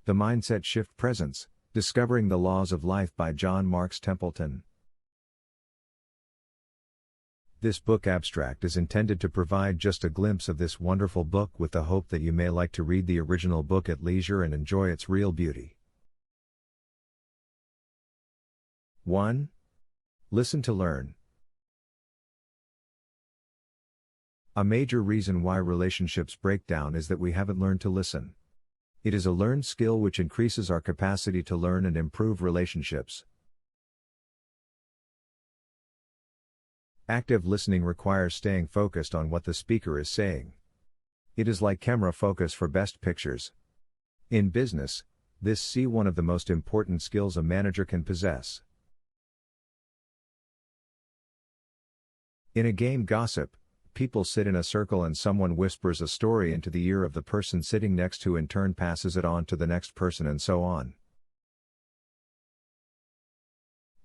The Mindset Shift presents Discovering the Laws of Life by John Marks Templeton. This book abstract is intended to provide just a glimpse of this wonderful book with the hope that you may like to read the original book at leisure and enjoy its real beauty. 1. Listen to learn. A major reason why relationships break down is that we haven't learned to listen. It is a learned skill which increases our capacity to learn and improve relationships. Active listening requires staying focused on what the speaker is saying. It is like camera focus for best pictures. In business, this is one of the most important skills a manager can possess. In a game gossip, people sit in a circle and someone whispers a story into the ear of the person sitting next to, in turn passes it on to the next person, and so on.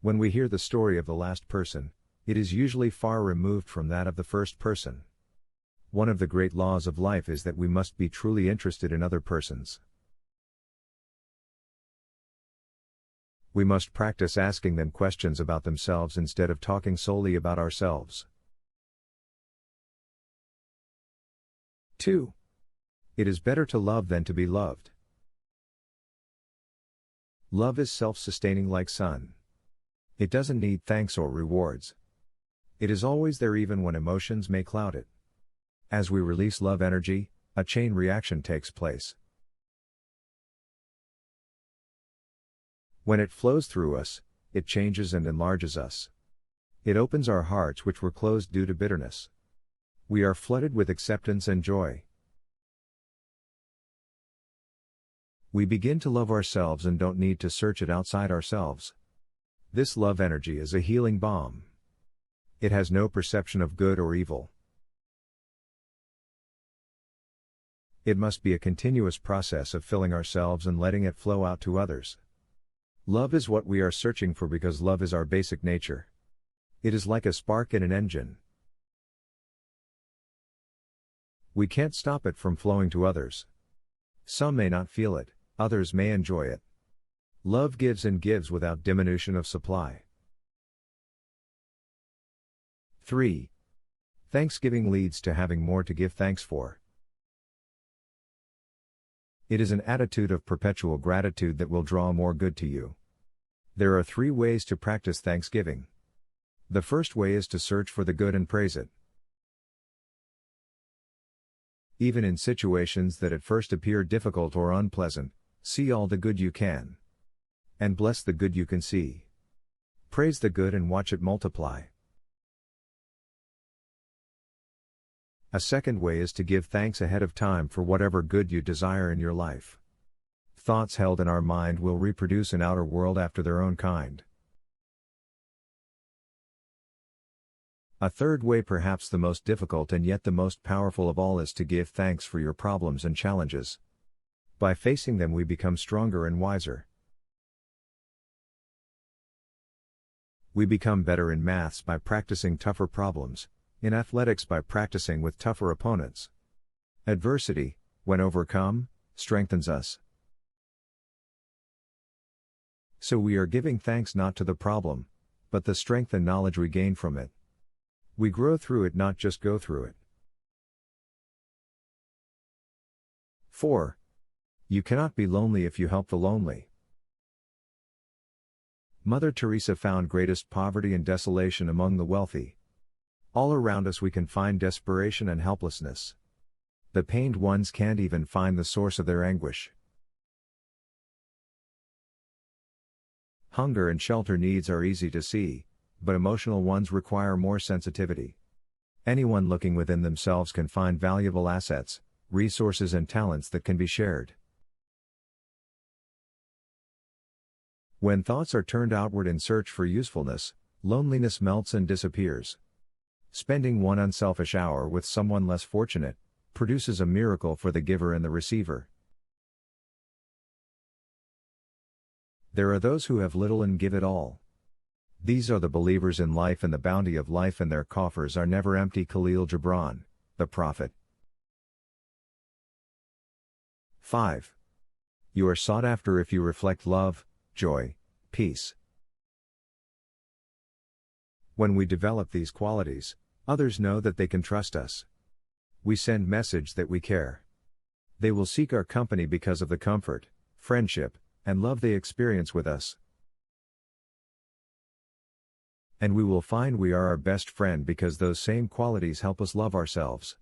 When we hear the story of the last person, it is usually far removed from that of the first person. One of the great laws of life is that we must be truly interested in other persons. We must practice asking them questions about themselves instead of talking solely about ourselves. 2. It is better to love than to be loved. Love is self-sustaining like sun. It doesn't need thanks or rewards. It is always there even when emotions may cloud it. As we release love energy, a chain reaction takes place. When it flows through us, it changes and enlarges us. It opens our hearts which were closed due to bitterness. We are flooded with acceptance and joy. We begin to love ourselves and don't need to search it outside ourselves. This love energy is a healing balm. It has no perception of good or evil. It must be a continuous process of filling ourselves and letting it flow out to others. Love is what we are searching for because love is our basic nature. It is like a spark in an engine. We can't stop it from flowing to others. Some may not feel it, others may enjoy it. Love gives and gives without diminution of supply. 3. Thanksgiving leads to having more to give thanks for. It is an attitude of perpetual gratitude that will draw more good to you. There are 3 ways to practice thanksgiving. The first way is to search for the good and praise it. Even in situations that at first appear difficult or unpleasant, see all the good you can. And bless the good you can see. Praise the good and watch it multiply. A second way is to give thanks ahead of time for whatever good you desire in your life. Thoughts held in our mind will reproduce an outer world after their own kind. A third way, perhaps the most difficult and yet the most powerful of all, is to give thanks for your problems and challenges. By facing them we become stronger and wiser. We become better in maths by practicing tougher problems, in athletics by practicing with tougher opponents. Adversity, when overcome, strengthens us. So we are giving thanks not to the problem, but the strength and knowledge we gain from it. We grow through it, not just go through it. 4. You cannot be lonely if you help the lonely. Mother Teresa found greatest poverty and desolation among the wealthy. All around us we can find desperation and helplessness. The pained ones can't even find the source of their anguish. Hunger and shelter needs are easy to see, but emotional ones require more sensitivity. Anyone looking within themselves can find valuable assets, resources and talents that can be shared. When thoughts are turned outward in search for usefulness, loneliness melts and disappears. Spending one unselfish hour with someone less fortunate produces a miracle for the giver and the receiver. There are those who have little and give it all. These are the believers in life and the bounty of life, and their coffers are never empty. Khalil Gibran, the Prophet. 5. You are sought after if you reflect love, joy, peace. When we develop these qualities, others know that they can trust us. We send message that we care. They will seek our company because of the comfort, friendship, and love they experience with us. And we will find we are our best friend because those same qualities help us love ourselves.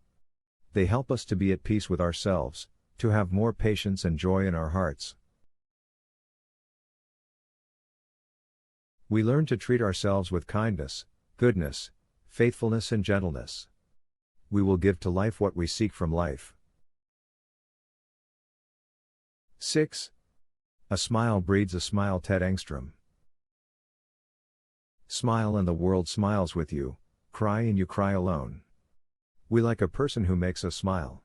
They help us to be at peace with ourselves, to have more patience and joy in our hearts. We learn to treat ourselves with kindness, goodness, faithfulness and gentleness. We will give to life what we seek from life. 6. A smile breeds a smile. Ted Engstrom. Smile and the world smiles with you, cry and you cry alone. We like a person who makes us smile.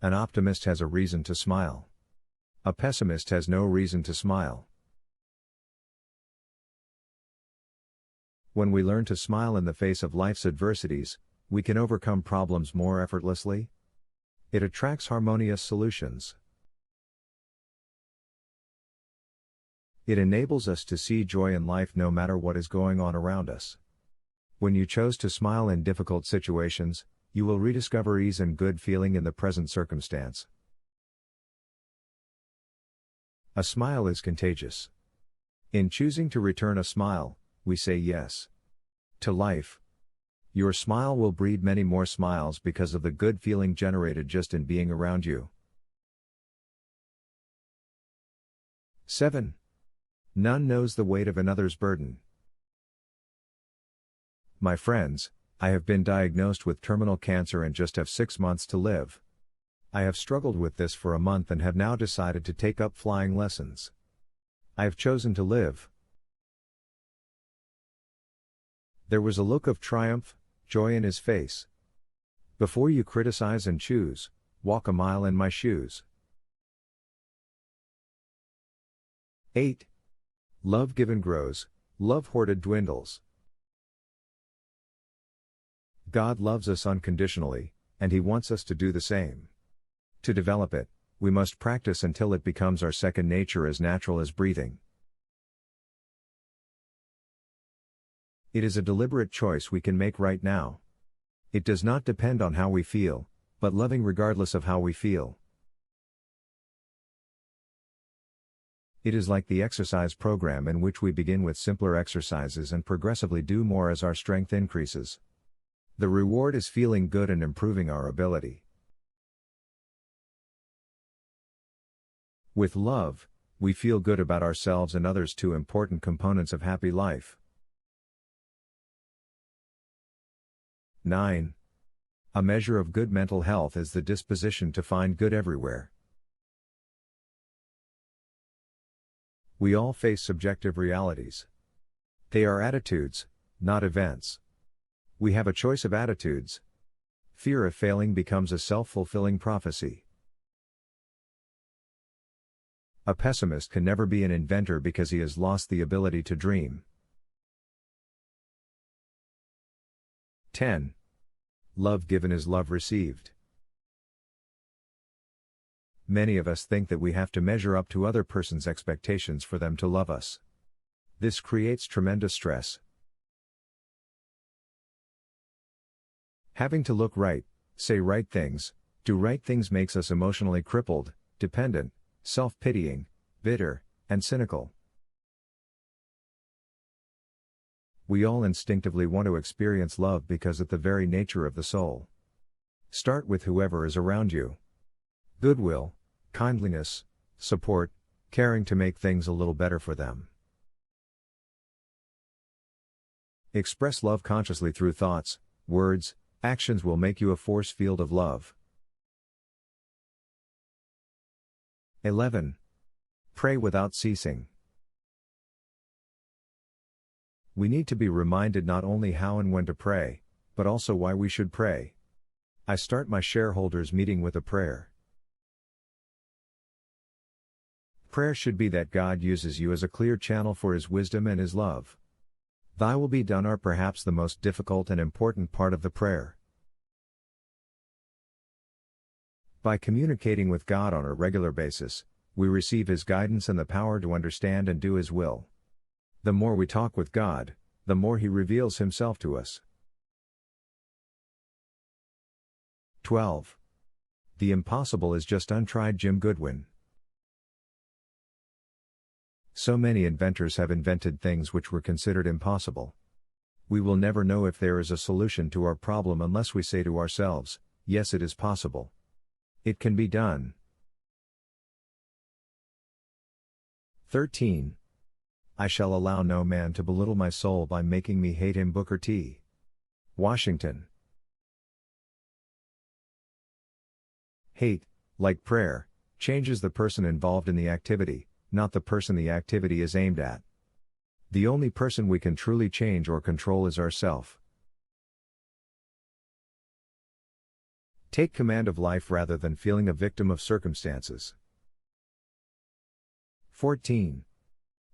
An optimist has a reason to smile. A pessimist has no reason to smile. When we learn to smile in the face of life's adversities, we can overcome problems more effortlessly. It attracts harmonious solutions. It enables us to see joy in life no matter what is going on around us. When you chose to smile in difficult situations, you will rediscover ease and good feeling in the present circumstance. A smile is contagious. In choosing to return a smile, we say yes to life. Your smile will breed many more smiles because of the good feeling generated just in being around you. 7. None knows the weight of another's burden. My friends, I have been diagnosed with terminal cancer and just have 6 months to live. I have struggled with this for a month and have now decided to take up flying lessons. I have chosen to live. There was a look of triumph, joy in his face. Before you criticize and choose, walk a mile in my shoes. 8. Love given grows, love hoarded dwindles. God loves us unconditionally, and He wants us to do the same. To develop it, we must practice until it becomes our second nature, as natural as breathing. It is a deliberate choice we can make right now. It does not depend on how we feel, but loving regardless of how we feel. It is like the exercise program in which we begin with simpler exercises and progressively do more as our strength increases. The reward is feeling good and improving our ability. With love, we feel good about ourselves and others, two important components of happy life. 9. A measure of good mental health is the disposition to find good everywhere. We all face subjective realities. They are attitudes, not events. We have a choice of attitudes. Fear of failing becomes a self-fulfilling prophecy. A pessimist can never be an inventor because he has lost the ability to dream. 10. Love given is love received. Many of us think that we have to measure up to other person's expectations for them to love us. This creates tremendous stress. Having to look right, say right things, do right things makes us emotionally crippled, dependent, self-pitying, bitter, and cynical. We all instinctively want to experience love because of the very nature of the soul. Start with whoever is around you. Goodwill, kindliness, support, caring to make things a little better for them. Express love consciously through thoughts, words, actions will make you a force field of love. 11. Pray without ceasing. We need to be reminded not only how and when to pray, but also why we should pray. I start my shareholders' meeting with a prayer. Prayer should be that God uses you as a clear channel for His wisdom and His love. Thy will be done are perhaps the most difficult and important part of the prayer. By communicating with God on a regular basis, We receive His guidance and the power to understand and do His will. The more we talk with God, the more He reveals Himself to us. 12. The impossible is just untried. Jim Goodwin. So many inventors have invented things which were considered impossible. We will never know if there is a solution to our problem unless we say to ourselves, yes, it is possible. It can be done. 13. I shall allow no man to belittle my soul by making me hate him. Booker T. Washington. Hate, like prayer, changes the person involved in the activity, not the person the activity is aimed at. The only person we can truly change or control is ourself. Take command of life rather than feeling a victim of circumstances. 14.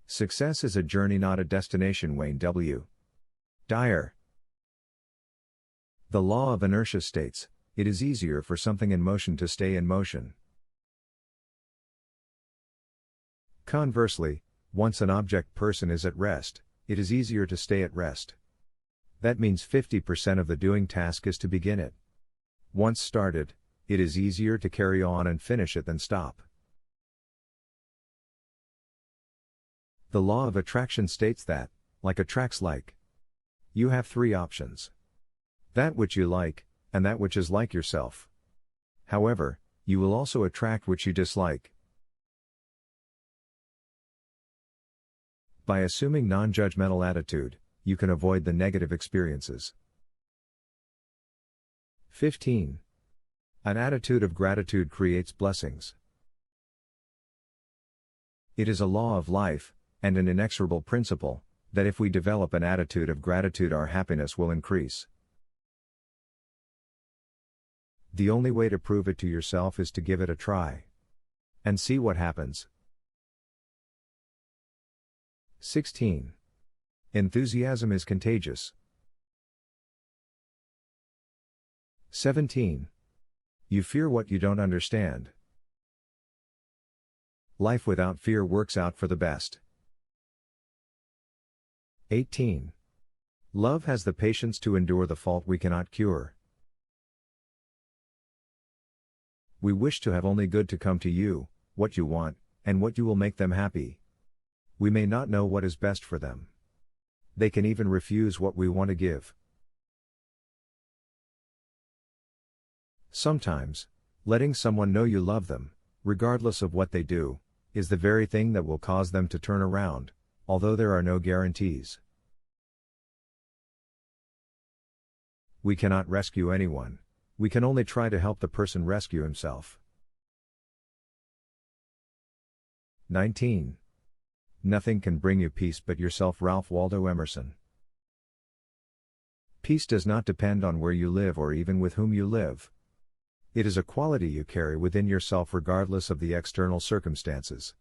Success is a journey, not a destination. Wayne W. Dyer. The law of inertia states, it is easier for something in motion to stay in motion. Conversely, once an object person is at rest, it is easier to stay at rest. That means 50% of the doing task is to begin it. Once started, it is easier to carry on and finish it than stop. The law of attraction states that, like attracts like. You have three options. That which you like, and that which is like yourself. However, you will also attract which you dislike. By assuming non-judgmental attitude, you can avoid the negative experiences. 15. An attitude of gratitude creates blessings. It is a law of life, and an inexorable principle, that if we develop an attitude of gratitude, our happiness will increase. The only way to prove it to yourself is to give it a try. And see what happens. 16. Enthusiasm is contagious. 17. You fear what you don't understand. Life without fear works out for the best. 18. Love has the patience to endure the fault we cannot cure. We wish to have only good to come to you, what you want, and what you will make them happy. We may not know what is best for them. They can even refuse what we want to give. Sometimes, letting someone know you love them, regardless of what they do, is the very thing that will cause them to turn around, although there are no guarantees. We cannot rescue anyone. We can only try to help the person rescue himself. 19. Nothing can bring you peace but yourself. Ralph Waldo Emerson. Peace does not depend on where you live or even with whom you live. It is a quality you carry within yourself regardless of the external circumstances.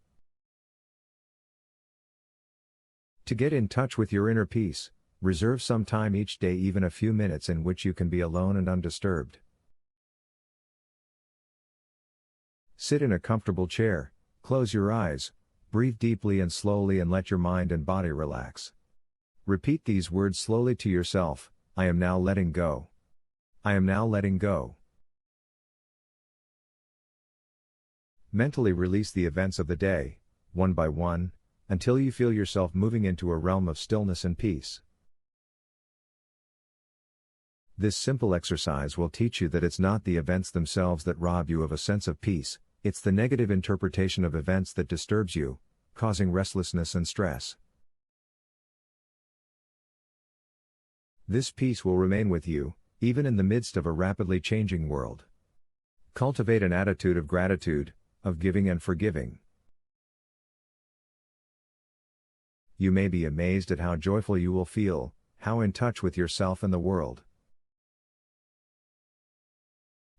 To get in touch with your inner peace, reserve some time each day, even a few minutes, in which you can be alone and undisturbed. Sit in a comfortable chair, close your eyes, breathe deeply and slowly, and let your mind and body relax. Repeat these words slowly to yourself: I am now letting go. I am now letting go. Mentally release the events of the day, one by one, until you feel yourself moving into a realm of stillness and peace. This simple exercise will teach you that it's not the events themselves that rob you of a sense of peace, it's the negative interpretation of events that disturbs you, causing restlessness and stress. This peace will remain with you, even in the midst of a rapidly changing world. Cultivate an attitude of gratitude, of giving and forgiving. You may be amazed at how joyful you will feel, how in touch with yourself and the world.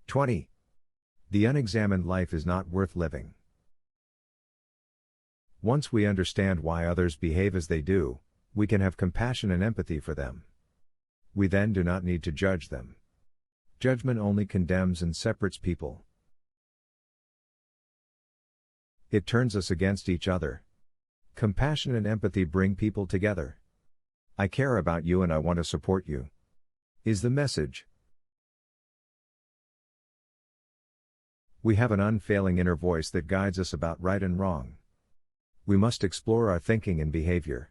20. The unexamined life is not worth living. Once we understand why others behave as they do, we can have compassion and empathy for them. We then do not need to judge them. Judgment only condemns and separates people. It turns us against each other. Compassion and empathy bring people together. I care about you and I want to support you, is the message. We have an unfailing inner voice that guides us about right and wrong. We must explore our thinking and behavior.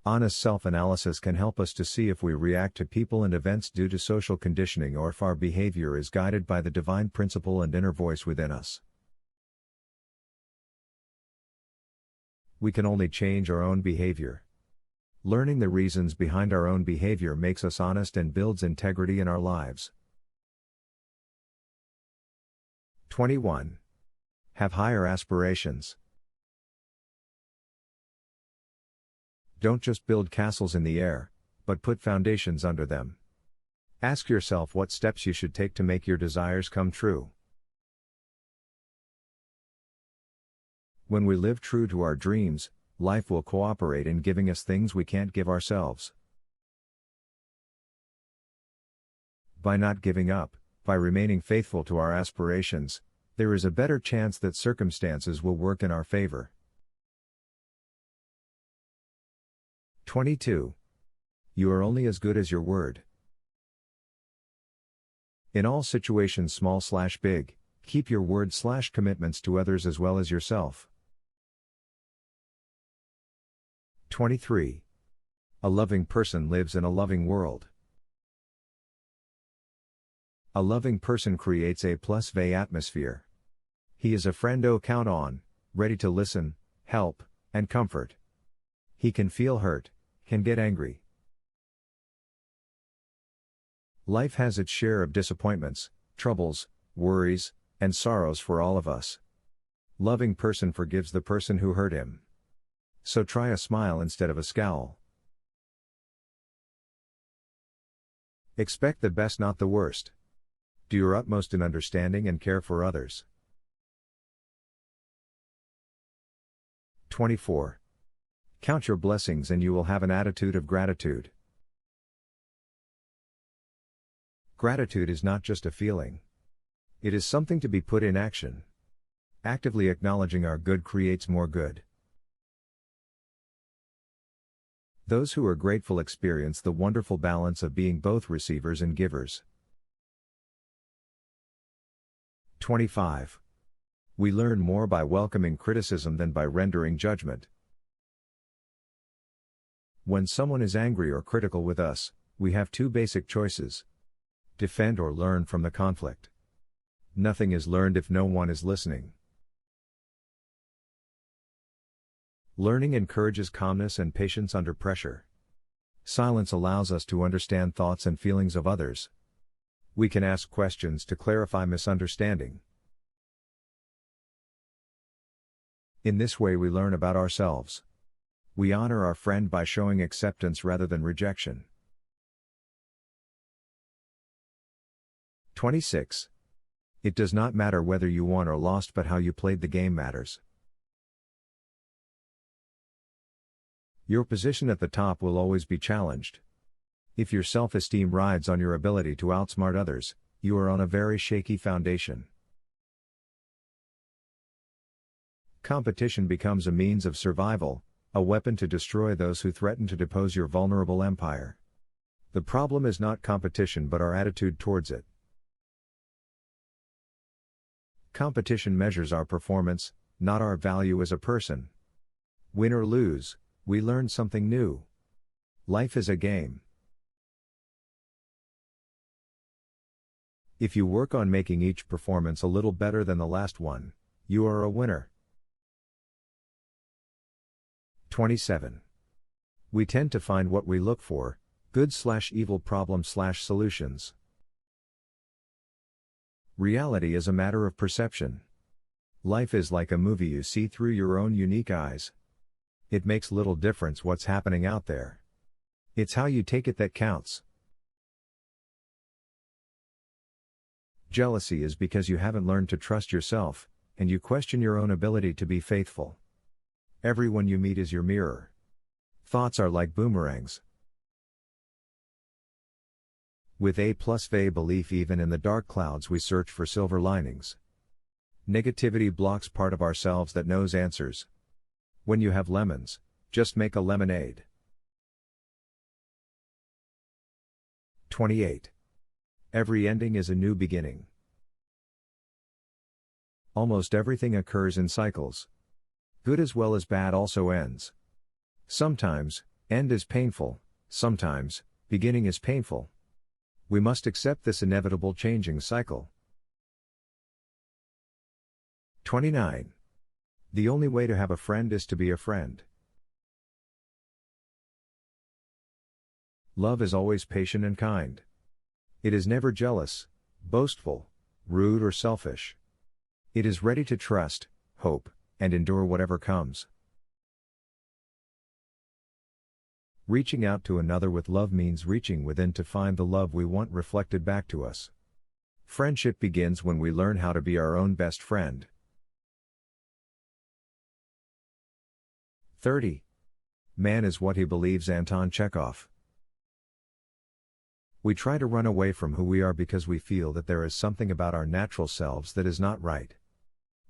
Honest self-analysis can help us to see if we react to people and events due to social conditioning or if our behavior is guided by the divine principle and inner voice within us. We can only change our own behavior. Learning the reasons behind our own behavior makes us honest and builds integrity in our lives. 21. Have higher aspirations. Don't just build castles in the air, but put foundations under them. Ask yourself what steps you should take to make your desires come true. When we live true to our dreams, life will cooperate in giving us things we can't give ourselves. By not giving up, by remaining faithful to our aspirations, there is a better chance that circumstances will work in our favor. 22. You are only as good as your word. In all situations small/big, keep your word/commitments to others as well as yourself. 23. A loving person lives in a loving world. A loving person creates a +V atmosphere. He is a friend to count on, ready to listen, help, and comfort. He can feel hurt, can get angry. Life has its share of disappointments, troubles, worries, and sorrows for all of us. Loving person forgives the person who hurt him. So try a smile instead of a scowl. Expect the best, not the worst. Do your utmost in understanding and care for others. 24. Count your blessings and you will have an attitude of gratitude. Gratitude is not just a feeling. It is something to be put in action. Actively acknowledging our good creates more good. Those who are grateful experience the wonderful balance of being both receivers and givers. 25. We learn more by welcoming criticism than by rendering judgment. When someone is angry or critical with us, we have two basic choices: defend or learn from the conflict. Nothing is learned if no one is listening. Learning encourages calmness and patience under pressure. Silence allows us to understand thoughts and feelings of others. We can ask questions to clarify misunderstanding. In this way we learn about ourselves. We honor our friend by showing acceptance rather than rejection. 26. It does not matter whether you won or lost, but how you played the game matters. Your position at the top will always be challenged. If your self-esteem rides on your ability to outsmart others, you are on a very shaky foundation. Competition becomes a means of survival, a weapon to destroy those who threaten to depose your vulnerable empire. The problem is not competition but our attitude towards it. Competition measures our performance, not our value as a person. Win or lose, we learn something new. Life is a game. If you work on making each performance a little better than the last one, you are a winner. 27. We tend to find what we look for, good/evil problem/solutions. Reality is a matter of perception. Life is like a movie you see through your own unique eyes. It makes little difference what's happening out there. It's how you take it that counts. Jealousy is because you haven't learned to trust yourself, and you question your own ability to be faithful. Everyone you meet is your mirror. Thoughts are like boomerangs. With A+V belief, even in the dark clouds we search for silver linings. Negativity blocks part of ourselves that knows answers. When you have lemons, just make a lemonade. 28. Every ending is a new beginning. Almost everything occurs in cycles. Good as well as bad also ends. Sometimes, end is painful, sometimes, beginning is painful. We must accept this inevitable changing cycle. 29. The only way to have a friend is to be a friend. Love is always patient and kind. It is never jealous, boastful, rude or selfish. It is ready to trust, hope, and endure whatever comes. Reaching out to another with love means reaching within to find the love we want reflected back to us. Friendship begins when we learn how to be our own best friend. 30. Man is what he believes. Anton Chekhov. We try to run away from who we are because we feel that there is something about our natural selves that is not right.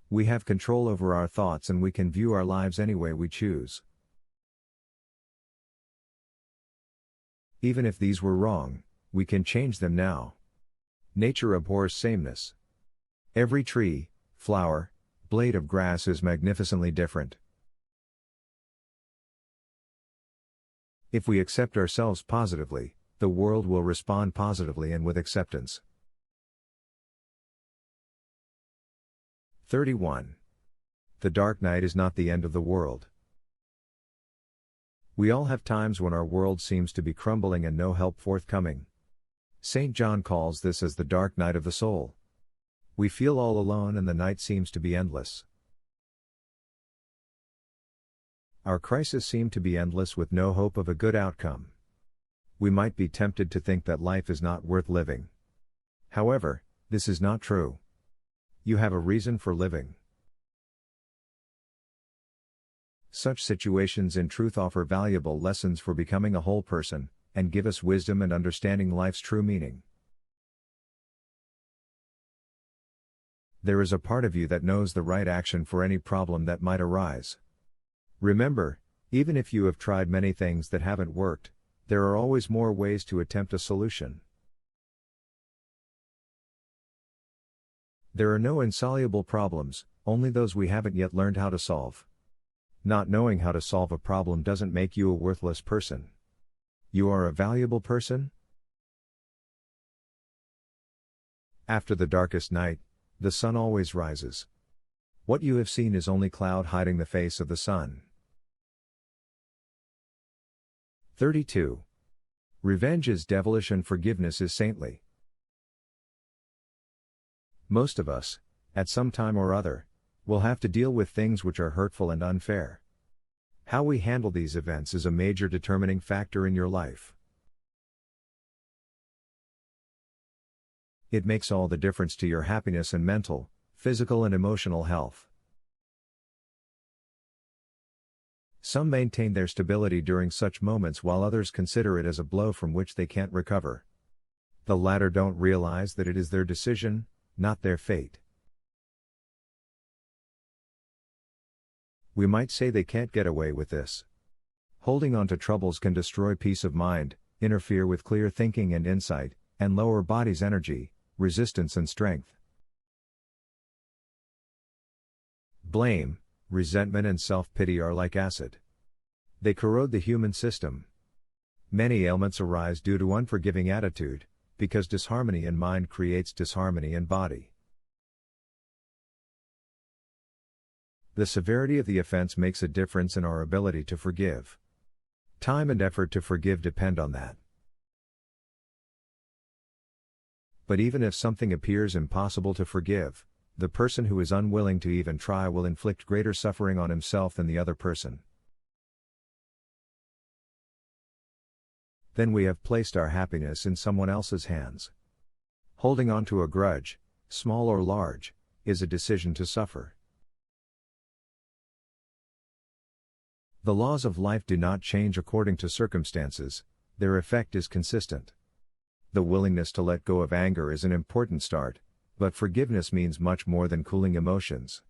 We have control over our thoughts and we can view our lives any way we choose. Even if these were wrong, we can change them now. Nature abhors sameness. Every tree, flower, blade of grass is magnificently different. If we accept ourselves positively, the world will respond positively and with acceptance. 31. The dark night is not the end of the world. We all have times when our world seems to be crumbling and no help forthcoming. St. John calls this as the dark night of the soul. We feel all alone and the night seems to be endless. Our crises seem to be endless with no hope of a good outcome. We might be tempted to think that life is not worth living. However, this is not true. You have a reason for living. Such situations in truth offer valuable lessons for becoming a whole person, and give us wisdom and understanding life's true meaning. There is a part of you that knows the right action for any problem that might arise. Remember, even if you have tried many things that haven't worked, there are always more ways to attempt a solution. There are no insoluble problems, only those we haven't yet learned how to solve. Not knowing how to solve a problem doesn't make you a worthless person. You are a valuable person. After the darkest night, the sun always rises. What you have seen is only cloud hiding the face of the sun. 32. Revenge is devilish and forgiveness is saintly. Most of us, at some time or other, will have to deal with things which are hurtful and unfair. How we handle these events is a major determining factor in your life. It makes all the difference to your happiness and mental, physical and emotional health. Some maintain their stability during such moments while others consider it as a blow from which they can't recover. The latter don't realize that it is their decision, not their fate. We might say they can't get away with this. Holding on to troubles can destroy peace of mind, interfere with clear thinking and insight, and lower body's energy, resistance and strength. Blame, resentment and self-pity are like acid. They corrode the human system. Many ailments arise due to unforgiving attitude, because disharmony in mind creates disharmony in body. The severity of the offense makes a difference in our ability to forgive. Time and effort to forgive depend on that. But even if something appears impossible to forgive, the person who is unwilling to even try will inflict greater suffering on himself than the other person. Then we have placed our happiness in someone else's hands. Holding on to a grudge, small or large, is a decision to suffer. The laws of life do not change according to circumstances, their effect is consistent. The willingness to let go of anger is an important start, But forgiveness means much more than cooling emotions.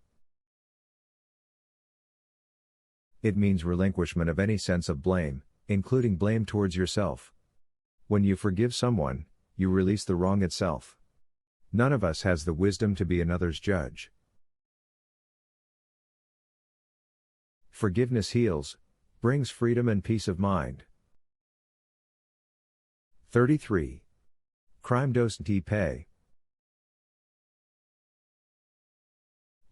It means relinquishment of any sense of blame, including blame towards yourself. When you forgive someone, you release the wrong itself. None of us has the wisdom to be another's judge. Forgiveness heals, brings freedom and peace of mind. 33. Crime doesn't pay.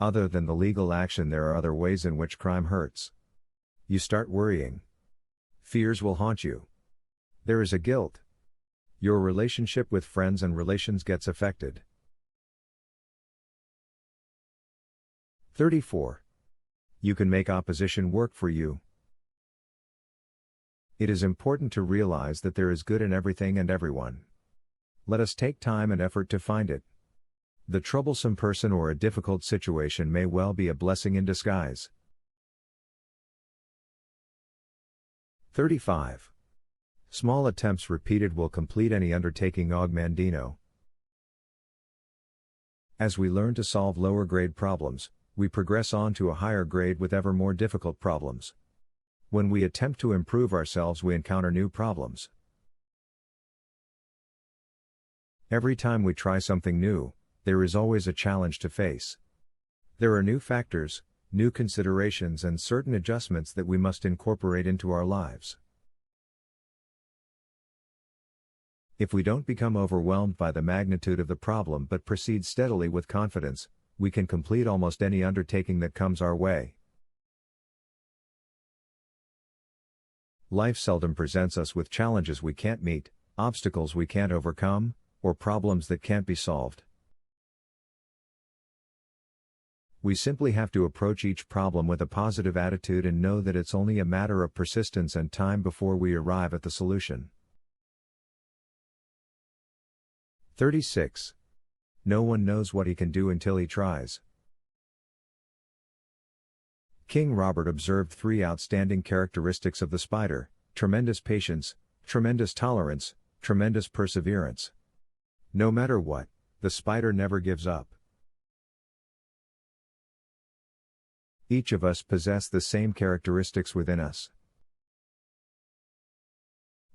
Other than the legal action, there are other ways in which crime hurts. You start worrying. Fears will haunt you. There is a guilt. Your relationship with friends and relations gets affected. 34. You can make opposition work for you. It is important to realize that there is good in everything and everyone. Let us take time and effort to find it. The troublesome person or a difficult situation may well be a blessing in disguise. 35. Small attempts repeated will complete any undertaking. Augmandino. As we learn to solve lower grade problems, we progress on to a higher grade with ever more difficult problems. When we attempt to improve ourselves, we encounter new problems. Every time we try something new, there is always a challenge to face. There are new factors, new considerations, and certain adjustments that we must incorporate into our lives. If we don't become overwhelmed by the magnitude of the problem but proceed steadily with confidence, we can complete almost any undertaking that comes our way. Life seldom presents us with challenges we can't meet, obstacles we can't overcome, or problems that can't be solved. We simply have to approach each problem with a positive attitude and know that it's only a matter of persistence and time before we arrive at the solution. 36. No one knows what he can do until he tries. King Robert observed 3 outstanding characteristics of the spider: tremendous patience, tremendous tolerance, tremendous perseverance. No matter what, the spider never gives up. Each of us possess the same characteristics within us.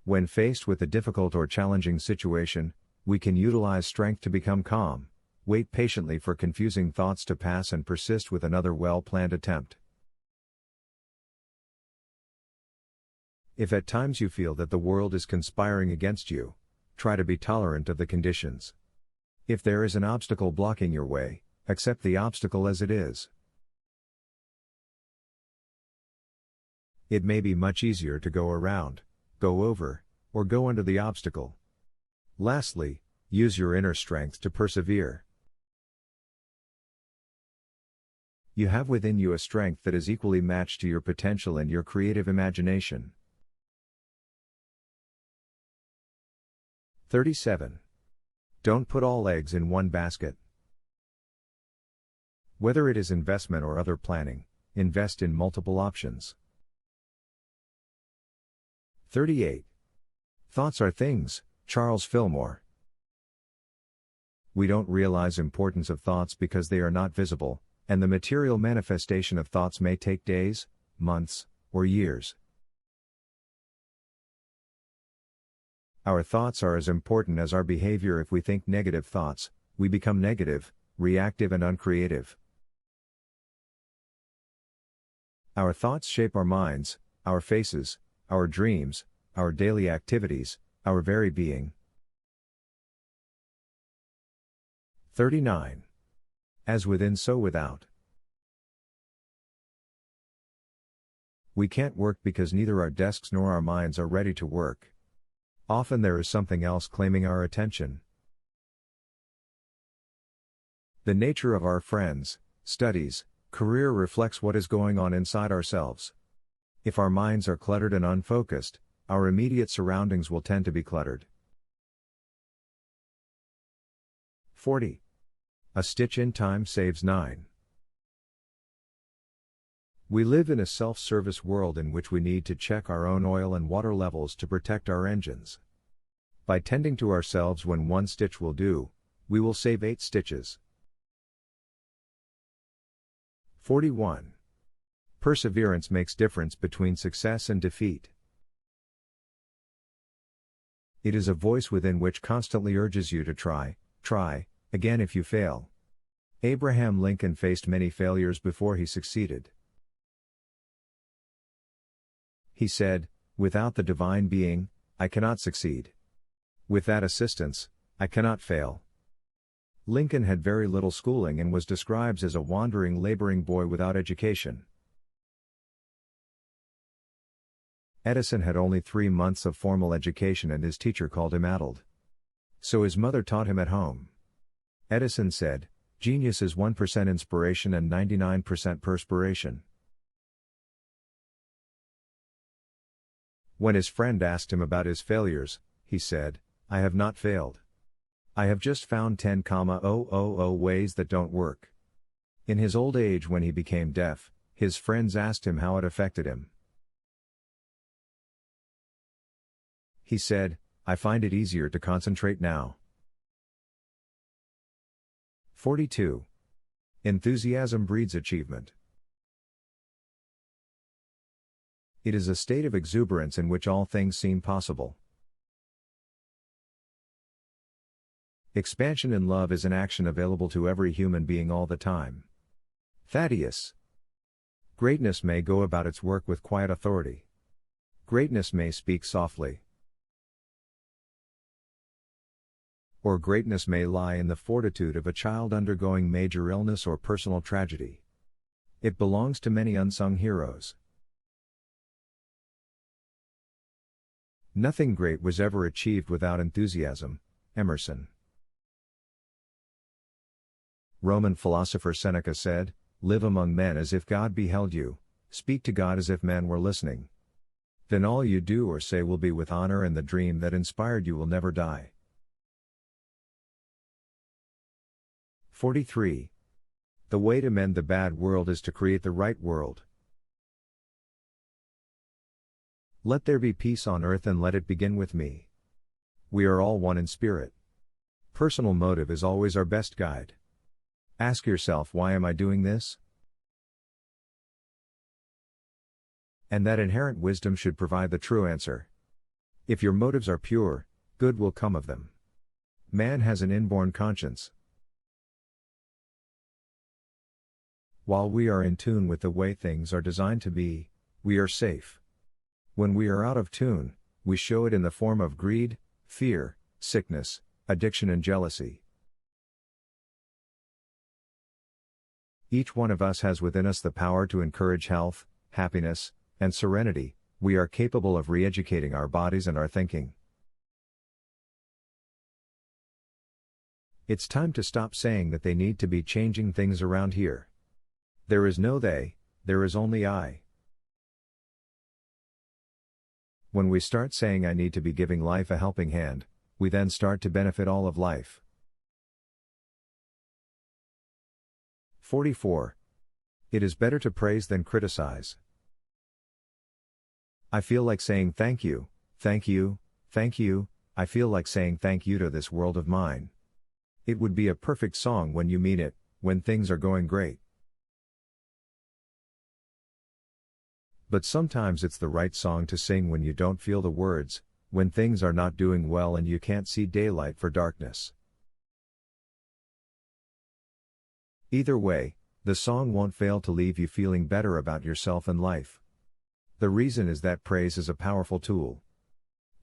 When faced with a difficult or challenging situation, we can utilize strength to become calm, wait patiently for confusing thoughts to pass, and persist with another well-planned attempt. If at times you feel that the world is conspiring against you, try to be tolerant of the conditions. If there is an obstacle blocking your way, accept the obstacle as it is. It may be much easier to go around, go over, or go under the obstacle. Lastly, use your inner strength to persevere. You have within you a strength that is equally matched to your potential and your creative imagination. 37. Don't put all eggs in one basket. Whether it is investment or other planning, invest in multiple options. 38. Thoughts are things, Charles Fillmore. We don't realize importance of thoughts because they are not visible, and the material manifestation of thoughts may take days, months, or years. Our thoughts are as important as our behavior. If we think negative thoughts, we become negative, reactive, and uncreative. Our thoughts shape our minds, our faces, our dreams, our daily activities, our very being. 39. As within, so without. We can't work because neither our desks nor our minds are ready to work. Often there is something else claiming our attention. The nature of our friends, studies, career reflects what is going on inside ourselves. If our minds are cluttered and unfocused, our immediate surroundings will tend to be cluttered. 40. A stitch in time saves 9. We live in a self-service world in which we need to check our own oil and water levels to protect our engines. By tending to ourselves when one stitch will do, We will save 8 stitches. 41. Perseverance makes difference between success and defeat. It is a voice within which constantly urges you to try again if you fail. Abraham Lincoln faced many failures before he succeeded. He said, "Without the divine being, I cannot succeed. With that assistance, I cannot fail." Lincoln had very little schooling and was described as a wandering laboring boy without education. Edison had only 3 months of formal education and his teacher called him addled. So his mother taught him at home. Edison said, "Genius is 1% inspiration and 99% perspiration." When his friend asked him about his failures, he said, "I have not failed. I have just found 10,000 ways that don't work." In his old age when he became deaf, his friends asked him how it affected him. He said, "I find it easier to concentrate now." 42. Enthusiasm breeds achievement. It is a state of exuberance in which all things seem possible. Expansion in love is an action available to every human being all the time. Thaddeus. Greatness may go about its work with quiet authority. Greatness may speak softly. Or greatness may lie in the fortitude of a child undergoing major illness or personal tragedy. It belongs to many unsung heroes. Nothing great was ever achieved without enthusiasm. Emerson. Roman philosopher Seneca said, "Live among men as if God beheld you, speak to God as if men were listening. Then all you do or say will be with honor and the dream that inspired you will never die." 43. The way to mend the bad world is to create the right world. Let there be peace on earth and let it begin with me. We are all one in spirit. Personal motive is always our best guide. Ask yourself, why am I doing this? And that inherent wisdom should provide the true answer. If your motives are pure, good will come of them. Man has an inborn conscience. While we are in tune with the way things are designed to be, we are safe. When we are out of tune, we show it in the form of greed, fear, sickness, addiction and jealousy. Each one of us has within us the power to encourage health, happiness, and serenity. We are capable of re-educating our bodies and our thinking. It's time to stop saying that they need to be changing things around here. There is no they, there is only I. When we start saying I need to be giving life a helping hand, we then start to benefit all of life. 44. It is better to praise than criticize. I feel like saying thank you, thank you, thank you, I feel like saying thank you to this world of mine. It would be a perfect song when you mean it, when things are going great. But sometimes it's the right song to sing when you don't feel the words, when things are not doing well and you can't see daylight for darkness. Either way, the song won't fail to leave you feeling better about yourself and life. The reason is that praise is a powerful tool.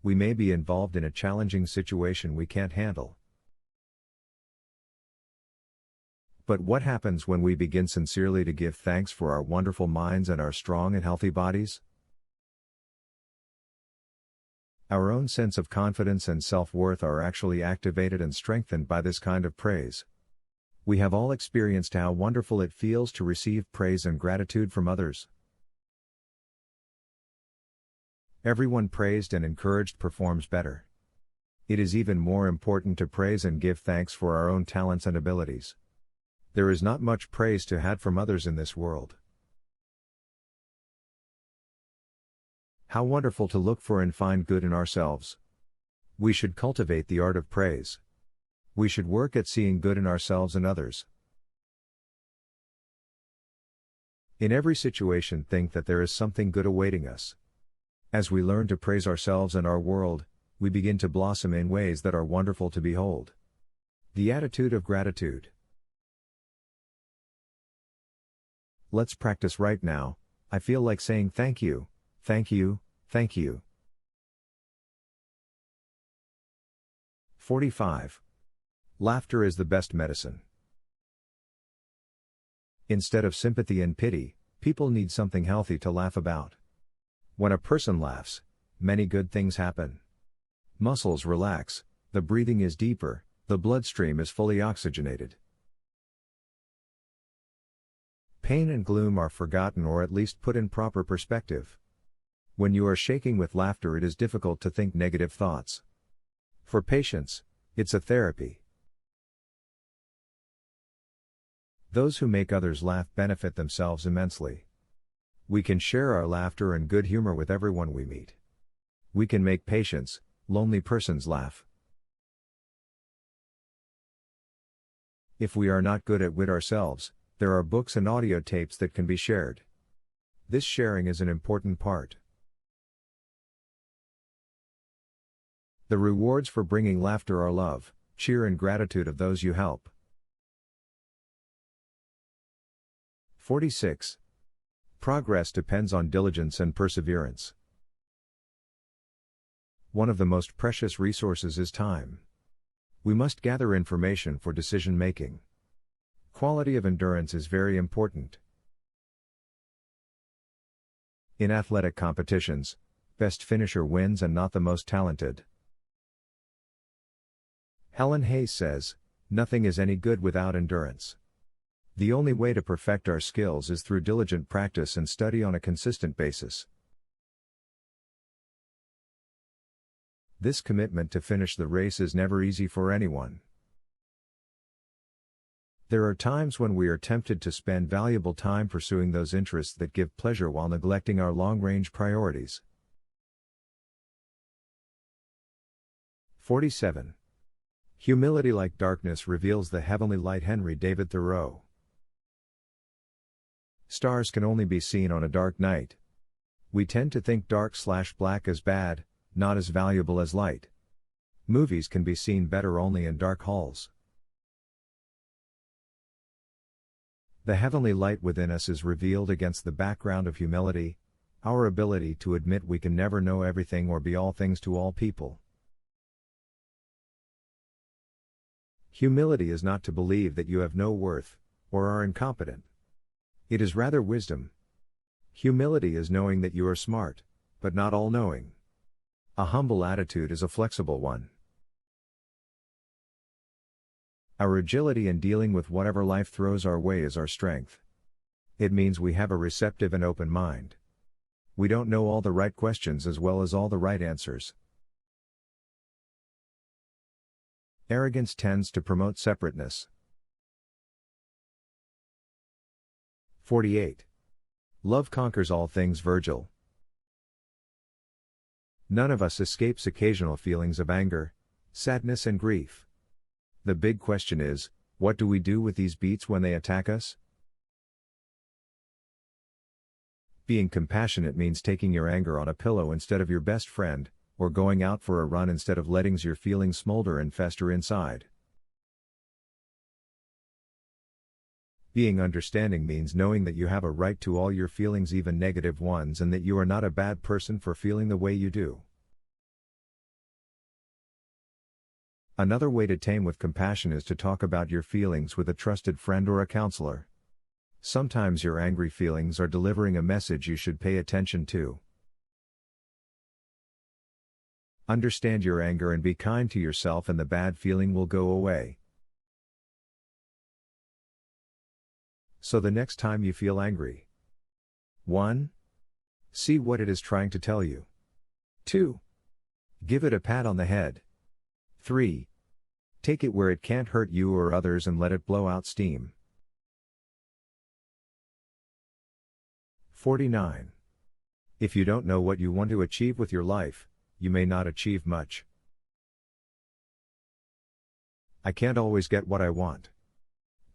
We may be involved in a challenging situation we can't handle. But what happens when we begin sincerely to give thanks for our wonderful minds and our strong and healthy bodies? Our own sense of confidence and self-worth are actually activated and strengthened by this kind of praise. We have all experienced how wonderful it feels to receive praise and gratitude from others. Everyone praised and encouraged performs better. It is even more important to praise and give thanks for our own talents and abilities. There is not much praise to had from others in this world. How wonderful to look for and find good in ourselves. We should cultivate the art of praise. We should work at seeing good in ourselves and others. In every situation, think that there is something good awaiting us. As we learn to praise ourselves and our world, we begin to blossom in ways that are wonderful to behold. The attitude of gratitude. Let's practice right now. I feel like saying thank you, thank you, thank you. 45. Laughter is the best medicine. Instead of sympathy and pity, people need something healthy to laugh about. When a person laughs, many good things happen. Muscles relax, the breathing is deeper, the bloodstream is fully oxygenated. Pain and gloom are forgotten or at least put in proper perspective. When you are shaking with laughter, it is difficult to think negative thoughts. For patients, it's a therapy. Those who make others laugh benefit themselves immensely. We can share our laughter and good humor with everyone we meet. We can make patients, lonely persons laugh. If we are not good at wit ourselves, there are books and audio tapes that can be shared. This sharing is an important part. The rewards for bringing laughter are love, cheer and gratitude of those you help. 46. Progress depends on diligence and perseverance. One of the most precious resources is time. We must gather information for decision making. Quality of endurance is very important. In athletic competitions, best finisher wins and not the most talented. Helen Hayes says, "Nothing is any good without endurance." The only way to perfect our skills is through diligent practice and study on a consistent basis. This commitment to finish the race is never easy for anyone. There are times when we are tempted to spend valuable time pursuing those interests that give pleasure while neglecting our long-range priorities. 47. Humility like darkness reveals the heavenly light. Henry David Thoreau. Stars can only be seen on a dark night. We tend to think dark/black is bad, not as valuable as light. Movies can be seen better only in dark halls. The heavenly light within us is revealed against the background of humility, our ability to admit we can never know everything or be all things to all people. Humility is not to believe that you have no worth, or are incompetent. It is rather wisdom. Humility is knowing that you are smart, but not all-knowing. A humble attitude is a flexible one. Our agility in dealing with whatever life throws our way is our strength. It means we have a receptive and open mind. We don't know all the right questions as well as all the right answers. Arrogance tends to promote separateness. 48. Love conquers all things. Virgil. None of us escapes occasional feelings of anger, sadness and grief. The big question is, what do we do with these beats when they attack us? Being compassionate means taking your anger on a pillow instead of your best friend, or going out for a run instead of letting your feelings smolder and fester inside. Being understanding means knowing that you have a right to all your feelings, even negative ones, and that you are not a bad person for feeling the way you do. Another way to tame with compassion is to talk about your feelings with a trusted friend or a counselor. Sometimes your angry feelings are delivering a message you should pay attention to. Understand your anger and be kind to yourself, and the bad feeling will go away. So the next time you feel angry, 1. See what it is trying to tell you. 2. Give it a pat on the head. 3. Take it where it can't hurt you or others and let it blow out steam. 49. If you don't know what you want to achieve with your life, you may not achieve much. I can't always get what I want.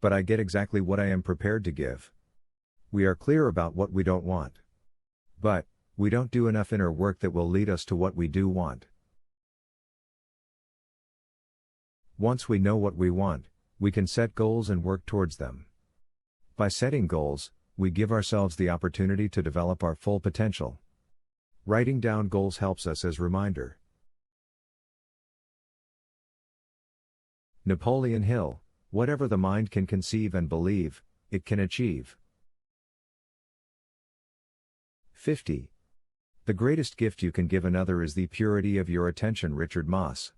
But I get exactly what I am prepared to give. We are clear about what we don't want. But, we don't do enough inner work that will lead us to what we do want. Once we know what we want, we can set goals and work towards them. By setting goals, we give ourselves the opportunity to develop our full potential. Writing down goals helps us as reminder. Napoleon Hill, whatever the mind can conceive and believe, it can achieve. 50. The greatest gift you can give another is the purity of your attention. Richard Moss.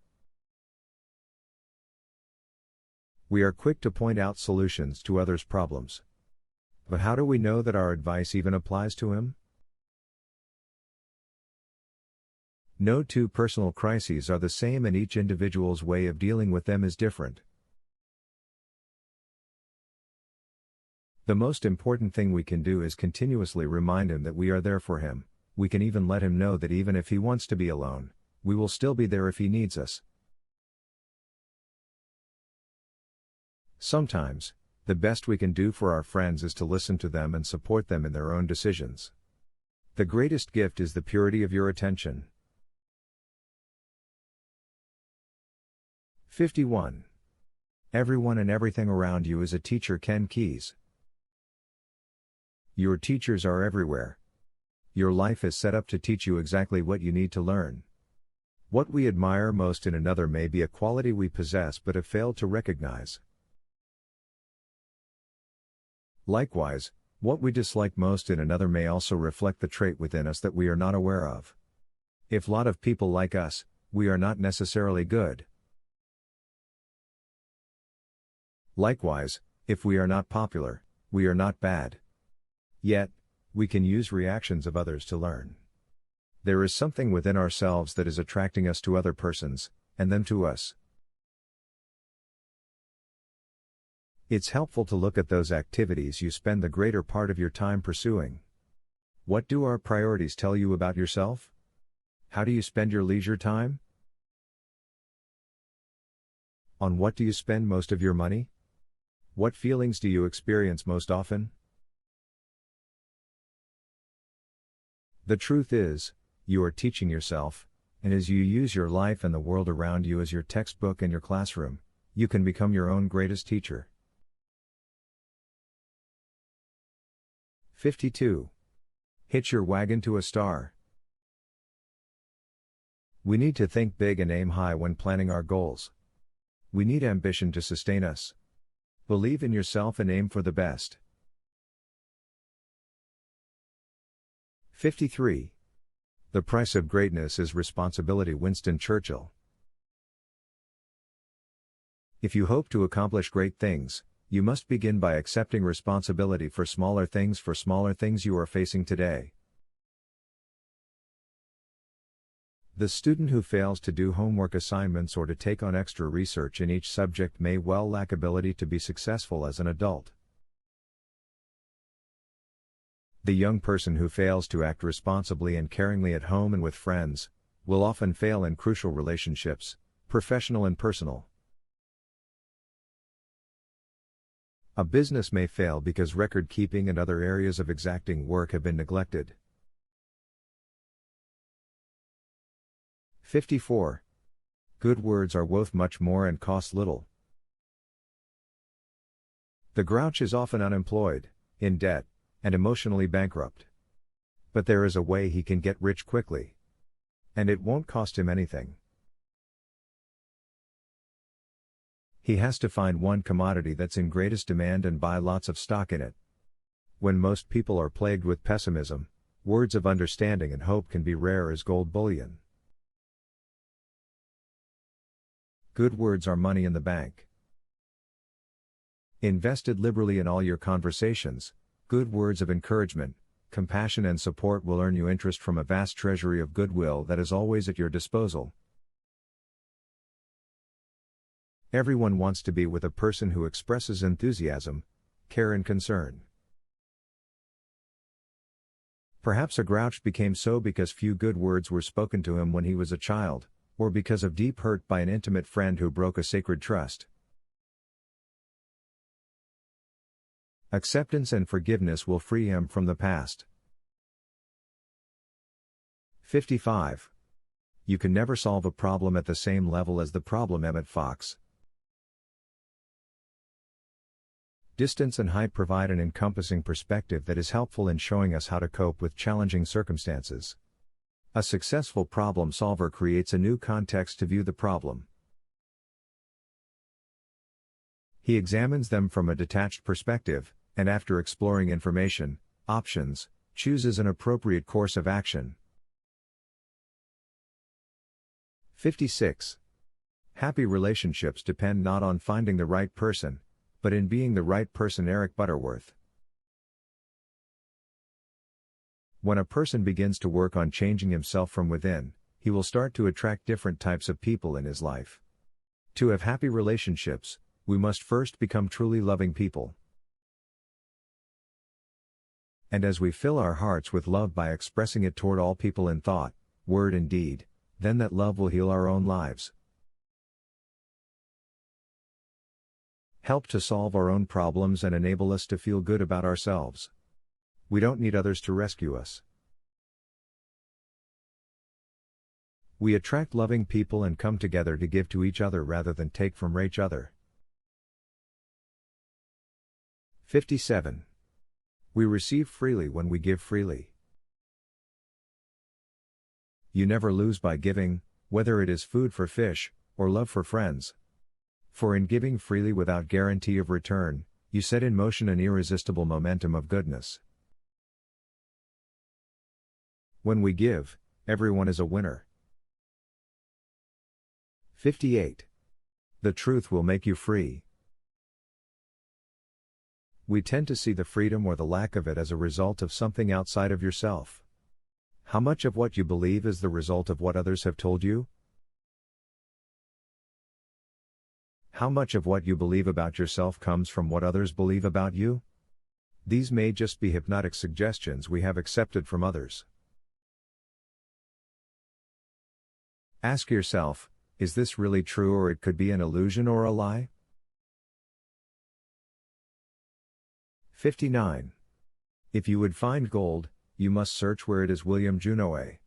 We are quick to point out solutions to others' problems. But how do we know that our advice even applies to him? No two personal crises are the same, and each individual's way of dealing with them is different. The most important thing we can do is continuously remind him that we are there for him. We can even let him know that even if he wants to be alone, we will still be there if he needs us. Sometimes, the best we can do for our friends is to listen to them and support them in their own decisions. The greatest gift is the purity of your attention. 51. Everyone and everything around you is a teacher. Ken Keyes. Your teachers are everywhere. Your life is set up to teach you exactly what you need to learn. What we admire most in another may be a quality we possess but have failed to recognize. Likewise, what we dislike most in another may also reflect the trait within us that we are not aware of. If a lot of people like us, we are not necessarily good. Likewise, if we are not popular, we are not bad. Yet, we can use reactions of others to learn. There is something within ourselves that is attracting us to other persons, and them to us. It's helpful to look at those activities you spend the greater part of your time pursuing. What do our priorities tell you about yourself? How do you spend your leisure time? On what do you spend most of your money? What feelings do you experience most often? The truth is, you are teaching yourself, and as you use your life and the world around you as your textbook and your classroom, you can become your own greatest teacher. 52. Hitch your wagon to a star. We need to think big and aim high when planning our goals. We need ambition to sustain us. Believe in yourself and aim for the best. 53. The price of greatness is responsibility. Winston Churchill. If you hope to accomplish great things, you must begin by accepting responsibility for smaller things you are facing today. The student who fails to do homework assignments or to take on extra research in each subject may well lack ability to be successful as an adult. The young person who fails to act responsibly and caringly at home and with friends, will often fail in crucial relationships, professional and personal. A business may fail because record keeping and other areas of exacting work have been neglected. 54. Good words are worth much more and cost little. The grouch is often unemployed, in debt, and emotionally bankrupt. But there is a way he can get rich quickly. And it won't cost him anything. He has to find one commodity that's in greatest demand and buy lots of stock in it. When most people are plagued with pessimism, words of understanding and hope can be rare as gold bullion. Good words are money in the bank. Invested liberally in all your conversations, good words of encouragement, compassion and support will earn you interest from a vast treasury of goodwill that is always at your disposal. Everyone wants to be with a person who expresses enthusiasm, care and concern. Perhaps a grouch became so because few good words were spoken to him when he was a child, or because of deep hurt by an intimate friend who broke a sacred trust. Acceptance and forgiveness will free him from the past. 55. You can never solve a problem at the same level as the problem. Emmett Fox. Distance and height provide an encompassing perspective that is helpful in showing us how to cope with challenging circumstances. A successful problem solver creates a new context to view the problem. He examines them from a detached perspective, and after exploring information, options, chooses an appropriate course of action. 56. Happy relationships depend not on finding the right person, but in being the right person. Eric Butterworth. When a person begins to work on changing himself from within, he will start to attract different types of people in his life. To have happy relationships, we must first become truly loving people. And as we fill our hearts with love by expressing it toward all people in thought, word and deed, then that love will heal our own lives. Help to solve our own problems and enable us to feel good about ourselves. We don't need others to rescue us. We attract loving people and come together to give to each other rather than take from each other. 57. We receive freely when we give freely. You never lose by giving, whether it is food for fish, or love for friends. For in giving freely without guarantee of return, you set in motion an irresistible momentum of goodness. When we give, everyone is a winner. 58. The truth will make you free. We tend to see the freedom or the lack of it as a result of something outside of yourself. How much of what you believe is the result of what others have told you? How much of what you believe about yourself comes from what others believe about you? These may just be hypnotic suggestions we have accepted from others. Ask yourself, is this really true, or it could be an illusion or a lie? 59. If you would find gold, you must search where it is. William Junoe.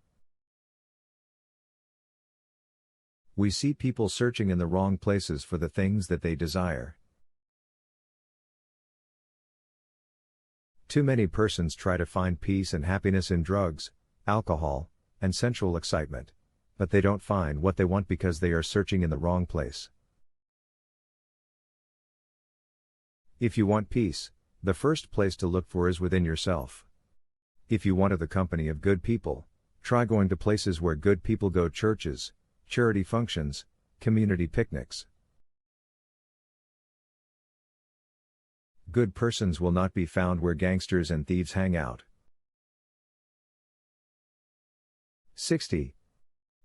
We see people searching in the wrong places for the things that they desire. Too many persons try to find peace and happiness in drugs, alcohol, and sensual excitement, but they don't find what they want because they are searching in the wrong place. If you want peace, the first place to look for is within yourself. If you want the company of good people, try going to places where good people go: churches, charity functions, community picnics. Good persons will not be found where gangsters and thieves hang out. 60.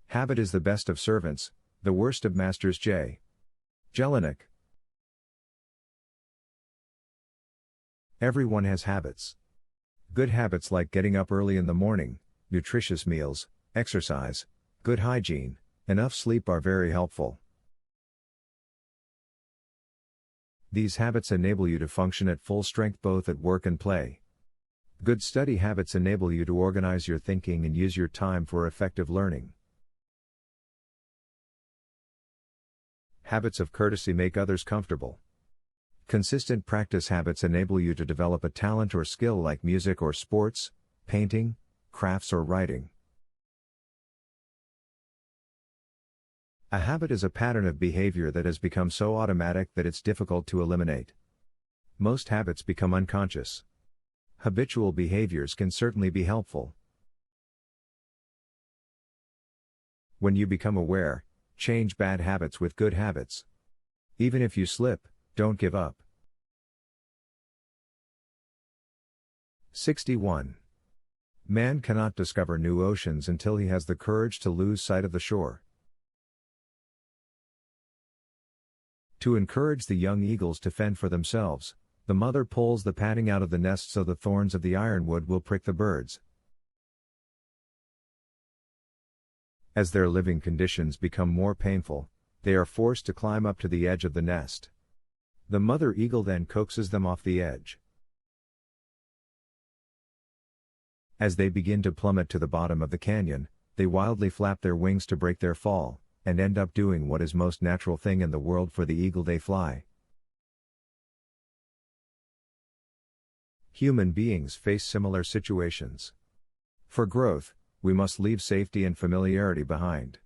Habit is the best of servants, the worst of masters. J. Jelinek. Everyone has habits. Good habits like getting up early in the morning, nutritious meals, exercise, good hygiene, enough sleep are very helpful. These habits enable you to function at full strength both at work and play. Good study habits enable you to organize your thinking and use your time for effective learning. Habits of courtesy make others comfortable. Consistent practice habits enable you to develop a talent or skill like music or sports, painting, crafts or writing. A habit is a pattern of behavior that has become so automatic that it's difficult to eliminate. Most habits become unconscious. Habitual behaviors can certainly be helpful. When you become aware, change bad habits with good habits. Even if you slip, don't give up. 61. Man cannot discover new oceans until he has the courage to lose sight of the shore. To encourage the young eagles to fend for themselves, the mother pulls the padding out of the nest so the thorns of the ironwood will prick the birds. As their living conditions become more painful, they are forced to climb up to the edge of the nest. The mother eagle then coaxes them off the edge. As they begin to plummet to the bottom of the canyon, they wildly flap their wings to break their fall, and end up doing what is most natural thing in the world for the eagle they fly. Human beings face similar situations. For growth, we must leave safety and familiarity behind.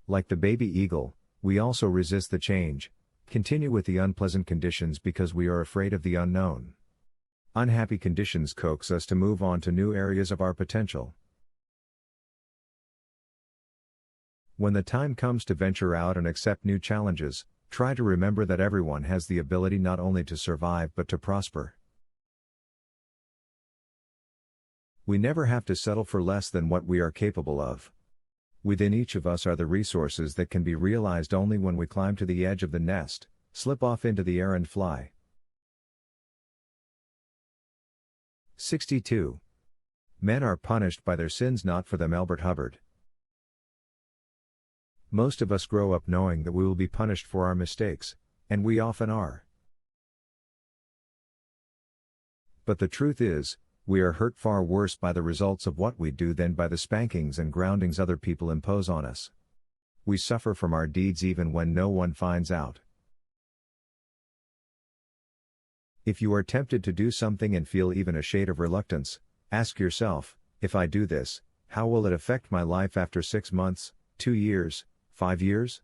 Like the baby eagle, we also resist the change, continue with the unpleasant conditions because we are afraid of the unknown. Unhappy conditions coax us to move on to new areas of our potential. When the time comes to venture out and accept new challenges, try to remember that everyone has the ability not only to survive but to prosper. We never have to settle for less than what we are capable of. Within each of us are the resources that can be realized only when we climb to the edge of the nest, slip off into the air and fly. 62. Men are punished by their sins, not for them. Albert Hubbard. Most of us grow up knowing that we will be punished for our mistakes, and we often are. But the truth is, we are hurt far worse by the results of what we do than by the spankings and groundings other people impose on us. We suffer from our deeds even when no one finds out. If you are tempted to do something and feel even a shade of reluctance, ask yourself, if I do this, how will it affect my life after 6 months, 2 years, 5 years?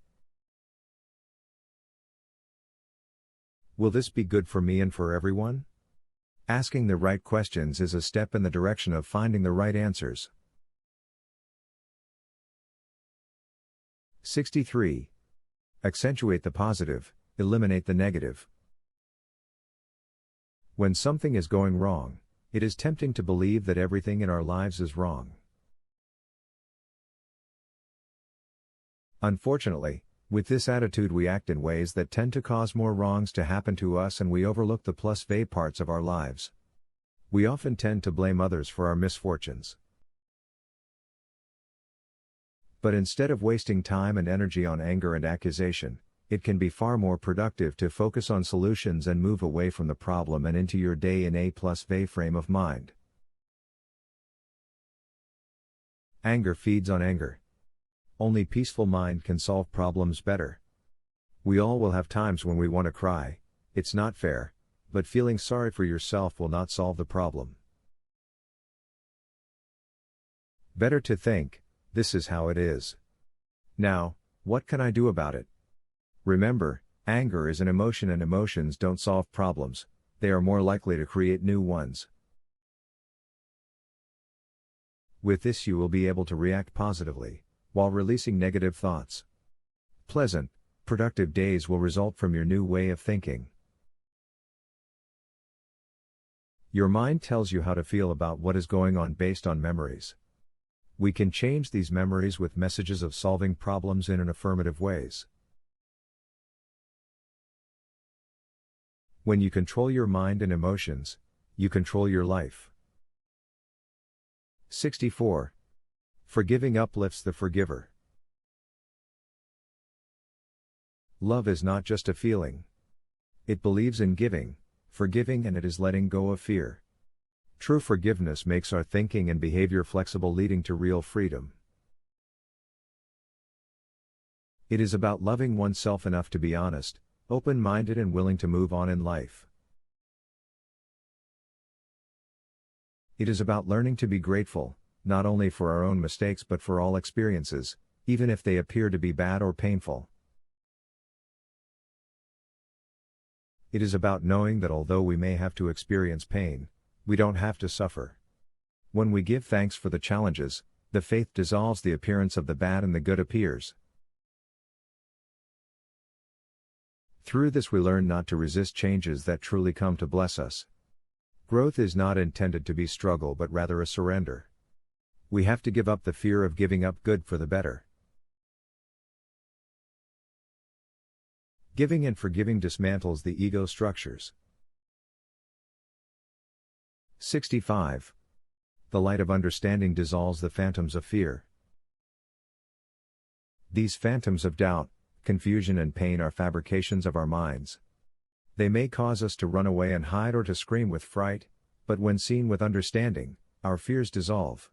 Will this be good for me and for everyone? Asking the right questions is a step in the direction of finding the right answers. 63. Accentuate the positive, eliminate the negative. When something is going wrong, it is tempting to believe that everything in our lives is wrong. Unfortunately, with this attitude we act in ways that tend to cause more wrongs to happen to us, and we overlook the plus-ve parts of our lives. We often tend to blame others for our misfortunes. But instead of wasting time and energy on anger and accusation, it can be far more productive to focus on solutions and move away from the problem and into your day in a plus-ve frame of mind. Anger feeds on anger. Only peaceful mind can solve problems better. We all will have times when we want to cry, it's not fair, but feeling sorry for yourself will not solve the problem. Better to think, this is how it is. Now, what can I do about it? Remember, anger is an emotion and emotions don't solve problems, they are more likely to create new ones. With this you will be able to react positively, while releasing negative thoughts. Pleasant, productive days will result from your new way of thinking. Your mind tells you how to feel about what is going on based on memories. We can change these memories with messages of solving problems in an affirmative ways. When you control your mind and emotions, you control your life. 64. Forgiving uplifts the forgiver. Love is not just a feeling. It believes in giving, forgiving, and it is letting go of fear. True forgiveness makes our thinking and behavior flexible, leading to real freedom. It is about loving oneself enough to be honest, open-minded, and willing to move on in life. It is about learning to be grateful, not only for our own mistakes but for all experiences, even if they appear to be bad or painful. It is about knowing that although we may have to experience pain, we don't have to suffer. When we give thanks for the challenges, the faith dissolves the appearance of the bad and the good appears. Through this we learn not to resist changes that truly come to bless us. Growth is not intended to be struggle but rather a surrender. We have to give up the fear of giving up good for the better. Giving and forgiving dismantles the ego structures. 65. The light of understanding dissolves the phantoms of fear. These phantoms of doubt, confusion, and pain are fabrications of our minds. They may cause us to run away and hide or to scream with fright, But when seen with understanding, our fears dissolve.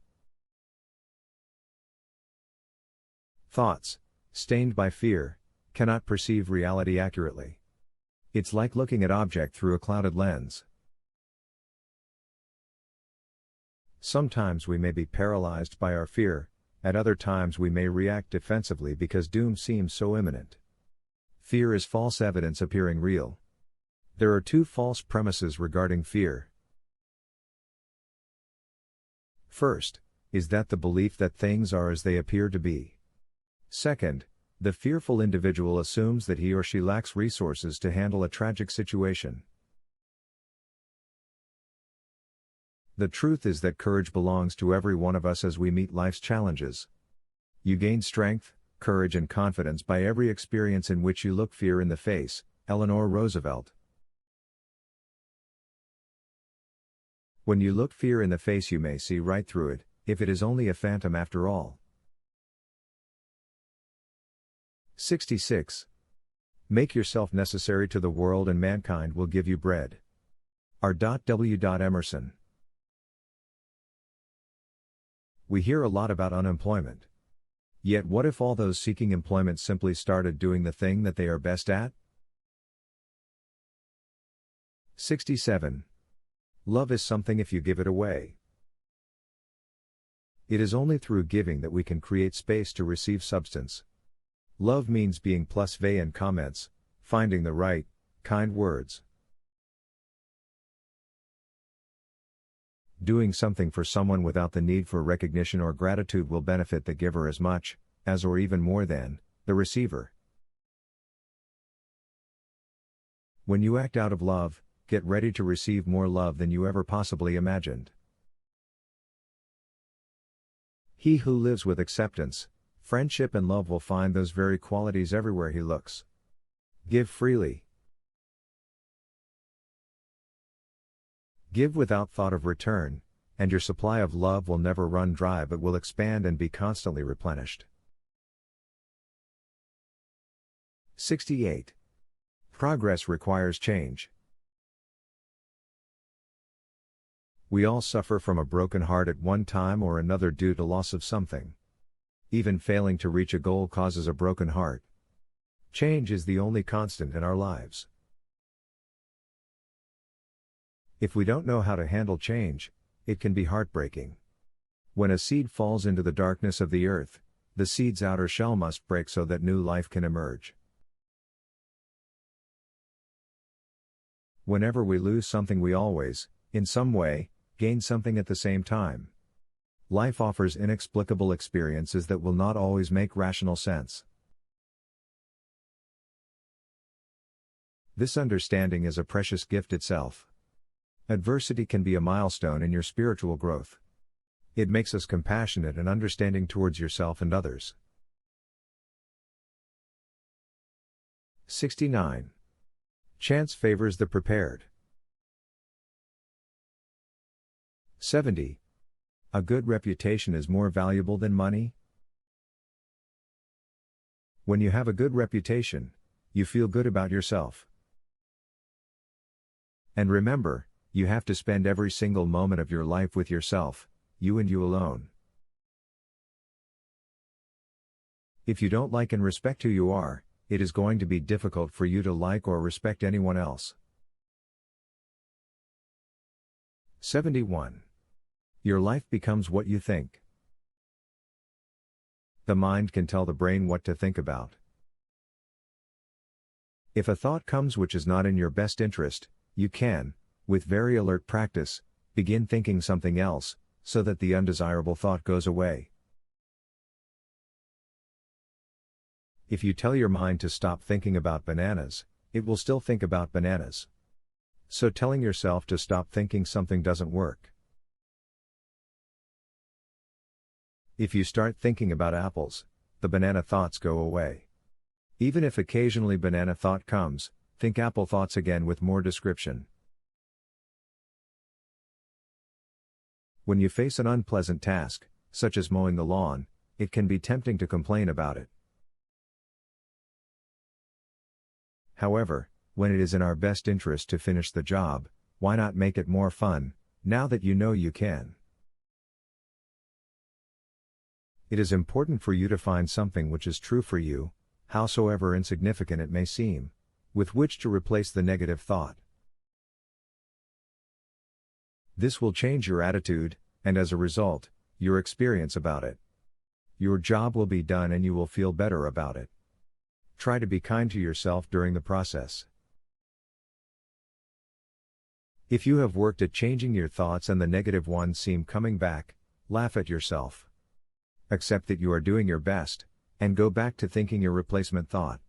Thoughts, stained by fear, cannot perceive reality accurately. It's like looking at object through a clouded lens. Sometimes we may be paralyzed by our fear, at other times we may react defensively because doom seems so imminent. Fear is false evidence appearing real. There are two false premises regarding fear. First, is that the belief that things are as they appear to be. Second, the fearful individual assumes that he or she lacks resources to handle a tragic situation. The truth is that courage belongs to every one of us as we meet life's challenges. You gain strength, courage and confidence by every experience in which you look fear in the face. Eleanor Roosevelt. When you look fear in the face you may see right through it, if it is only a phantom after all. 66. Make yourself necessary to the world and mankind will give you bread. R.W. Emerson. We hear a lot about unemployment. Yet what if all those seeking employment simply started doing the thing that they are best at? 67. Love is something if you give it away. It is only through giving that we can create space to receive substance. Love means being plus ve and comments, finding the right, kind words. Doing something for someone without the need for recognition or gratitude will benefit the giver as much, as or even more than, the receiver. When you act out of love, get ready to receive more love than you ever possibly imagined. He who lives with acceptance, friendship and love will find those very qualities everywhere he looks. Give freely. Give without thought of return, and your supply of love will never run dry but will expand and be constantly replenished. 68. Progress requires change. We all suffer from a broken heart at one time or another due to loss of something. Even failing to reach a goal causes a broken heart. Change is the only constant in our lives. If we don't know how to handle change, it can be heartbreaking. When a seed falls into the darkness of the earth, the seed's outer shell must break so that new life can emerge. Whenever we lose something we always, in some way, gain something at the same time. Life offers inexplicable experiences that will not always make rational sense. This understanding is a precious gift itself. Adversity can be a milestone in your spiritual growth. It makes us compassionate and understanding towards yourself and others. 69. Chance favors the prepared. 70. A good reputation is more valuable than money. When you have a good reputation, you feel good about yourself. And remember, you have to spend every single moment of your life with yourself, you and you alone. If you don't like and respect who you are, it is going to be difficult for you to like or respect anyone else. 71. Your life becomes what you think. The mind can tell the brain what to think about. If a thought comes which is not in your best interest, you can, with very alert practice, begin thinking something else, so that the undesirable thought goes away. If you tell your mind to stop thinking about bananas, it will still think about bananas. So telling yourself to stop thinking something doesn't work. If you start thinking about apples, the banana thoughts go away. Even if occasionally banana thought comes, think apple thoughts again with more description. When you face an unpleasant task, such as mowing the lawn, it can be tempting to complain about it. However, when it is in our best interest to finish the job, why not make it more fun, Now that you know you can. It is important for you to find something which is true for you, howsoever insignificant it may seem, with which to replace the negative thought. This will change your attitude, and as a result, your experience about it. Your job will be done and you will feel better about it. Try to be kind to yourself during the process. If you have worked at changing your thoughts and the negative ones seem coming back, laugh at yourself. Accept that you are doing your best, and go back to thinking your replacement thought.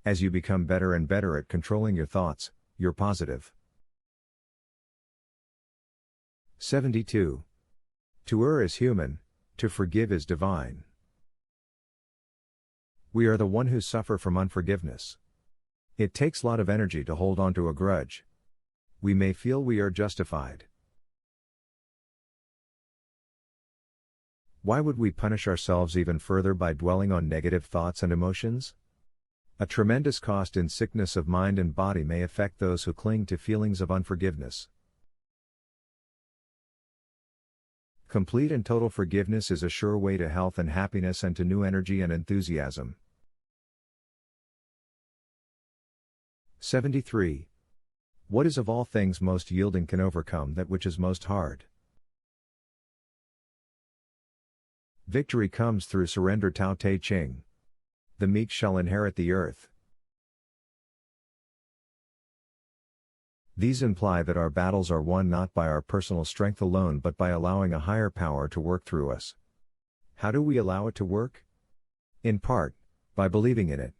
As you become better and better at controlling your thoughts, you're positive. 72. To err is human, to forgive is divine. We are the one who suffer from unforgiveness. It takes a lot of energy to hold on to a grudge. We may feel we are justified. Why would we punish ourselves even further by dwelling on negative thoughts and emotions? A tremendous cost in sickness of mind and body may affect those who cling to feelings of unforgiveness. Complete and total forgiveness is a sure way to health and happiness and to new energy and enthusiasm. 73. What is of all things most yielding can overcome that which is most hard. Victory comes through surrender. Tao Te Ching. The meek shall inherit the earth. These imply that our battles are won not by our personal strength alone but by allowing a higher power to work through us. How do we allow it to work? In part, by believing in it.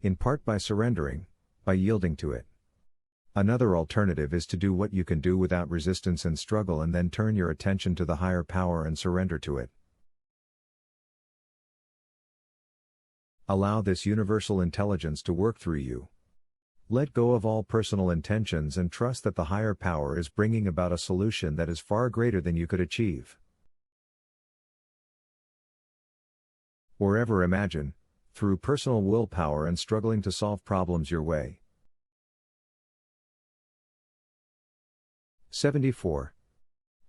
In part by surrendering, by yielding to it. Another alternative is to do what you can do without resistance and struggle and then turn your attention to the higher power and surrender to it. Allow this universal intelligence to work through you. Let go of all personal intentions and trust that the higher power is bringing about a solution that is far greater than you could achieve or ever imagine, through personal willpower and struggling to solve problems your way. 74.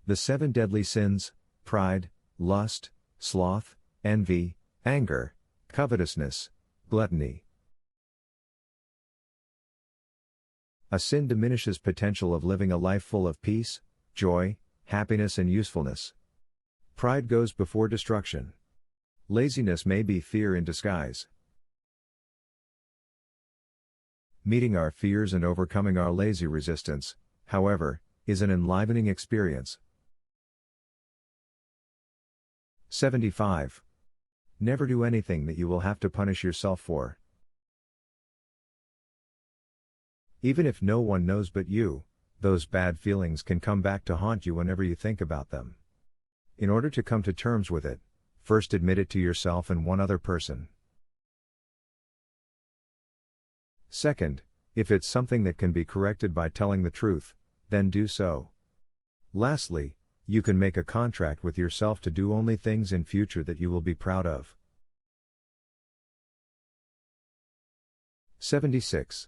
The 7 deadly sins: pride, lust, sloth, envy, anger, covetousness, gluttony. A sin diminishes potential of living a life full of peace, joy, happiness and usefulness. Pride goes before destruction. Laziness may be fear in disguise. Meeting our fears and overcoming our lazy resistance, however, is an enlivening experience. 75. Never do anything that you will have to punish yourself for. Even if no one knows but you, those bad feelings can come back to haunt you whenever you think about them. In order to come to terms with it, first admit it to yourself and one other person. Second, if it's something that can be corrected by telling the truth, then do so. Lastly, you can make a contract with yourself to do only things in future that you will be proud of. 76.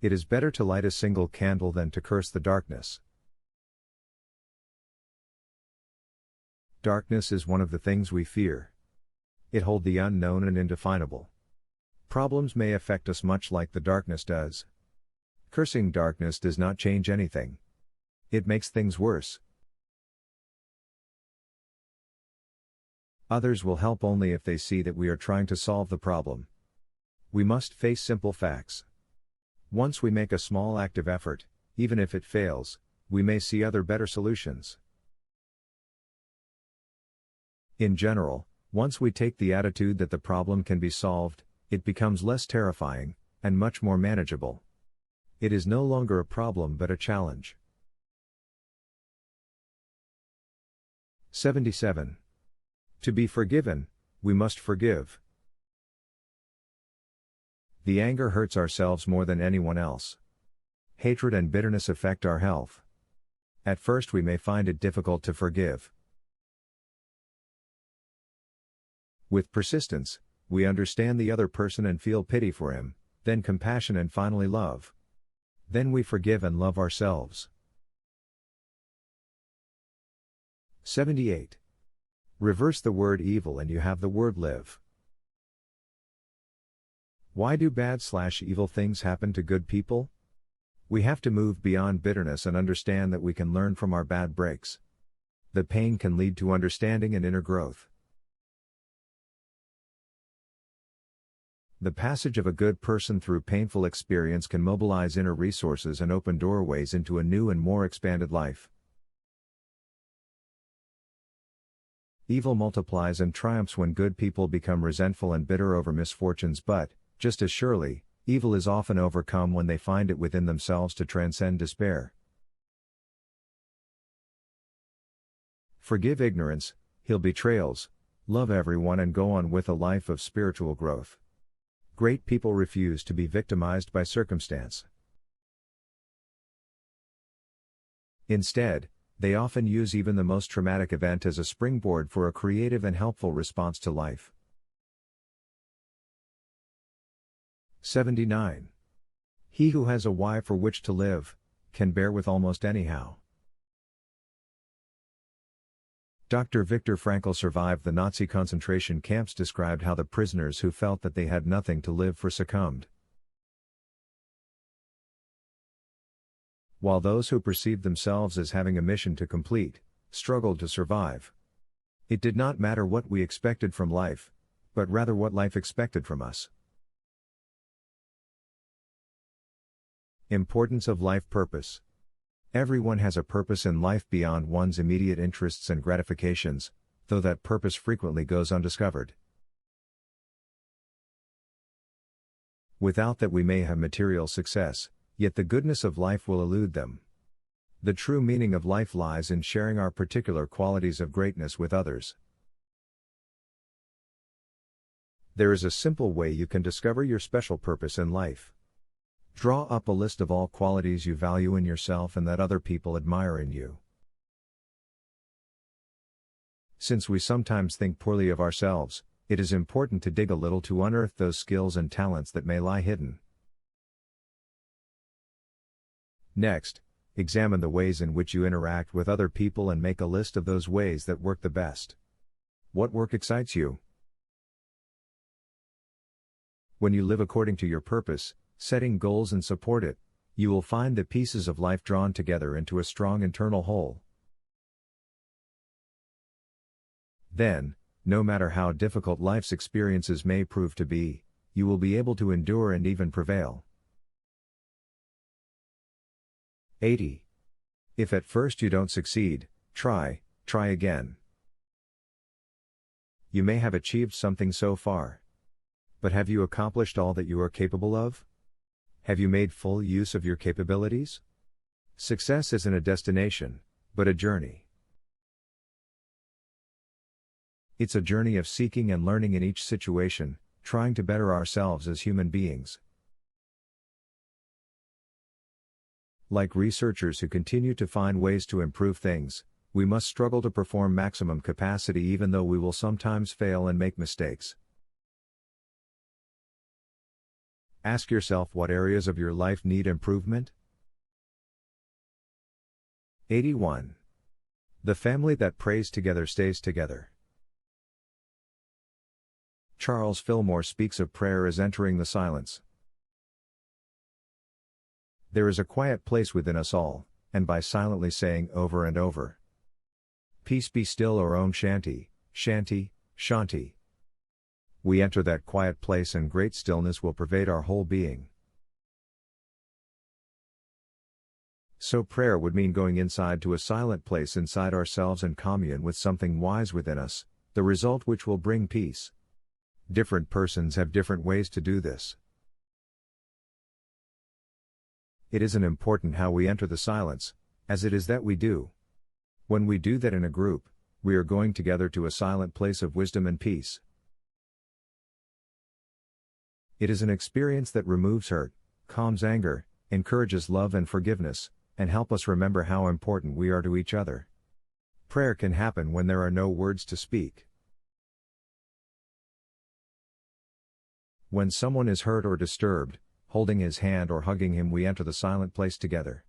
It is better to light a single candle than to curse the darkness. Darkness is one of the things we fear. It holds the unknown and indefinable. Problems may affect us much like the darkness does. Cursing darkness does not change anything. It makes things worse. Others will help only if they see that we are trying to solve the problem. We must face simple facts. Once we make a small active effort, even if it fails, we may see other better solutions. In general, once we take the attitude that the problem can be solved, it becomes less terrifying, and much more manageable. It is no longer a problem but a challenge. 77. To be forgiven, we must forgive. The anger hurts ourselves more than anyone else. Hatred and bitterness affect our health. At first we may find it difficult to forgive. With persistence, we understand the other person and feel pity for him, then compassion, and finally love. Then we forgive and love ourselves. 78. Reverse the word evil and you have the word live. Why do bad/evil things happen to good people? We have to move beyond bitterness and understand that we can learn from our bad breaks. The pain can lead to understanding and inner growth. The passage of a good person through painful experience can mobilize inner resources and open doorways into a new and more expanded life. Evil multiplies and triumphs when good people become resentful and bitter over misfortunes, but, just as surely, evil is often overcome when they find it within themselves to transcend despair. Forgive ignorance, heal betrayals, love everyone, and go on with a life of spiritual growth. Great people refuse to be victimized by circumstance. Instead, they often use even the most traumatic event as a springboard for a creative and helpful response to life. 79. He who has a why for which to live, can bear with almost anyhow. Dr. Viktor Frankl survived the Nazi concentration camps, described how the prisoners who felt that they had nothing to live for succumbed, while those who perceived themselves as having a mission to complete, struggled to survive. It did not matter what we expected from life, but rather what life expected from us. Importance of life purpose. Everyone has a purpose in life beyond one's immediate interests and gratifications, though that purpose frequently goes undiscovered. Without that we may have material success, yet the goodness of life will elude them. The true meaning of life lies in sharing our particular qualities of greatness with others. There is a simple way you can discover your special purpose in life. Draw up a list of all qualities you value in yourself and that other people admire in you. Since we sometimes think poorly of ourselves, it is important to dig a little to unearth those skills and talents that may lie hidden. Next, examine the ways in which you interact with other people and make a list of those ways that work the best. What work excites you? When you live according to your purpose, setting goals and support it, you will find the pieces of life drawn together into a strong internal whole. Then, no matter how difficult life's experiences may prove to be, you will be able to endure and even prevail. 80. If at first you don't succeed, try again. You may have achieved something so far. But have you accomplished all that you are capable of? Have you made full use of your capabilities? Success isn't a destination, but a journey. It's a journey of seeking and learning in each situation, trying to better ourselves as human beings. Like researchers who continue to find ways to improve things, we must struggle to perform maximum capacity even though we will sometimes fail and make mistakes. Ask yourself what areas of your life need improvement. 81. The family that prays together stays together. Charles Fillmore speaks of prayer as entering the silence. There is a quiet place within us all, and by silently saying over and over, "Peace be still," or Om Shanti, Shanti, Shanti, we enter that quiet place and great stillness will pervade our whole being. So prayer would mean going inside to a silent place inside ourselves and commune with something wise within us, the result which will bring peace. Different persons have different ways to do this. It isn't important how we enter the silence, as it is that we do. When we do that in a group, we are going together to a silent place of wisdom and peace. It is an experience that removes hurt, calms anger, encourages love and forgiveness, and help us remember how important we are to each other. Prayer can happen when there are no words to speak. When someone is hurt or disturbed, Holding his hand or hugging him, we enter the silent place together.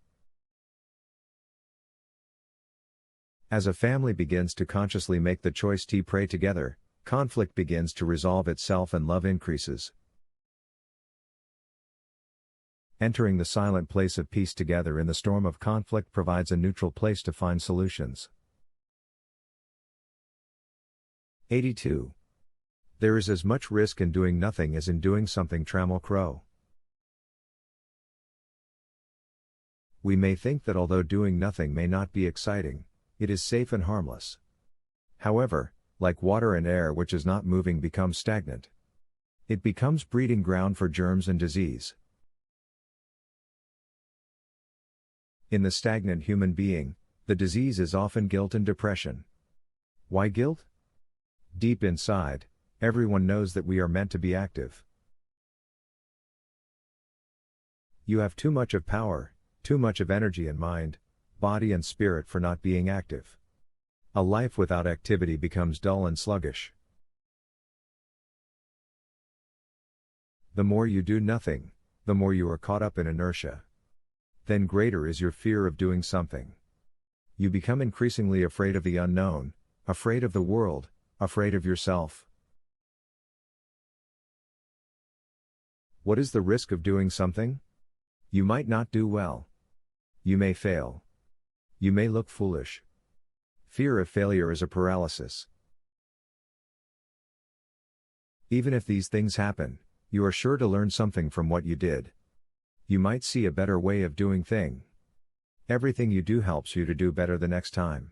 As a family begins to consciously make the choice to pray together, conflict begins to resolve itself and love increases. Entering the silent place of peace together in the storm of conflict provides a neutral place to find solutions. 82. There is as much risk in doing nothing as in doing something. Trammell Crow. We may think that although doing nothing may not be exciting, it is safe and harmless. However, like water and air which is not moving becomes stagnant. It becomes breeding ground for germs and disease. In the stagnant human being, the disease is often guilt and depression. Why guilt? Deep inside, everyone knows that we are meant to be active. You have too much of power, too much of energy in mind, body and spirit for not being active. A life without activity becomes dull and sluggish. The more you do nothing, the more you are caught up in inertia. Then greater is your fear of doing something. You become increasingly afraid of the unknown, afraid of the world, afraid of yourself. What is the risk of doing something? You might not do well. You may fail. You may look foolish. Fear of failure is a paralysis. Even if these things happen, you are sure to learn something from what you did. You might see a better way of doing things. Everything you do helps you to do better the next time.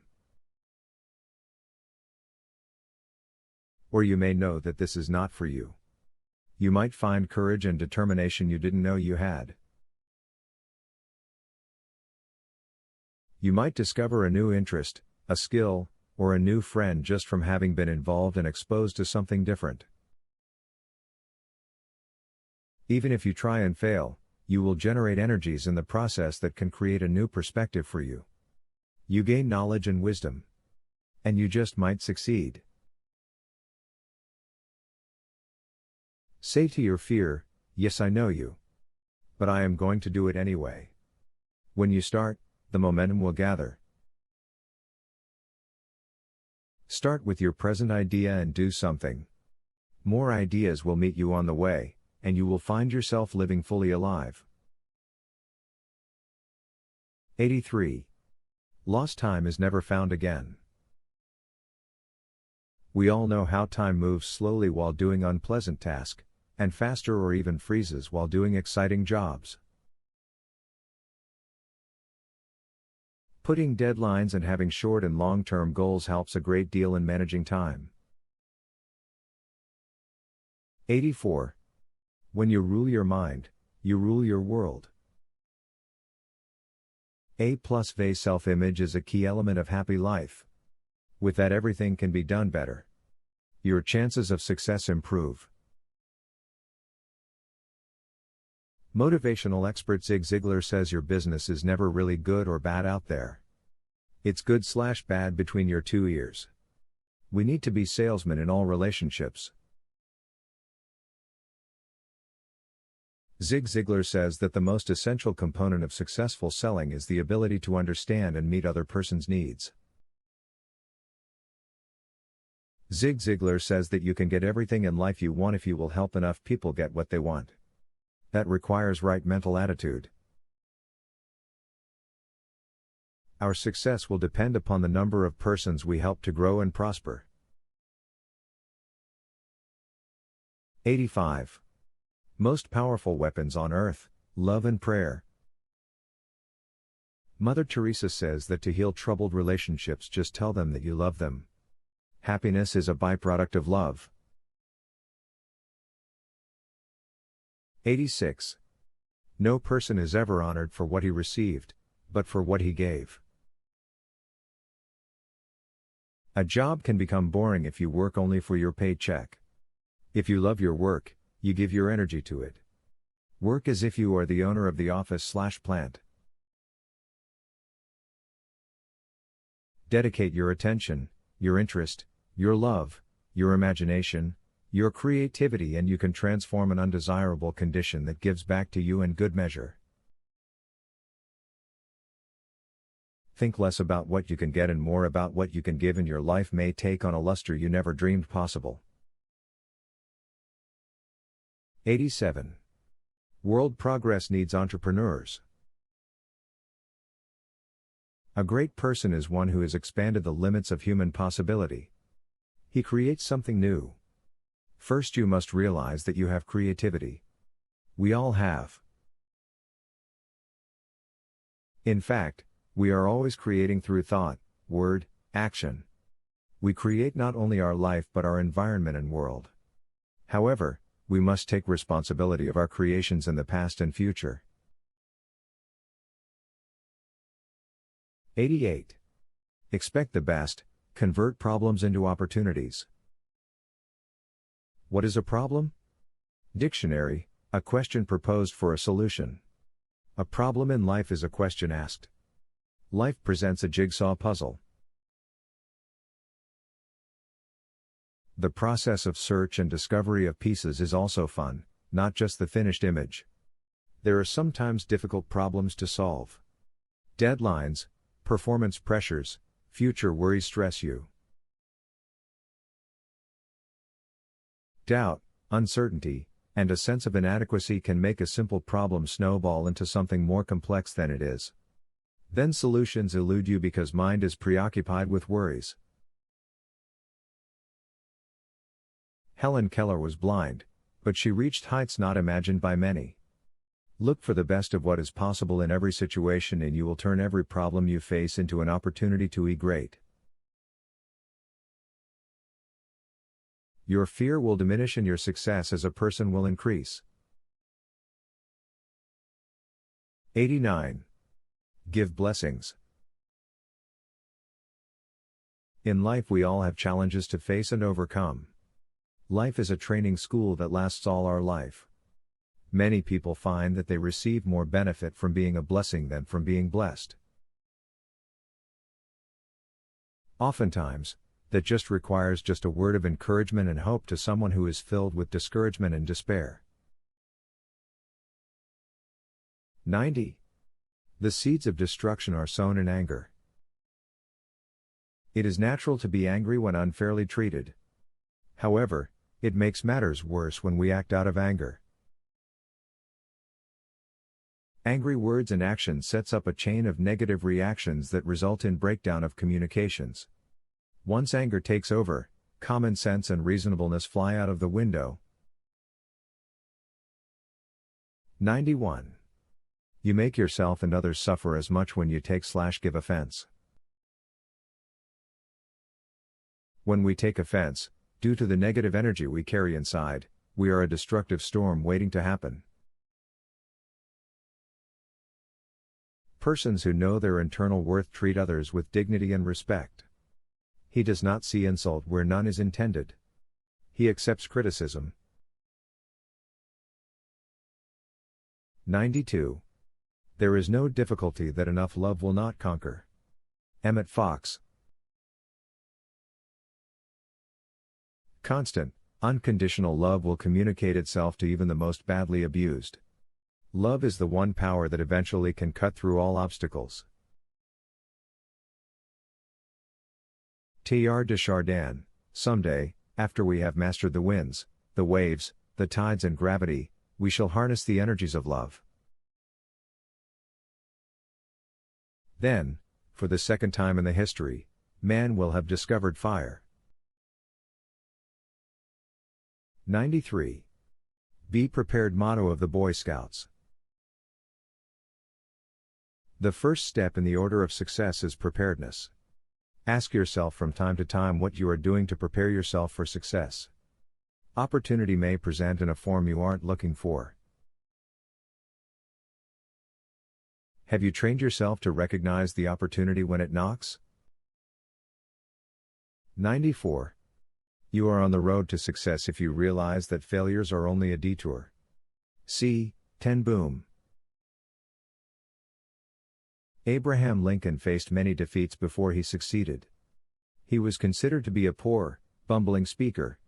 Or you may know that this is not for you. You might find courage and determination you didn't know you had. You might discover a new interest, a skill, or a new friend just from having been involved and exposed to something different. Even if you try and fail, you will generate energies in the process that can create a new perspective for you. You gain knowledge and wisdom. And you just might succeed. Say to your fear, yes, I know you. But I am going to do it anyway. When you start, the momentum will gather. Start with your present idea and do something. More ideas will meet you on the way, and you will find yourself living fully alive. 83. Lost time is never found again. We all know how time moves slowly while doing unpleasant tasks, and faster or even freezes while doing exciting jobs. Putting deadlines and having short and long-term goals helps a great deal in managing time. 84. When you rule your mind, you rule your world. A+V self-image is a key element of happy life. With that, everything can be done better. Your chances of success improve. Motivational expert Zig Ziglar says your business is never really good or bad out there. It's good/bad between your two ears. We need to be salesmen in all relationships. Zig Ziglar says that the most essential component of successful selling is the ability to understand and meet other person's needs. Zig Ziglar says that you can get everything in life you want if you will help enough people get what they want. That requires right mental attitude. Our success will depend upon the number of persons we help to grow and prosper. 85. Most powerful weapons on earth, love and prayer. Mother Teresa says that to heal troubled relationships, just tell them that you love them. Happiness is a byproduct of love. 86. No person is ever honored for what he received, but for what he gave. A job can become boring if you work only for your paycheck. If you love your work, you give your energy to it. Work as if you are the owner of the office/plant. Dedicate your attention, your interest, your love, your imagination, your creativity, and you can transform an undesirable condition that gives back to you in good measure. Think less about what you can get and more about what you can give, and your life may take on a luster you never dreamed possible. 87. World progress needs entrepreneurs. A great person is one who has expanded the limits of human possibility. He creates something new. First, you must realize that you have creativity. We all have. In fact, we are always creating through thought, word, action. We create not only our life but our environment and world. However, we must take responsibility of our creations in the past and future. 88. Expect the best, convert problems into opportunities. What is a problem? Dictionary, a question proposed for a solution. A problem in life is a question asked. Life presents a jigsaw puzzle. The process of search and discovery of pieces is also fun, not just the finished image. There are sometimes difficult problems to solve. Deadlines, performance pressures, future worries stress you. Doubt, uncertainty, and a sense of inadequacy can make a simple problem snowball into something more complex than it is. Then solutions elude you because mind is preoccupied with worries. Helen Keller was blind, but she reached heights not imagined by many. Look for the best of what is possible in every situation, and you will turn every problem you face into an opportunity to be great. Your fear will diminish and your success as a person will increase. 89. Give blessings. In life we all have challenges to face and overcome. Life is a training school that lasts all our life. Many people find that they receive more benefit from being a blessing than from being blessed. Oftentimes, that just requires just a word of encouragement and hope to someone who is filled with discouragement and despair. 90. The seeds of destruction are sown in anger. It is natural to be angry when unfairly treated. However, it makes matters worse when we act out of anger. Angry words and actions sets up a chain of negative reactions that result in breakdown of communications. Once anger takes over, common sense and reasonableness fly out of the window. 91. You make yourself and others suffer as much when you take/give offense. When we take offense, due to the negative energy we carry inside, we are a destructive storm waiting to happen. Persons who know their internal worth treat others with dignity and respect. He does not see insult where none is intended. He accepts criticism. 92. There is no difficulty that enough love will not conquer. Emmett Fox. Constant, unconditional love will communicate itself to even the most badly abused. Love is the one power that eventually can cut through all obstacles. Teilhard de Chardin. Someday, after we have mastered the winds, the waves, the tides and gravity, we shall harness the energies of love. Then, for the second time in the history, man will have discovered fire. 93. Be prepared motto of the Boy Scouts. The first step in the order of success is preparedness. Ask yourself from time to time what you are doing to prepare yourself for success. Opportunity may present in a form you aren't looking for. Have you trained yourself to recognize the opportunity when it knocks? 94. You are on the road to success if you realize that failures are only a detour. C. Ten Boom. Abraham Lincoln faced many defeats before he succeeded. He was considered to be a poor, bumbling speaker.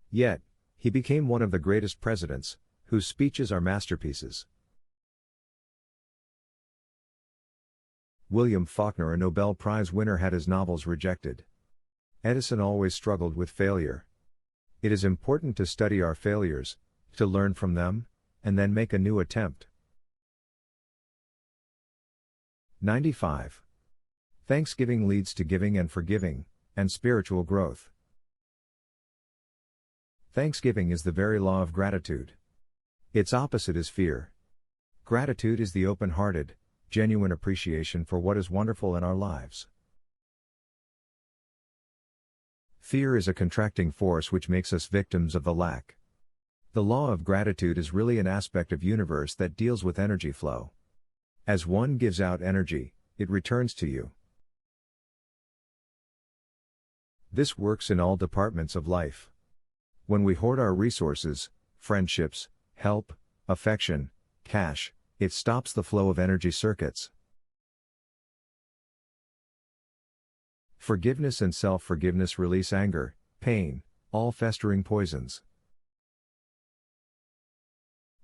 Yet, He became one of the greatest presidents, whose speeches are masterpieces. William Faulkner, a Nobel Prize winner, had his novels rejected. Edison always struggled with failure. It is important to study our failures, to learn from them, and then make a new attempt. 95. Thanksgiving leads to giving and forgiving, and spiritual growth. Thanksgiving is the very law of gratitude. Its opposite is fear. Gratitude is the open-hearted, genuine appreciation for what is wonderful in our lives. Fear is a contracting force which makes us victims of the lack. The law of gratitude is really an aspect of universe that deals with energy flow. As one gives out energy, it returns to you. This works in all departments of life. When we hoard our resources, friendships, help, affection, cash, it stops the flow of energy circuits. Forgiveness and self-forgiveness release anger, pain, all festering poisons.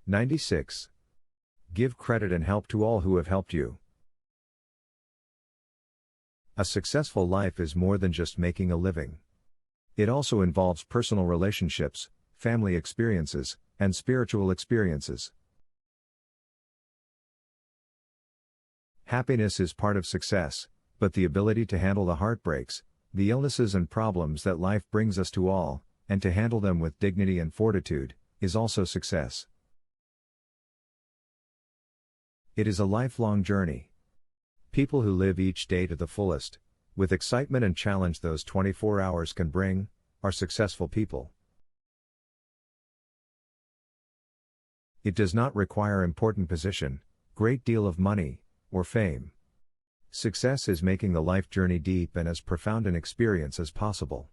96. Give credit and help to all who have helped you. A successful life is more than just making a living. It also involves personal relationships, family experiences, and spiritual experiences. Happiness is part of success, but the ability to handle the heartbreaks, the illnesses and problems that life brings us to all, and to handle them with dignity and fortitude, is also success. It is a lifelong journey. People who live each day to the fullest, with excitement and challenge those 24 hours can bring, are successful people. It does not require important position, great deal of money, or fame. Success is making the life journey deep and as profound an experience as possible.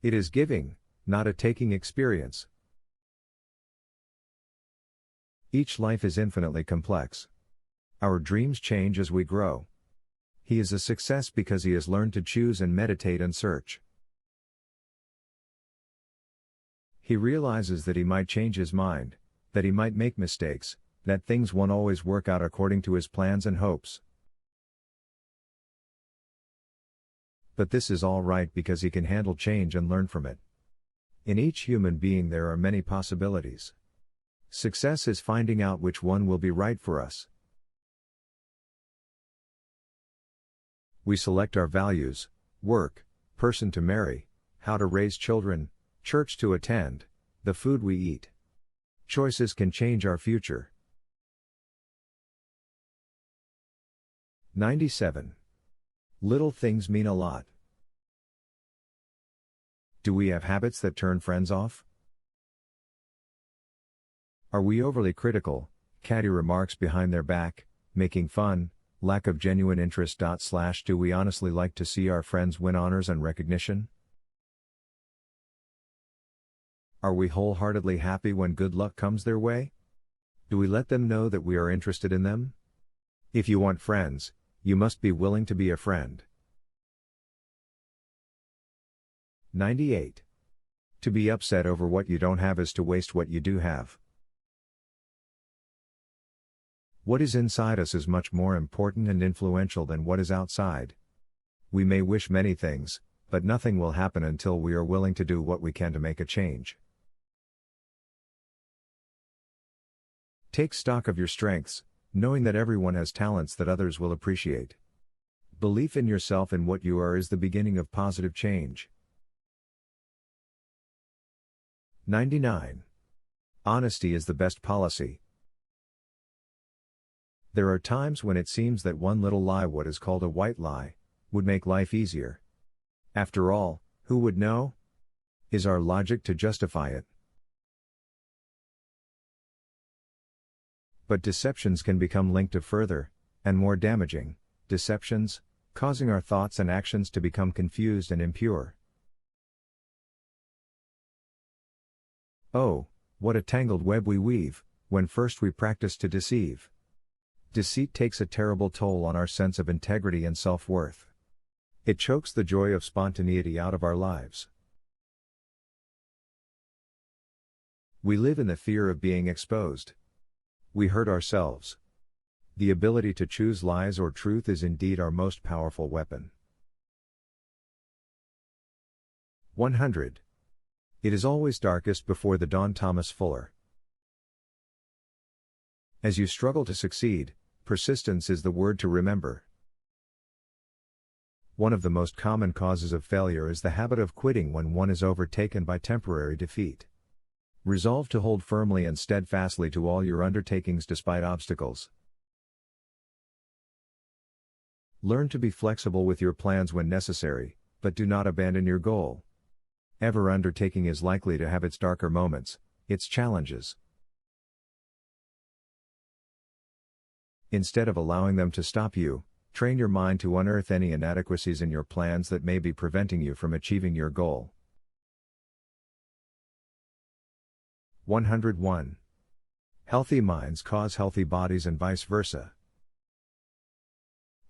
It is giving, not a taking experience. Each life is infinitely complex. Our dreams change as we grow. He is a success because he has learned to choose and meditate and search. He realizes that he might change his mind, that he might make mistakes, that things won't always work out according to his plans and hopes. But this is all right because he can handle change and learn from it. In each human being there are many possibilities. Success is finding out which one will be right for us. We select our values, work, person to marry, how to raise children, church to attend, the food we eat. Choices can change our future. 97. Little things mean a lot. Do we have habits that turn friends off? Are we overly critical, catty remarks behind their back, making fun, lack of genuine interest? Do we honestly like to see our friends win honors and recognition? Are we wholeheartedly happy when good luck comes their way? Do we let them know that we are interested in them? If you want friends, you must be willing to be a friend. 98. To be upset over what you don't have is to waste what you do have. What is inside us is much more important and influential than what is outside. We may wish many things, but nothing will happen until we are willing to do what we can to make a change. Take stock of your strengths, knowing that everyone has talents that others will appreciate. Belief in yourself and what you are is the beginning of positive change. 99. Honesty is the best policy. There are times when it seems that one little lie, what is called a white lie, would make life easier. After all, who would know? Is our logic to justify it? But deceptions can become linked to further, and more damaging, deceptions, causing our thoughts and actions to become confused and impure. Oh, what a tangled web we weave, when first we practice to deceive. Deceit takes a terrible toll on our sense of integrity and self-worth. It chokes the joy of spontaneity out of our lives. We live in the fear of being exposed. We hurt ourselves. The ability to choose lies or truth is indeed our most powerful weapon. 100. It is always darkest before the dawn. Thomas Fuller. As you struggle to succeed, persistence is the word to remember. One of the most common causes of failure is the habit of quitting when one is overtaken by temporary defeat. Resolve to hold firmly and steadfastly to all your undertakings despite obstacles. Learn to be flexible with your plans when necessary, but do not abandon your goal. Every undertaking is likely to have its darker moments, its challenges. Instead of allowing them to stop you, train your mind to unearth any inadequacies in your plans that may be preventing you from achieving your goal. 101. Healthy minds cause healthy bodies and vice versa.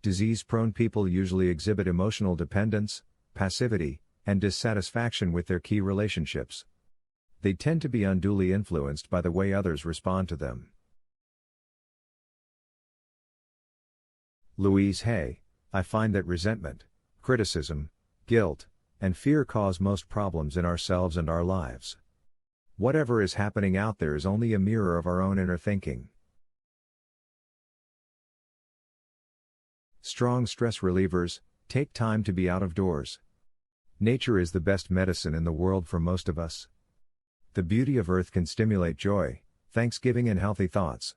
Disease-prone people usually exhibit emotional dependence, passivity, and dissatisfaction with their key relationships. They tend to be unduly influenced by the way others respond to them. Louise Hay. I find that resentment, criticism, guilt, and fear cause most problems in ourselves and our lives. Whatever is happening out there is only a mirror of our own inner thinking. Strong stress relievers. Take time to be out of doors. Nature is the best medicine in the world for most of us. The beauty of earth can stimulate joy, thanksgiving, and healthy thoughts.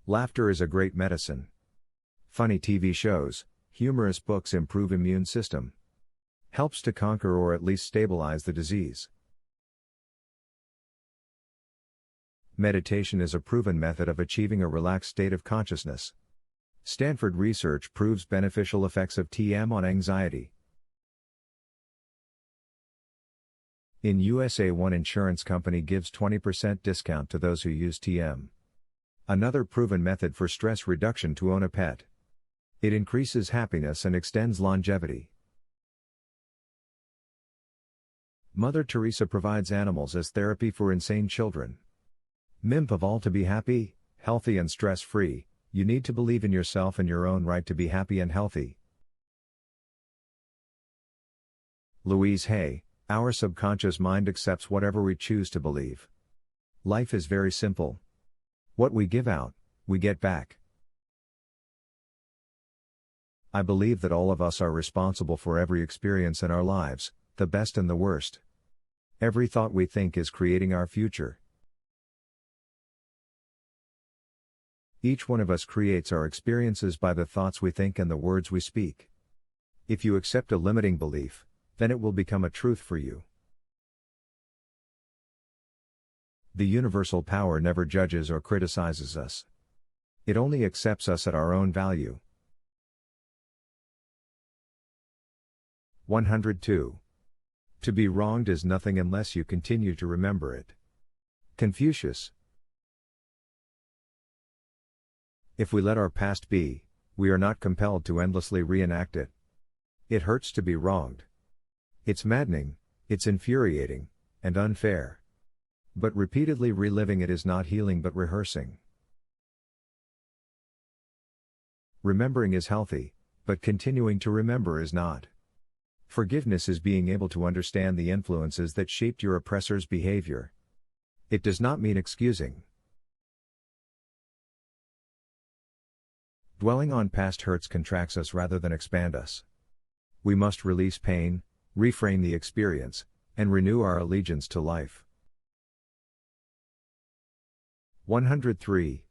Laughter is a great medicine. Funny TV shows, humorous books improve immune system. Helps to conquer or at least stabilize the disease. Meditation is a proven method of achieving a relaxed state of consciousness. Stanford research proves beneficial effects of TM on anxiety. In USA, one insurance company gives 20% discount to those who use TM. Another proven method for stress reduction: to own a pet. It increases happiness and extends longevity. Mother Teresa provides animals as therapy for insane children. Mimp of all: to be happy, healthy, and stress-free, you need to believe in yourself and your own right to be happy and healthy. Louise Hay. Our subconscious mind accepts whatever we choose to believe. Life is very simple. What we give out, we get back. I believe that all of us are responsible for every experience in our lives, the best and the worst. Every thought we think is creating our future. Each one of us creates our experiences by the thoughts we think and the words we speak. If you accept a limiting belief, then it will become a truth for you. The universal power never judges or criticizes us. It only accepts us at our own value. 102. To be wronged is nothing unless you continue to remember it. Confucius. If we let our past be, we are not compelled to endlessly reenact it. It hurts to be wronged. It's maddening, it's infuriating, and unfair. But repeatedly reliving it is not healing but rehearsing. Remembering is healthy, but continuing to remember is not. Forgiveness is being able to understand the influences that shaped your oppressor's behavior. It does not mean excusing. Dwelling on past hurts contracts us rather than expand us. We must release pain, reframe the experience, and renew our allegiance to life. 103.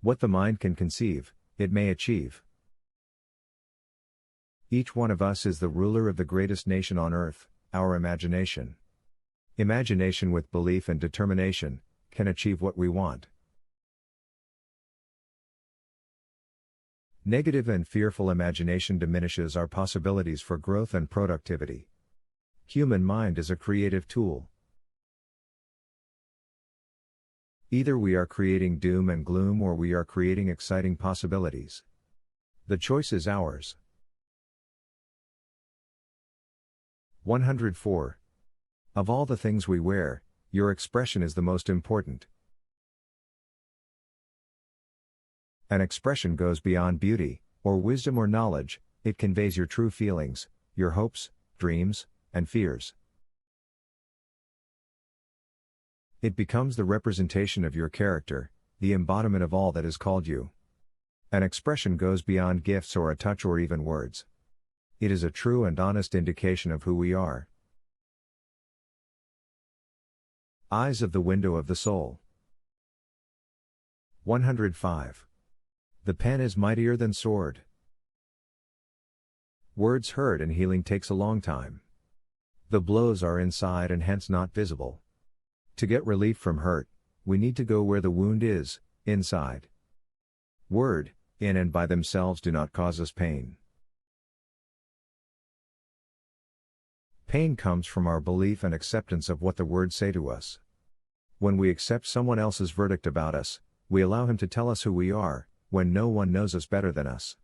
What the mind can conceive, it may achieve. Each one of us is the ruler of the greatest nation on earth, our imagination. Imagination with belief and determination can achieve what we want. Negative and fearful imagination diminishes our possibilities for growth and productivity. Human mind is a creative tool. Either we are creating doom and gloom or we are creating exciting possibilities. The choice is ours. 104. Of all the things we wear, your expression is the most important. An expression goes beyond beauty, or wisdom or knowledge, it conveys your true feelings, your hopes, dreams, and fears. It becomes the representation of your character, the embodiment of all that is called you. An expression goes beyond gifts or a touch or even words. It is a true and honest indication of who we are. Eyes of the window of the soul. 105. The pen is mightier than sword. Words hurt and healing takes a long time. The blows are inside and hence not visible. To get relief from hurt, we need to go where the wound is, inside. Word, in and by themselves do not cause us pain. Pain comes from our belief and acceptance of what the words say to us. When we accept someone else's verdict about us, we allow him to tell us who we are, when no one knows us better than us.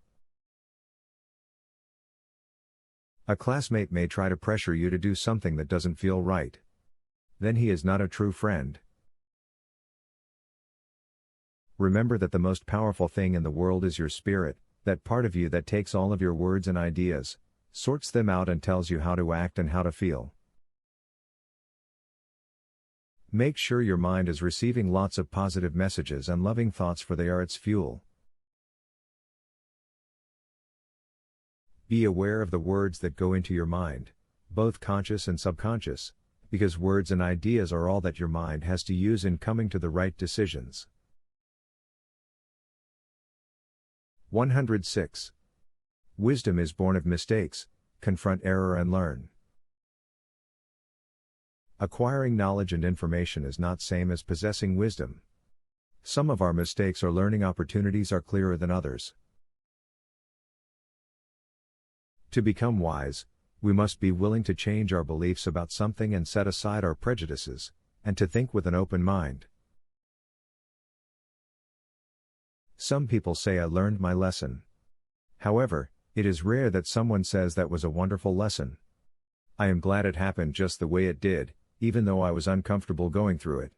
A classmate may try to pressure you to do something that doesn't feel right. Then he is not a true friend. Remember that the most powerful thing in the world is your spirit, that part of you that takes all of your words and ideas, sorts them out and tells you how to act and how to feel. Make sure your mind is receiving lots of positive messages and loving thoughts, for they are its fuel. Be aware of the words that go into your mind, both conscious and subconscious, because words and ideas are all that your mind has to use in coming to the right decisions. 106. Wisdom is born of mistakes. Confront error and learn. Acquiring knowledge and information is not same as possessing wisdom. Some of our mistakes or learning opportunities are clearer than others. To become wise, we must be willing to change our beliefs about something and set aside our prejudices, and to think with an open mind. Some people say I learned my lesson. However, it is rare that someone says that was a wonderful lesson. I am glad it happened just the way it did, even though I was uncomfortable going through it.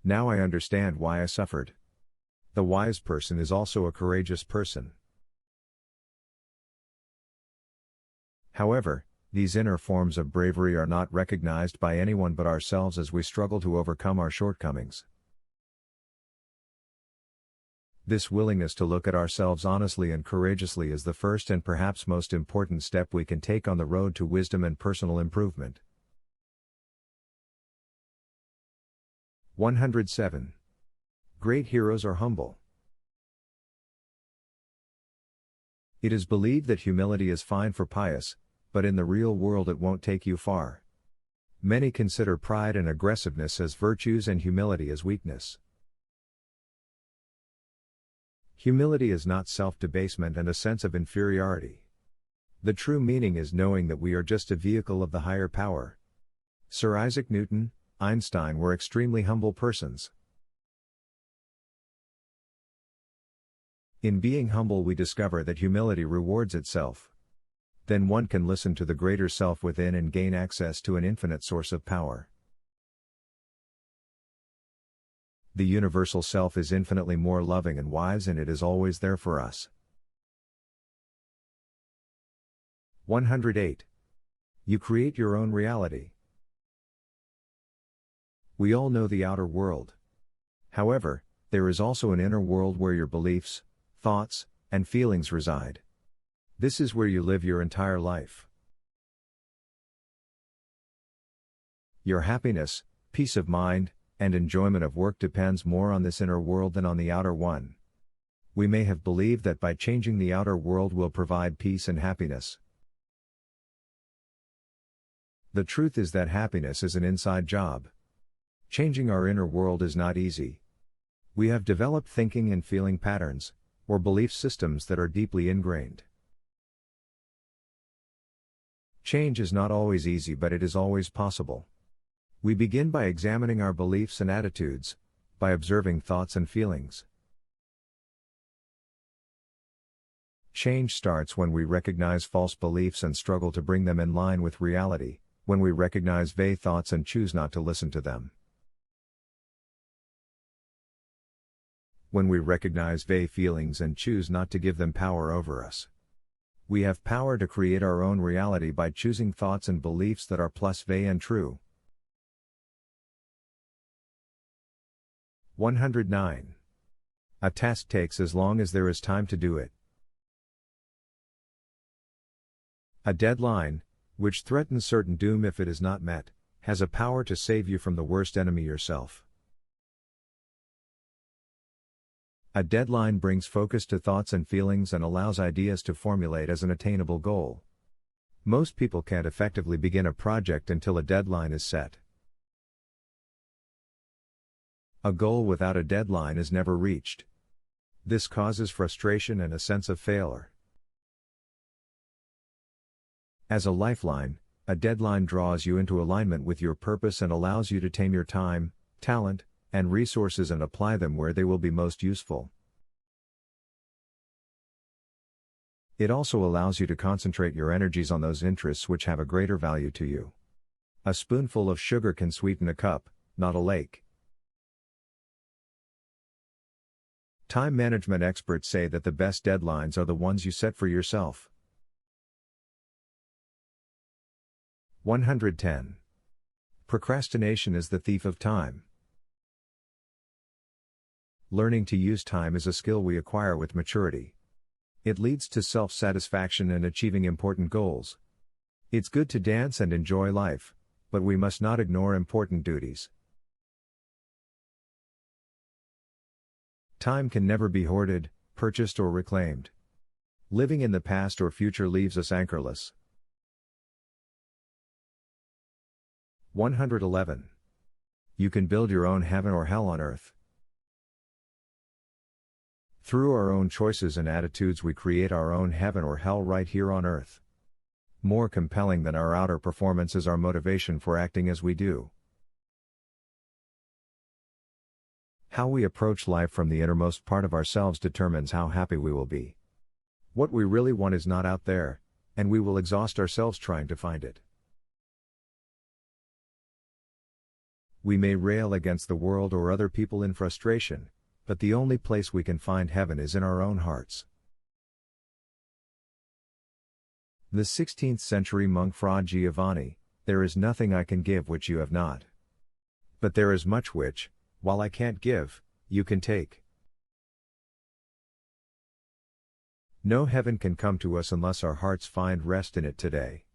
Now I understand why I suffered. The wise person is also a courageous person. However, these inner forms of bravery are not recognized by anyone but ourselves as we struggle to overcome our shortcomings. This willingness to look at ourselves honestly and courageously is the first and perhaps most important step we can take on the road to wisdom and personal improvement. 107. Great heroes are humble. It is believed that humility is fine for pious, but in the real world it won't take you far. Many consider pride and aggressiveness as virtues and humility as weakness. Humility is not self-debasement and a sense of inferiority. The true meaning is knowing that we are just a vehicle of the higher power. Sir Isaac Newton, Einstein were extremely humble persons. In being humble we discover that humility rewards itself. Then one can listen to the greater self within and gain access to an infinite source of power. The universal self is infinitely more loving and wise, and it is always there for us. 108. You create your own reality. We all know the outer world. However, there is also an inner world where your beliefs, thoughts, and feelings reside. This is where you live your entire life. Your happiness, peace of mind, and enjoyment of work depends more on this inner world than on the outer one. We may have believed that by changing the outer world will provide peace and happiness. The truth is that happiness is an inside job. Changing our inner world is not easy. We have developed thinking and feeling patterns, or belief systems that are deeply ingrained. Change is not always easy, but it is always possible. We begin by examining our beliefs and attitudes, by observing thoughts and feelings. Change starts when we recognize false beliefs and struggle to bring them in line with reality, when we recognize vague thoughts and choose not to listen to them. When we recognize vague feelings and choose not to give them power over us. We have power to create our own reality by choosing thoughts and beliefs that are plus vague and true. 109. A task takes as long as there is time to do it. A deadline, which threatens certain doom if it is not met, has a power to save you from the worst enemy yourself. A deadline brings focus to thoughts and feelings and allows ideas to formulate as an attainable goal. Most people can't effectively begin a project until a deadline is set. A goal without a deadline is never reached. This causes frustration and a sense of failure. As a lifeline, a deadline draws you into alignment with your purpose and allows you to tame your time, talent, and resources and apply them where they will be most useful. It also allows you to concentrate your energies on those interests which have a greater value to you. A spoonful of sugar can sweeten a cup, not a lake. Time management experts say that the best deadlines are the ones you set for yourself. 110. Procrastination is the thief of time. Learning to use time is a skill we acquire with maturity. It leads to self-satisfaction and achieving important goals. It's good to dance and enjoy life, but we must not ignore important duties. Time can never be hoarded, purchased or reclaimed. Living in the past or future leaves us anchorless. 111. You can build your own heaven or hell on earth. Through our own choices and attitudes we create our own heaven or hell right here on earth. More compelling than our outer performance is our motivation for acting as we do. How we approach life from the innermost part of ourselves determines how happy we will be. What we really want is not out there, and we will exhaust ourselves trying to find it. We may rail against the world or other people in frustration, but the only place we can find heaven is in our own hearts. The 16th century monk Fra Giovanni, there is nothing I can give which you have not. But there is much which, while I can't give, you can take. No heaven can come to us unless our hearts find rest in it today.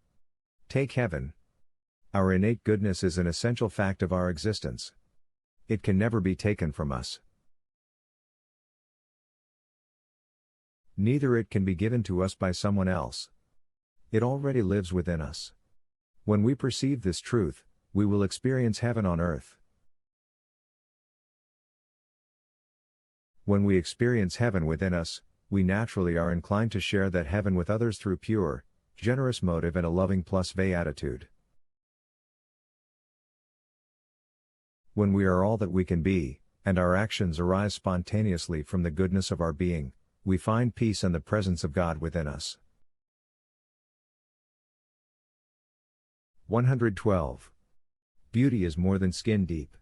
Take heaven. Our innate goodness is an essential fact of our existence. It can never be taken from us. Neither it can be given to us by someone else. It already lives within us. When we perceive this truth, we will experience heaven on earth. When we experience heaven within us, we naturally are inclined to share that heaven with others through pure, generous motive and a loving plus vague attitude. When we are all that we can be, and our actions arise spontaneously from the goodness of our being, we find peace and the presence of God within us. 112. Beauty is more than skin deep.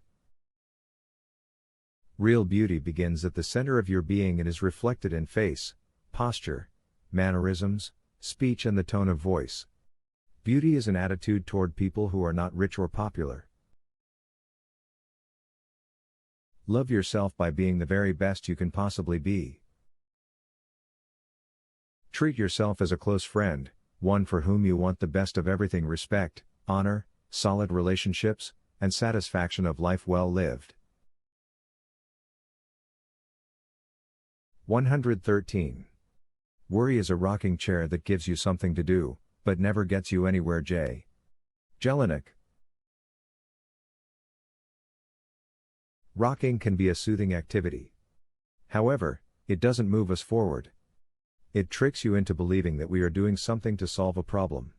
Real beauty begins at the center of your being and is reflected in face, posture, mannerisms, speech and the tone of voice. Beauty is an attitude toward people who are not rich or popular. Love yourself by being the very best you can possibly be. Treat yourself as a close friend, one for whom you want the best of everything: respect, honor, solid relationships, and satisfaction of life well lived. 113. Worry is a rocking chair that gives you something to do, but never gets you anywhere. J. Jelinek. Rocking can be a soothing activity. However, it doesn't move us forward. It tricks you into believing that we are doing something to solve a problem.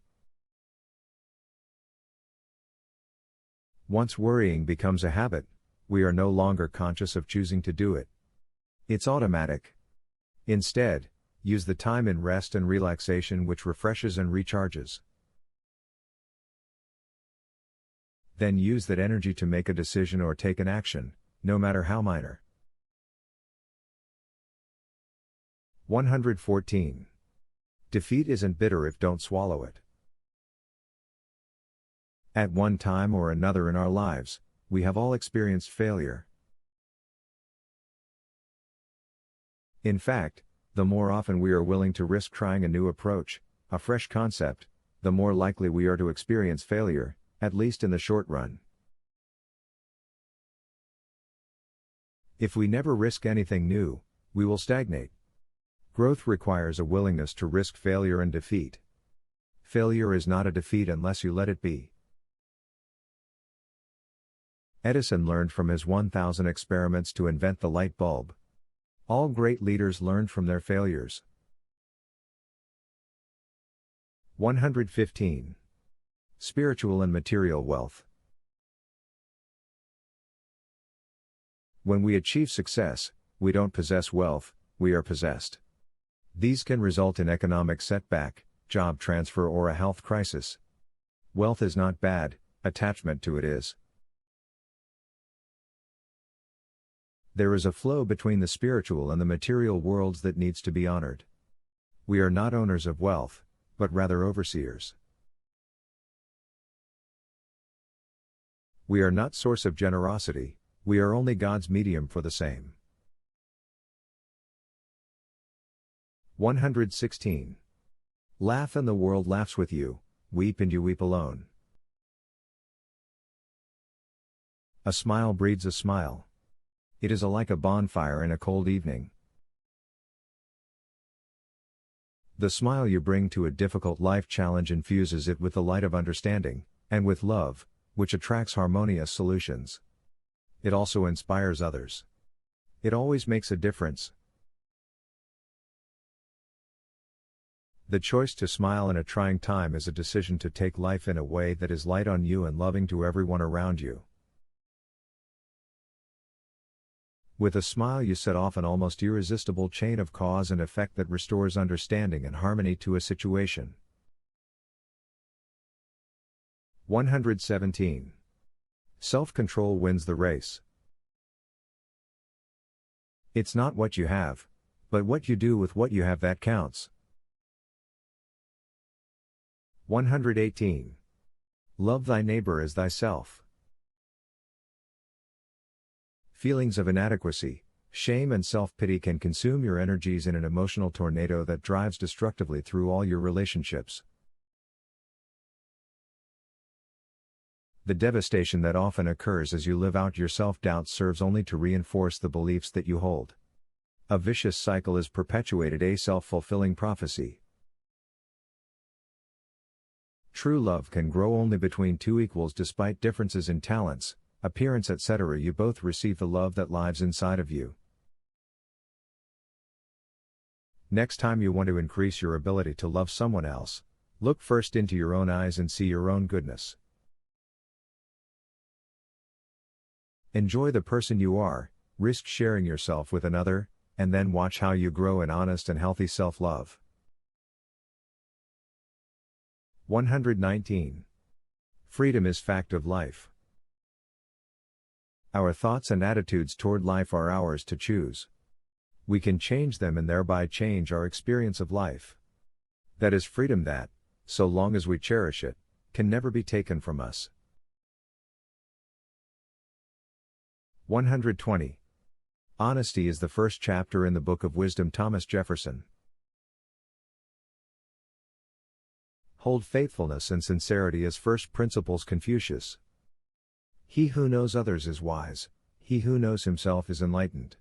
Once worrying becomes a habit, we are no longer conscious of choosing to do it. It's automatic. Instead, Use the time in rest and relaxation which refreshes and recharges. Then use that energy to make a decision or take an action, no matter how minor. 114. Defeat isn't bitter if don't swallow it. At one time or another in our lives, we have all experienced failure. In fact, the more often we are willing to risk trying a new approach, a fresh concept, the more likely we are to experience failure, at least in the short run. If we never risk anything new, we will stagnate. Growth requires a willingness to risk failure and defeat. Failure is not a defeat unless you let it be. Edison learned from his 1,000 experiments to invent the light bulb. All great leaders learned from their failures. 115. Spiritual and material wealth. When we achieve success, we don't possess wealth, we are possessed. These can result in economic setback, job transfer, or a health crisis. Wealth is not bad, attachment to it is. There is a flow between the spiritual and the material worlds that needs to be honored. We are not owners of wealth, but rather overseers. We are not source of generosity, we are only God's medium for the same. 116. Laugh and the world laughs with you, weep and you weep alone. A smile breeds a smile. It is like a bonfire in a cold evening. The smile you bring to a difficult life challenge infuses it with the light of understanding, and with love, which attracts harmonious solutions. It also inspires others. It always makes a difference. The choice to smile in a trying time is a decision to take life in a way that is light on you and loving to everyone around you. With a smile you set off an almost irresistible chain of cause and effect that restores understanding and harmony to a situation. 117. Self-control wins the race. It's not what you have, but what you do with what you have that counts. 118. Love thy neighbor as thyself. Feelings of inadequacy, shame and self-pity can consume your energies in an emotional tornado that drives destructively through all your relationships. The devastation that often occurs as you live out your self-doubt serves only to reinforce the beliefs that you hold. A vicious cycle is perpetuated, a self-fulfilling prophecy. True love can grow only between two equals despite differences in talents, appearance, etc. You both receive the love that lives inside of you. Next time you want to increase your ability to love someone else, look first into your own eyes and see your own goodness. Enjoy the person you are, risk sharing yourself with another, and then watch how you grow in honest and healthy self-love. 119. Freedom is fact of life. Our thoughts and attitudes toward life are ours to choose. We can change them and thereby change our experience of life. That is freedom that, so long as we cherish it, can never be taken from us. 120. Honesty is the first chapter in the Book of Wisdom. Thomas Jefferson. Hold faithfulness and sincerity as first principles. Confucius. He who knows others is wise, he who knows himself is enlightened.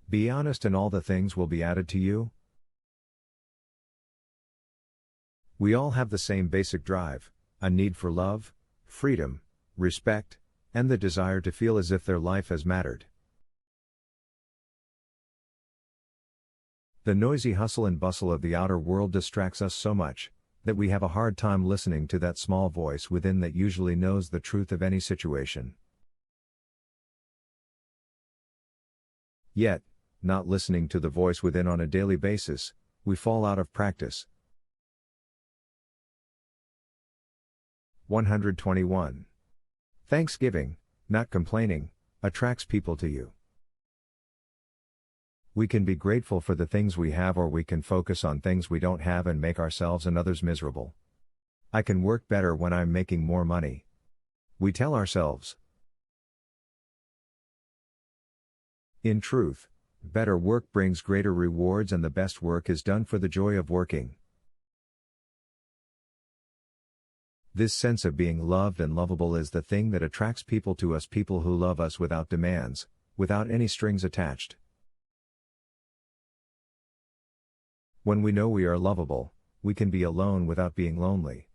Be honest and all the things will be added to you. We all have the same basic drive, a need for love, freedom, respect, and the desire to feel as if their life has mattered. The noisy hustle and bustle of the outer world distracts us so much that we have a hard time listening to that small voice within that usually knows the truth of any situation. Yet, not listening to the voice within on a daily basis we fall out of practice. 121. Thanksgiving, not complaining, attracts people to you. We can be grateful for the things we have, or we can focus on things we don't have and make ourselves and others miserable. I can work better when I'm making more money, we tell ourselves. In truth, better work brings greater rewards, and the best work is done for the joy of working. This sense of being loved and lovable is the thing that attracts people to us, people who love us without demands, without any strings attached. When we know we are lovable, we can be alone without being lonely.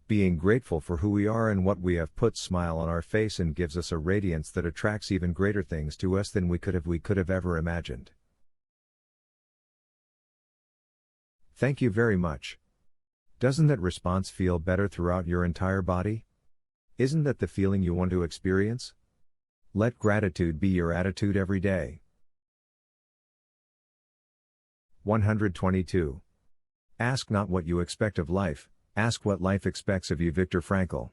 Being grateful for who we are and what we have puts a smile on our face and gives us a radiance that attracts even greater things to us than we could have ever imagined. Thank you very much. Doesn't that response feel better throughout your entire body? Isn't that the feeling you want to experience? Let gratitude be your attitude every day. 122. Ask not what you expect of life, ask what life expects of you. Viktor Frankl.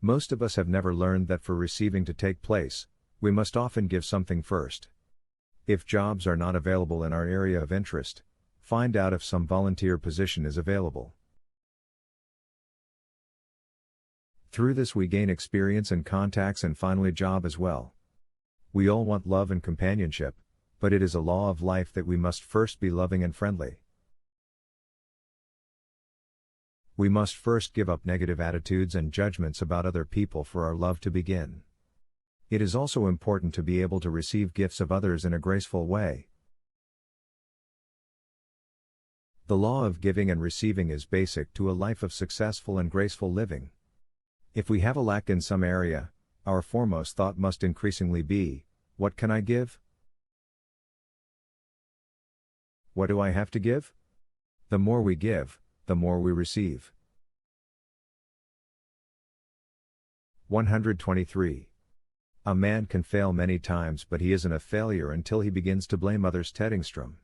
Most of us have never learned that for receiving to take place, we must often give something first. If jobs are not available in our area of interest, find out if some volunteer position is available. Through this we gain experience and contacts and finally job as well. We all want love and companionship, but it is a law of life that we must first be loving and friendly. We must first give up negative attitudes and judgments about other people for our love to begin. It is also important to be able to receive gifts of others in a graceful way. The law of giving and receiving is basic to a life of successful and graceful living. If we have a lack in some area, our foremost thought must increasingly be, what can I give? What do I have to give? The more we give, the more we receive. 123. A man can fail many times, but he isn't a failure until he begins to blame others. Teddingstrom.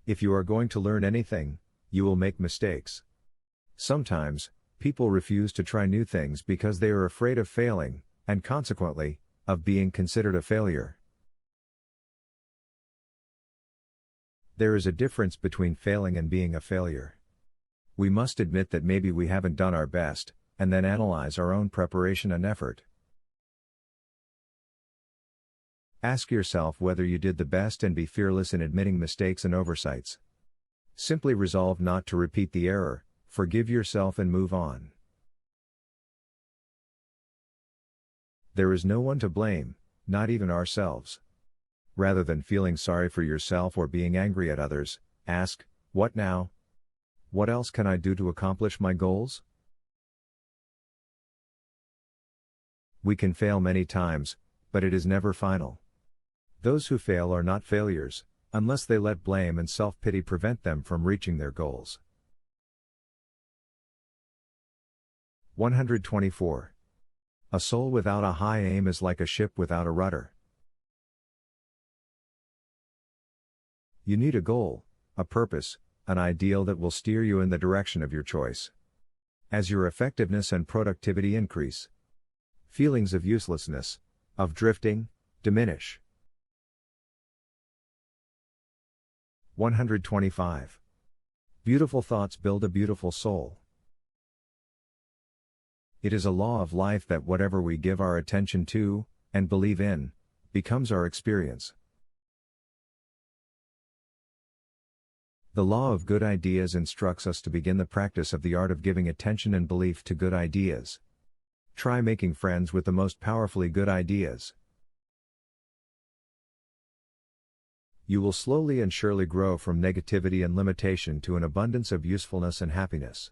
If you are going to learn anything, you will make mistakes. Sometimes, people refuse to try new things because they are afraid of failing, and consequently, of being considered a failure. There is a difference between failing and being a failure. We must admit that maybe we haven't done our best, and then analyze our own preparation and effort. Ask yourself whether you did the best and be fearless in admitting mistakes and oversights. Simply resolve not to repeat the error, forgive yourself and move on. There is no one to blame, not even ourselves. Rather than feeling sorry for yourself or being angry at others, ask, what now? What else can I do to accomplish my goals? We can fail many times, but it is never final. Those who fail are not failures, unless they let blame and self-pity prevent them from reaching their goals. 124. A soul without a high aim is like a ship without a rudder. You need a goal, a purpose, an ideal that will steer you in the direction of your choice. As your effectiveness and productivity increase, feelings of uselessness, of drifting, diminish. 125. Beautiful thoughts build a beautiful soul. It is a law of life that whatever we give our attention to, and believe in, becomes our experience. The law of good ideas instructs us to begin the practice of the art of giving attention and belief to good ideas. Try making friends with the most powerfully good ideas. You will slowly and surely grow from negativity and limitation to an abundance of usefulness and happiness.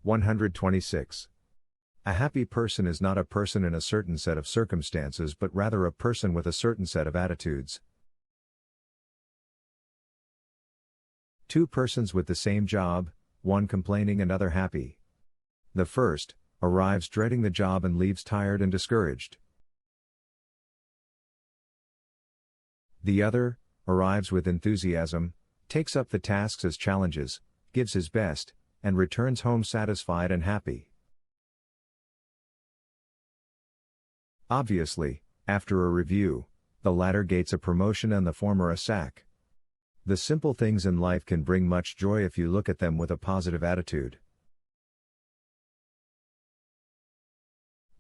126. A happy person is not a person in a certain set of circumstances, but rather a person with a certain set of attitudes. Two persons with the same job, one complaining and other happy. The first arrives dreading the job and leaves tired and discouraged. The other arrives with enthusiasm, takes up the tasks as challenges, gives his best, and returns home satisfied and happy. Obviously, after a review, the latter gets a promotion and the former a sack. The simple things in life can bring much joy if you look at them with a positive attitude.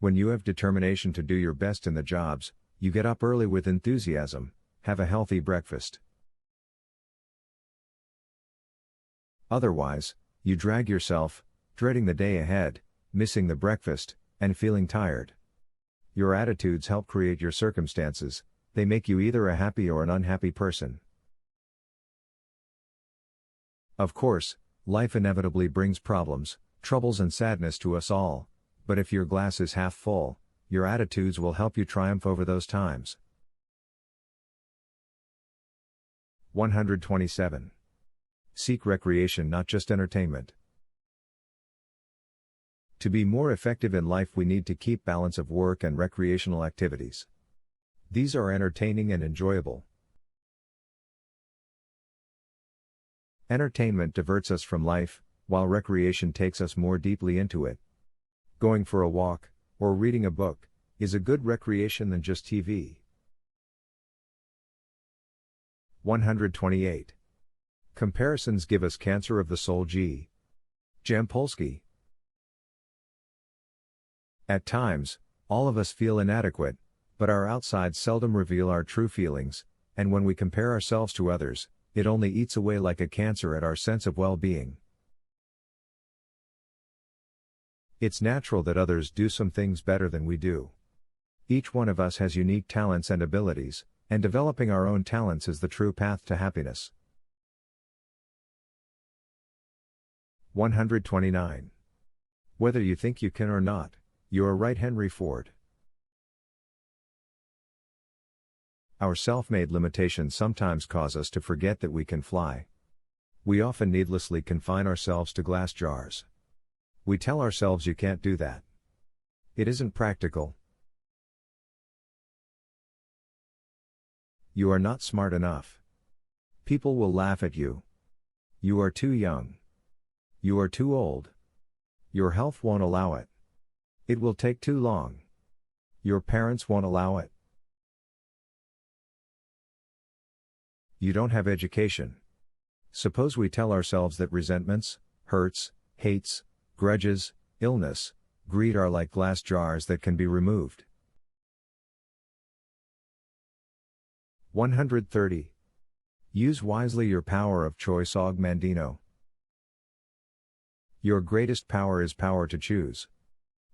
When you have determination to do your best in the jobs, you get up early with enthusiasm, have a healthy breakfast. Otherwise, you drag yourself, dreading the day ahead, missing the breakfast, and feeling tired. Your attitudes help create your circumstances, they make you either a happy or an unhappy person. Of course, life inevitably brings problems, troubles and sadness to us all, but if your glass is half full, your attitudes will help you triumph over those times. 127. Seek recreation, not just entertainment. To be more effective in life, we need to keep balance of work and recreational activities. These are entertaining and enjoyable. Entertainment diverts us from life, while recreation takes us more deeply into it. Going for a walk, or reading a book, is a good recreation than just TV. 128. Comparisons give us cancer of the soul. G. Jampolsky. At times, all of us feel inadequate, but our outsides seldom reveal our true feelings, and when we compare ourselves to others, it only eats away like a cancer at our sense of well-being. It's natural that others do some things better than we do. Each one of us has unique talents and abilities, and developing our own talents is the true path to happiness. 129. Whether you think you can or not, you are right. Henry Ford. Our self-made limitations sometimes cause us to forget that we can fly. We often needlessly confine ourselves to glass jars. We tell ourselves you can't do that. It isn't practical. You are not smart enough. People will laugh at you. You are too young. You are too old. Your health won't allow it. It will take too long. Your parents won't allow it. You don't have education. Suppose we tell ourselves that resentments, hurts, hates, grudges, illness, greed are like glass jars that can be removed. 130. Use wisely your power of choice. Og Mandino. Your greatest power is power to choose.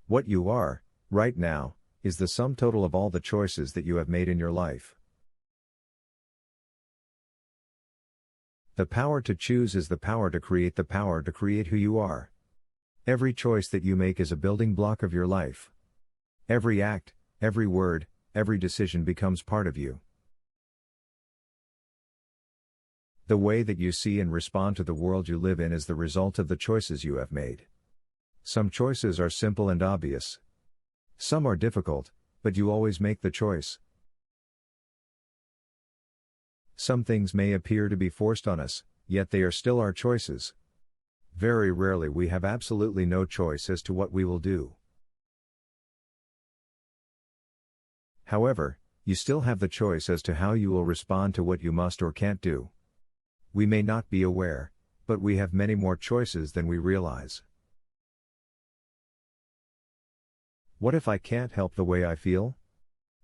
What you are, right now, is the sum total of all the choices that you have made in your life. The power to choose is the power to create who you are. Every choice that you make is a building block of your life. Every act, every word, every decision becomes part of you. The way that you see and respond to the world you live in is the result of the choices you have made. Some choices are simple and obvious. Some are difficult, but you always make the choice. Some things may appear to be forced on us, yet they are still our choices. Very rarely we have absolutely no choice as to what we will do. However, you still have the choice as to how you will respond to what you must or can't do. We may not be aware, but we have many more choices than we realize. What if I can't help the way I feel?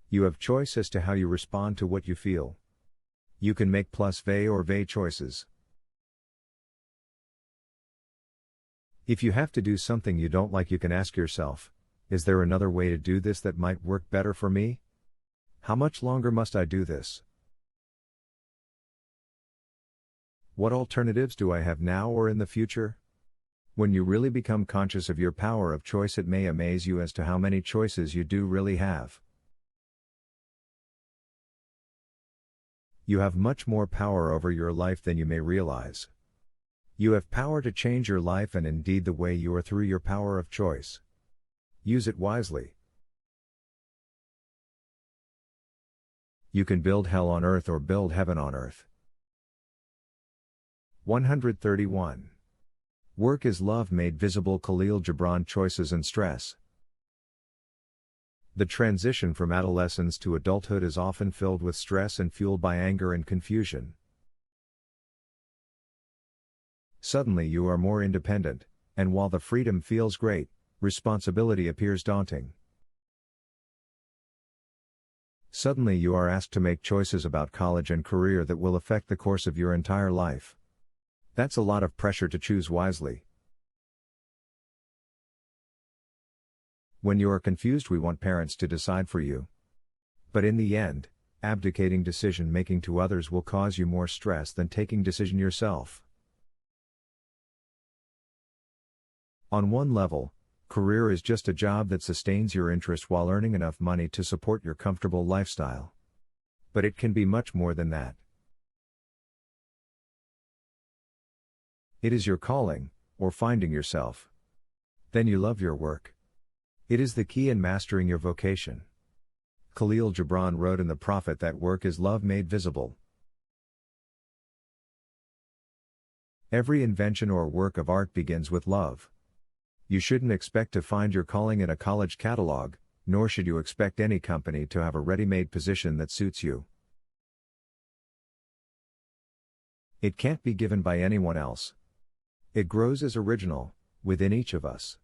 You have choice as to how you respond to what you feel. You can make plus ve or ve choices. If you have to do something you don't like, you can ask yourself, is there another way to do this that might work better for me? How much longer must I do this? What alternatives do I have now or in the future? When you really become conscious of your power of choice, it may amaze you as to how many choices you do really have. You have much more power over your life than you may realize. You have power to change your life and indeed the way you are through your power of choice. Use it wisely. You can build hell on earth or build heaven on earth. 131. Work is love made visible. Khalil Gibran. Choices and stress. The transition from adolescence to adulthood is often filled with stress and fueled by anger and confusion. Suddenly you are more independent, and while the freedom feels great, responsibility appears daunting. Suddenly you are asked to make choices about college and career that will affect the course of your entire life. That's a lot of pressure to choose wisely. When you are confused, we want parents to decide for you. But in the end, abdicating decision-making to others will cause you more stress than taking decision yourself. On one level, career is just a job that sustains your interest while earning enough money to support your comfortable lifestyle. But it can be much more than that. It is your calling, or finding yourself. Then you love your work. It is the key in mastering your vocation. Khalil Gibran wrote in The Prophet that work is love made visible. Every invention or work of art begins with love. You shouldn't expect to find your calling in a college catalog, nor should you expect any company to have a ready-made position that suits you. It can't be given by anyone else. It grows as original, within each of us.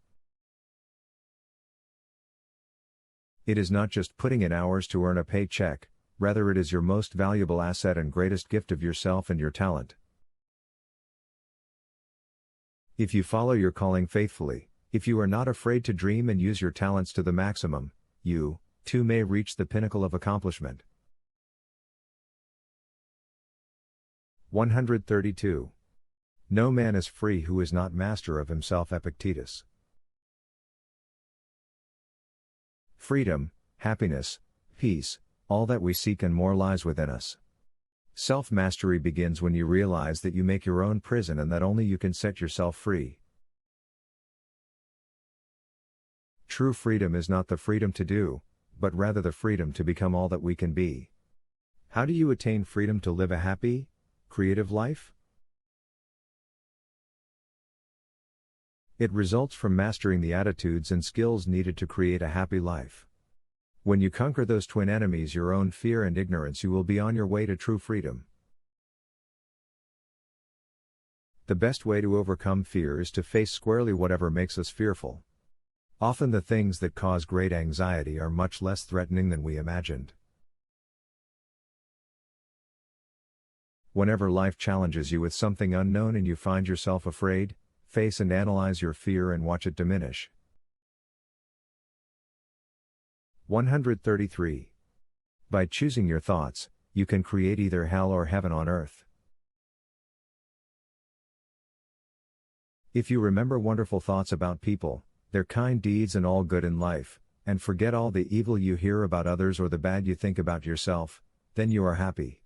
It is not just putting in hours to earn a paycheck, rather it is your most valuable asset and greatest gift of yourself and your talent. If you follow your calling faithfully, if you are not afraid to dream and use your talents to the maximum, you, too, may reach the pinnacle of accomplishment. 132. No man is free who is not master of himself. Epictetus. Freedom, happiness, peace, all that we seek and more lies within us. Self-mastery begins when you realize that you make your own prison and that only you can set yourself free. True freedom is not the freedom to do, but rather the freedom to become all that we can be. How do you attain freedom to live a happy, creative life? It results from mastering the attitudes and skills needed to create a happy life. When you conquer those twin enemies, your own fear and ignorance, you will be on your way to true freedom. The best way to overcome fear is to face squarely whatever makes us fearful. Often the things that cause great anxiety are much less threatening than we imagined. Whenever life challenges you with something unknown and you find yourself afraid, face and analyze your fear and watch it diminish. 133. By choosing your thoughts, you can create either hell or heaven on earth. If you remember wonderful thoughts about people, their kind deeds and all good in life, and forget all the evil you hear about others or the bad you think about yourself, then you are happy.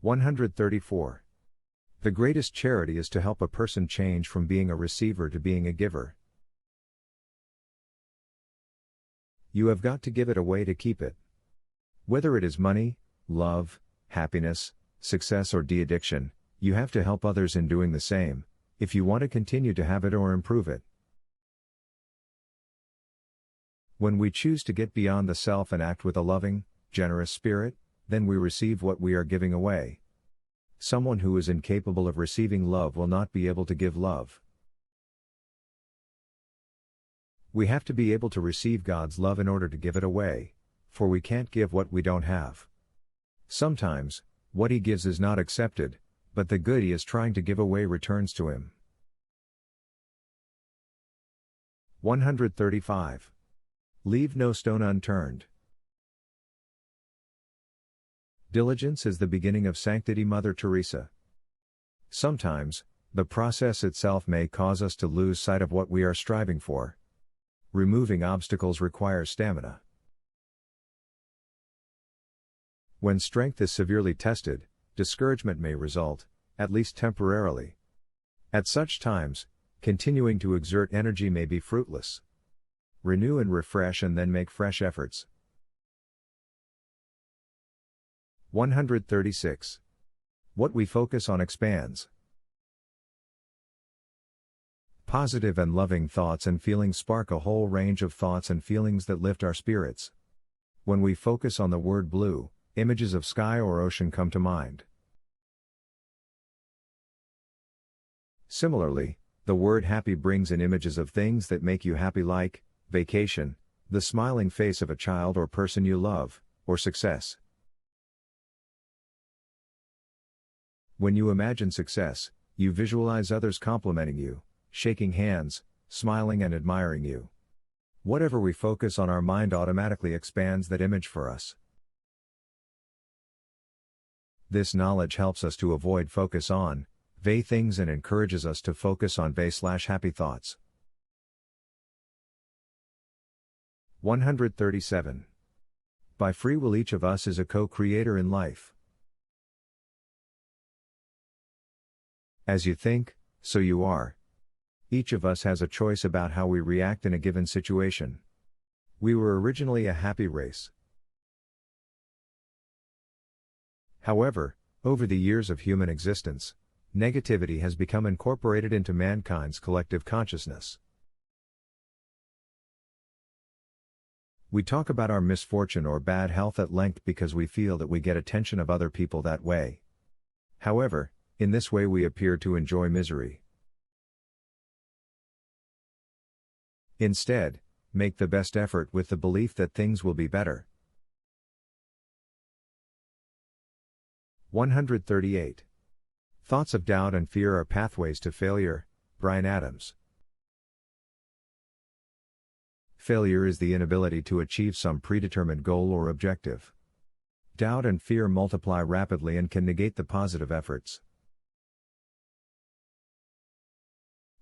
134. The greatest charity is to help a person change from being a receiver to being a giver. You have got to give it away to keep it. Whether it is money, love, happiness, success or de-addiction, you have to help others in doing the same, if you want to continue to have it or improve it. When we choose to get beyond the self and act with a loving, generous spirit, then we receive what we are giving away. Someone who is incapable of receiving love will not be able to give love. We have to be able to receive God's love in order to give it away, for we can't give what we don't have. Sometimes, what He gives is not accepted, but the good He is trying to give away returns to Him. 135. Leave no stone unturned. Diligence is the beginning of sanctity. Mother Teresa. Sometimes, the process itself may cause us to lose sight of what we are striving for. Removing obstacles requires stamina. When strength is severely tested, discouragement may result, at least temporarily. At such times, continuing to exert energy may be fruitless. Renew and refresh and then make fresh efforts. 136. What we focus on expands. Positive and loving thoughts and feelings spark a whole range of thoughts and feelings that lift our spirits. When we focus on the word blue, images of sky or ocean come to mind. Similarly, the word happy brings in images of things that make you happy like vacation, the smiling face of a child or person you love, or success. When you imagine success, you visualize others complimenting you, shaking hands, smiling and admiring you. Whatever we focus on, our mind automatically expands that image for us. This knowledge helps us to avoid focus on vague things and encourages us to focus on vague/happy thoughts. 137. By free will, each of us is a co-creator in life. As you think, so you are. Each of us has a choice about how we react in a given situation. We were originally a happy race. However, over the years of human existence, negativity has become incorporated into mankind's collective consciousness. We talk about our misfortune or bad health at length because we feel that we get attention of other people that way. However, in this way we appear to enjoy misery. Instead, make the best effort with the belief that things will be better. 138. Thoughts of doubt and fear are pathways to failure. Bryan Adams. Failure is the inability to achieve some predetermined goal or objective. Doubt and fear multiply rapidly and can negate the positive efforts.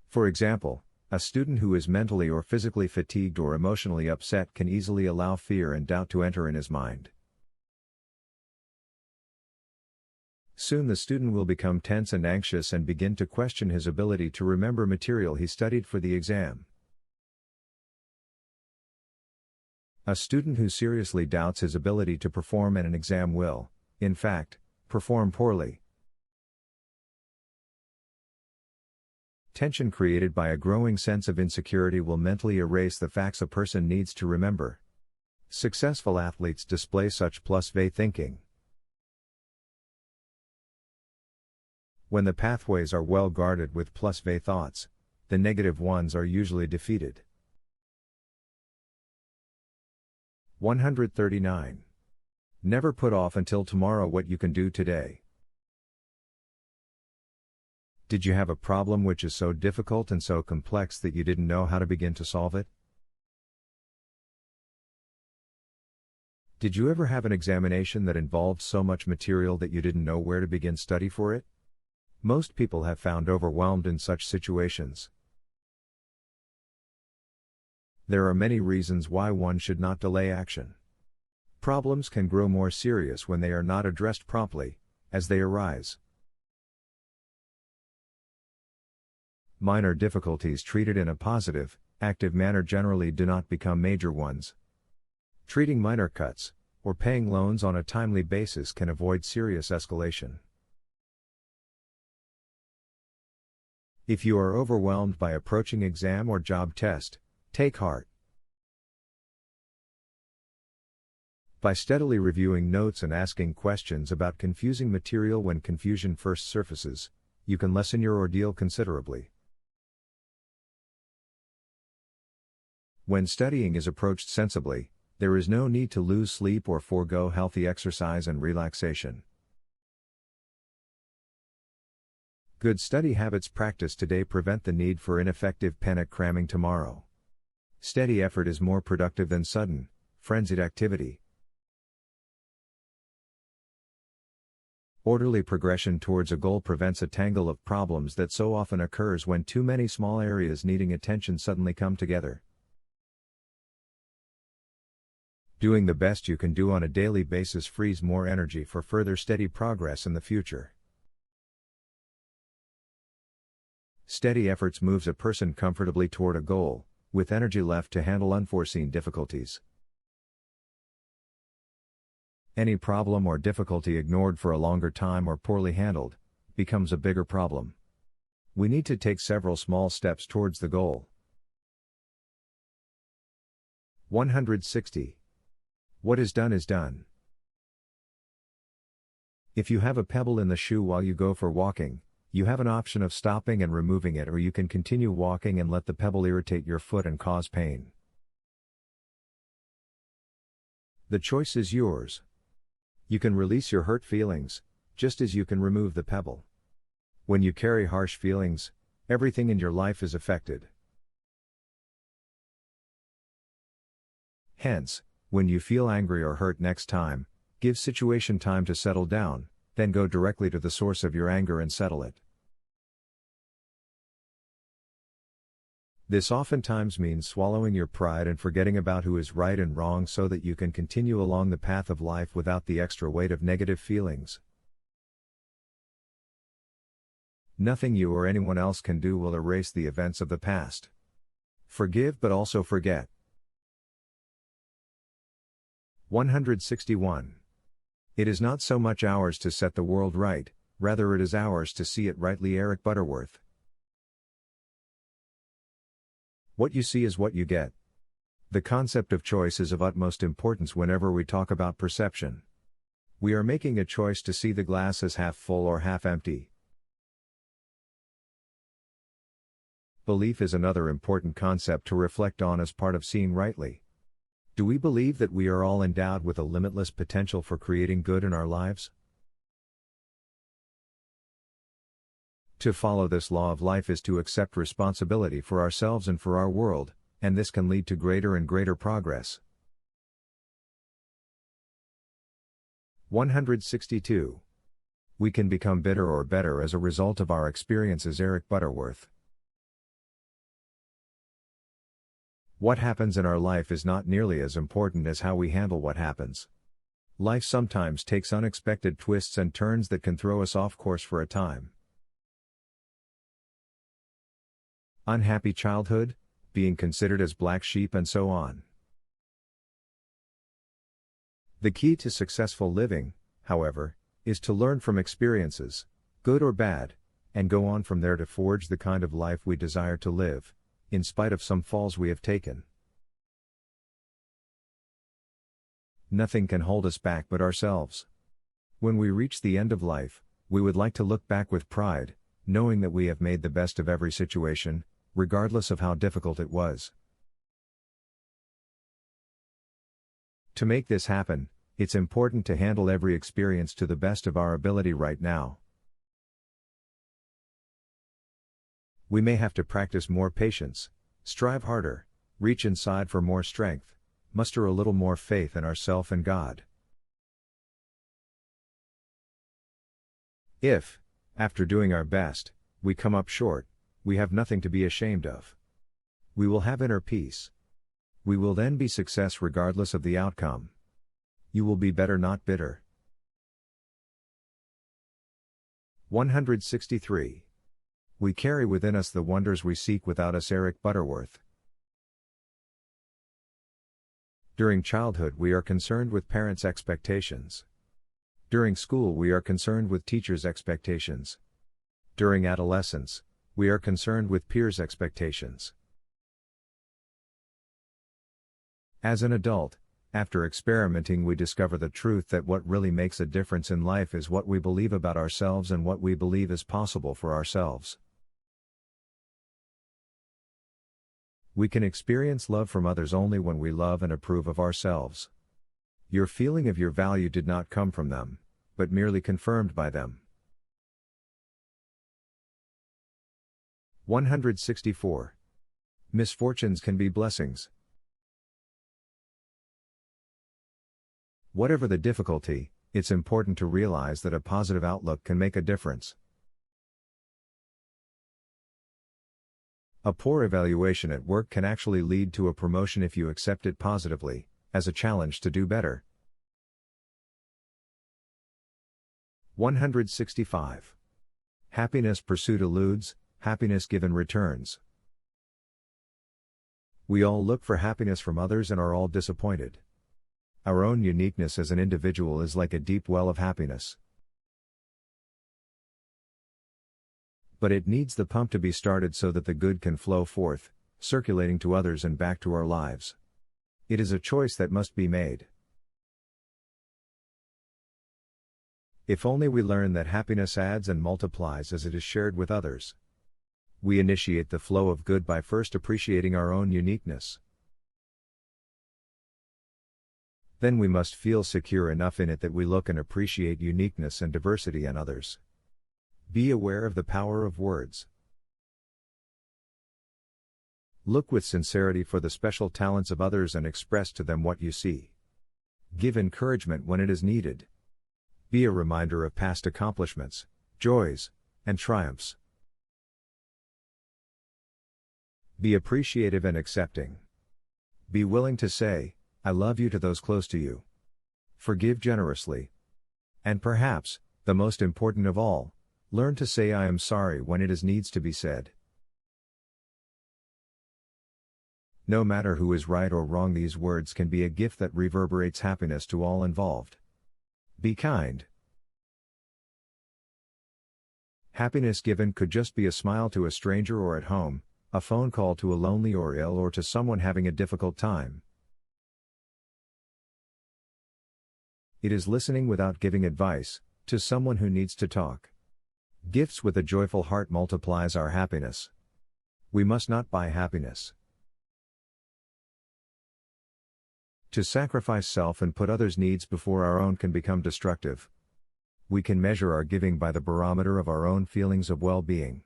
For example, a student who is mentally or physically fatigued or emotionally upset can easily allow fear and doubt to enter in his mind. Soon the student will become tense and anxious and begin to question his ability to remember material he studied for the exam. A student who seriously doubts his ability to perform in an exam will, in fact, perform poorly. Tension created by a growing sense of insecurity will mentally erase the facts a person needs to remember. Successful athletes display such plus-vague thinking. When the pathways are well guarded with plus-vague thoughts, the negative ones are usually defeated. 139. Never put off until tomorrow what you can do today. Did you have a problem which is so difficult and so complex that you didn't know how to begin to solve it? Did you ever have an examination that involved so much material that you didn't know where to begin study for it? Most people have found overwhelmed in such situations. There are many reasons why one should not delay action. Problems can grow more serious when they are not addressed promptly, as they arise. Minor difficulties treated in a positive, active manner generally do not become major ones. Treating minor cuts, or paying loans on a timely basis can avoid serious escalation. If you are overwhelmed by approaching exam or job test, take heart. By steadily reviewing notes and asking questions about confusing material when confusion first surfaces, you can lessen your ordeal considerably. When studying is approached sensibly, there is no need to lose sleep or forego healthy exercise and relaxation. Good study habits practiced today prevent the need for ineffective panic cramming tomorrow. Steady effort is more productive than sudden, frenzied activity. Orderly progression towards a goal prevents a tangle of problems that so often occurs when too many small areas needing attention suddenly come together. Doing the best you can do on a daily basis frees more energy for further steady progress in the future. Steady efforts moves a person comfortably toward a goal, with energy left to handle unforeseen difficulties. Any problem or difficulty ignored for a longer time or poorly handled, becomes a bigger problem. We need to take several small steps towards the goal. 160. What is done is done. If you have a pebble in the shoe while you go for walking, you have an option of stopping and removing it, or you can continue walking and let the pebble irritate your foot and cause pain. The choice is yours. You can release your hurt feelings, just as you can remove the pebble. When you carry harsh feelings, everything in your life is affected. Hence, when you feel angry or hurt next time, give situation time to settle down, then go directly to the source of your anger and settle it. This oftentimes means swallowing your pride and forgetting about who is right and wrong so that you can continue along the path of life without the extra weight of negative feelings. Nothing you or anyone else can do will erase the events of the past. Forgive but also forget. 161. It is not so much ours to set the world right, rather it is ours to see it rightly. Eric Butterworth. What you see is what you get. The concept of choice is of utmost importance whenever we talk about perception. We are making a choice to see the glass as half full or half empty. Belief is another important concept to reflect on as part of seeing rightly. Do we believe that we are all endowed with a limitless potential for creating good in our lives? To follow this law of life is to accept responsibility for ourselves and for our world, and this can lead to greater and greater progress. 162. We can become bitter or better as a result of our experiences. Eric Butterworth. What happens in our life is not nearly as important as how we handle what happens. Life sometimes takes unexpected twists and turns that can throw us off course for a time. Unhappy childhood, being considered as black sheep, and so on. The key to successful living, however, is to learn from experiences, good or bad, and go on from there to forge the kind of life we desire to live, in spite of some falls we have taken. Nothing can hold us back but ourselves. When we reach the end of life, we would like to look back with pride, knowing that we have made the best of every situation, regardless of how difficult it was. To make this happen, it's important to handle every experience to the best of our ability right now. We may have to practice more patience, strive harder, reach inside for more strength, muster a little more faith in ourselves and God. If, after doing our best, we come up short, we have nothing to be ashamed of. We will have inner peace. We will then be success regardless of the outcome. You will be better, not bitter. 163. We carry within us the wonders we seek without us. Eric Butterworth. During childhood we are concerned with parents' expectations. During school we are concerned with teachers' expectations. During adolescence, we are concerned with peers' expectations. As an adult, after experimenting we discover the truth that what really makes a difference in life is what we believe about ourselves and what we believe is possible for ourselves. We can experience love from others only when we love and approve of ourselves. Your feeling of your value did not come from them, but merely confirmed by them. 164. Misfortunes can be blessings. Whatever the difficulty, it's important to realize that a positive outlook can make a difference. A poor evaluation at work can actually lead to a promotion if you accept it positively, as a challenge to do better. 165. Happiness pursued eludes, happiness given returns. We all look for happiness from others and are all disappointed. Our own uniqueness as an individual is like a deep well of happiness. But it needs the pump to be started so that the good can flow forth, circulating to others and back to our lives. It is a choice that must be made. If only we learn that happiness adds and multiplies as it is shared with others. We initiate the flow of good by first appreciating our own uniqueness. Then we must feel secure enough in it that we look and appreciate uniqueness and diversity in others. Be aware of the power of words. Look with sincerity for the special talents of others and express to them what you see. Give encouragement when it is needed. Be a reminder of past accomplishments, joys, and triumphs. Be appreciative and accepting. Be willing to say, I love you to those close to you. Forgive generously. And perhaps, the most important of all, learn to say I am sorry when it needs to be said. No matter who is right or wrong, these words can be a gift that reverberates happiness to all involved. Be kind. Happiness given could just be a smile to a stranger or at home, a phone call to a lonely or ill or to someone having a difficult time. It is listening without giving advice, to someone who needs to talk. Gifts with a joyful heart multiplies our happiness. We must not buy happiness. To sacrifice self and put others' needs before our own can become destructive. We can measure our giving by the barometer of our own feelings of well-being.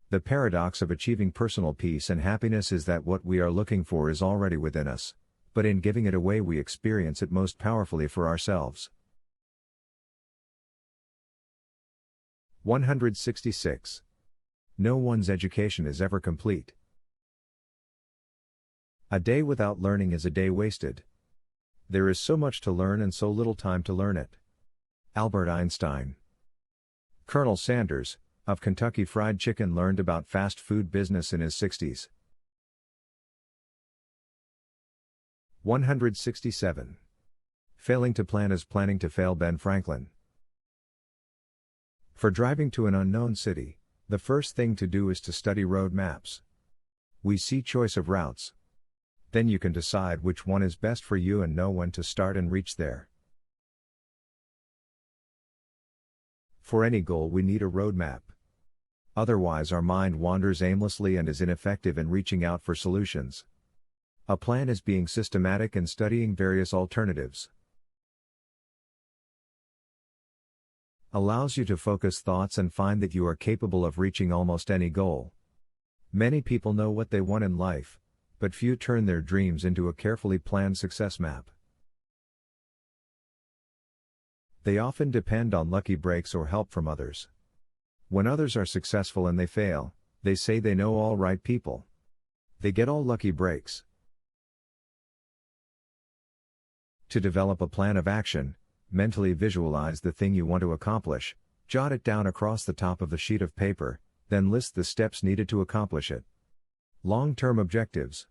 The paradox of achieving personal peace and happiness is that what we are looking for is already within us, but in giving it away we experience it most powerfully for ourselves. 166. No one's education is ever complete. A day without learning is a day wasted. There is so much to learn and so little time to learn it. Albert Einstein. Colonel Sanders, of Kentucky Fried Chicken, learned about fast food business in his 60s. 167. Failing to plan is planning to fail. Ben Franklin. For driving to an unknown city, the first thing to do is to study road maps. We see choice of routes. Then you can decide which one is best for you and know when to start and reach there. For any goal we need a roadmap. Otherwise our mind wanders aimlessly and is ineffective in reaching out for solutions. A plan is being systematic and studying various alternatives. Allows you to focus thoughts and find that you are capable of reaching almost any goal. Many people know what they want in life, but few turn their dreams into a carefully planned success map. They often depend on lucky breaks or help from others. When others are successful and they fail, they say they know all right people. They get all lucky breaks. To develop a plan of action, mentally visualize the thing you want to accomplish, jot it down across the top of the sheet of paper, then list the steps needed to accomplish it. Long-term objectives,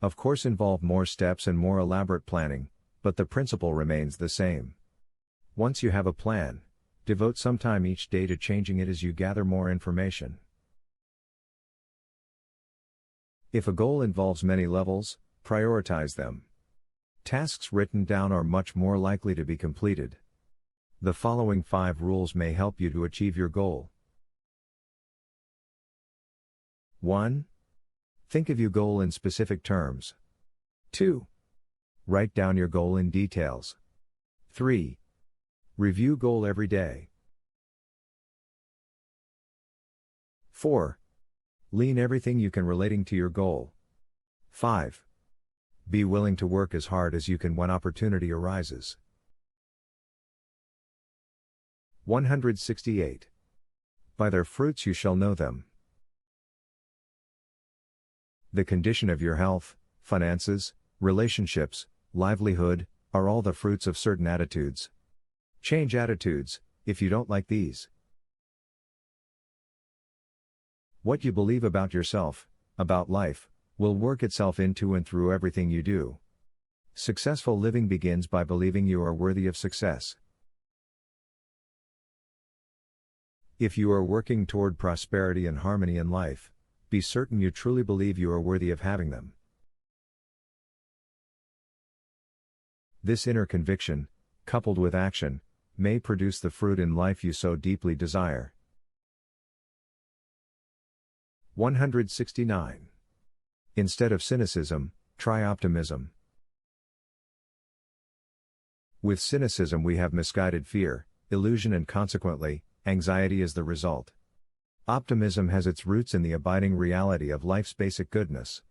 of course, involve more steps and more elaborate planning, but the principle remains the same. Once you have a plan, devote some time each day to changing it as you gather more information. If a goal involves many levels, prioritize them. Tasks written down are much more likely to be completed. The following 5 rules may help you to achieve your goal. 1. Think of your goal in specific terms. 2. Write down your goal in details. 3. Review goal every day. 4. Lean everything you can relating to your goal. 5. Be willing to work as hard as you can when opportunity arises. 168. By their fruits you shall know them. The condition of your health, finances, relationships, livelihood, are all the fruits of certain attitudes. Change attitudes, if you don't like these. What you believe about yourself, about life, will work itself into and through everything you do. Successful living begins by believing you are worthy of success. If you are working toward prosperity and harmony in life, be certain you truly believe you are worthy of having them. This inner conviction, coupled with action, may produce the fruit in life you so deeply desire. 169. Instead of cynicism, try optimism. With cynicism we have misguided fear, illusion, and consequently, anxiety is the result. Optimism has its roots in the abiding reality of life's basic goodness.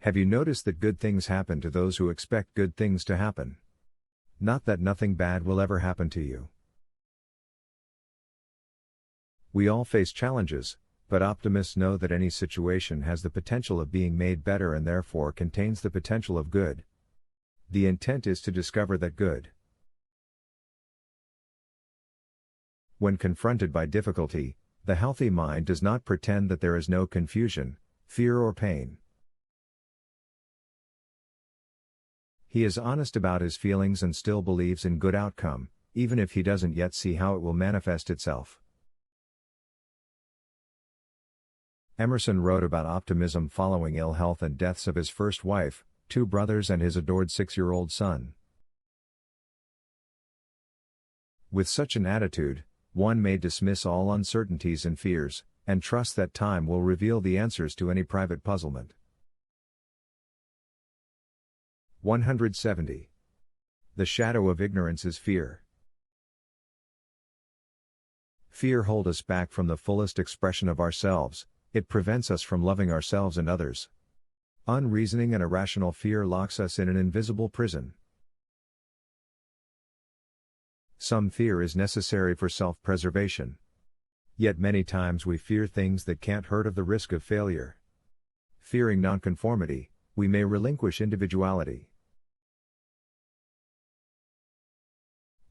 Have you noticed that good things happen to those who expect good things to happen? Not that nothing bad will ever happen to you. We all face challenges, but optimists know that any situation has the potential of being made better and therefore contains the potential of good. The intent is to discover that good. When confronted by difficulty, the healthy mind does not pretend that there is no confusion, fear, or pain. He is honest about his feelings and still believes in good outcome, even if he doesn't yet see how it will manifest itself. Emerson wrote about optimism following ill health and deaths of his first wife, 2 brothers, and his adored 6-year-old son. With such an attitude, one may dismiss all uncertainties and fears, and trust that time will reveal the answers to any private puzzlement. 170. The shadow of ignorance is fear. Fear holds us back from the fullest expression of ourselves. It prevents us from loving ourselves and others. Unreasoning and irrational fear locks us in an invisible prison. Some fear is necessary for self-preservation. Yet many times we fear things that can't hurt of the risk of failure. Fearing nonconformity, we may relinquish individuality.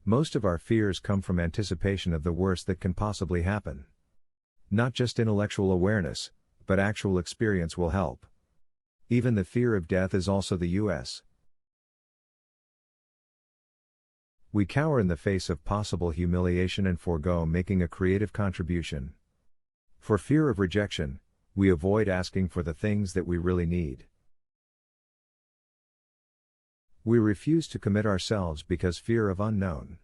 Most of our fears come from anticipation of the worst that can possibly happen. Not just intellectual awareness, but actual experience will help. Even the fear of death is also the U.S. We cower in the face of possible humiliation and forego making a creative contribution. For fear of rejection, we avoid asking for the things that we really need. We refuse to commit ourselves because fear of unknown.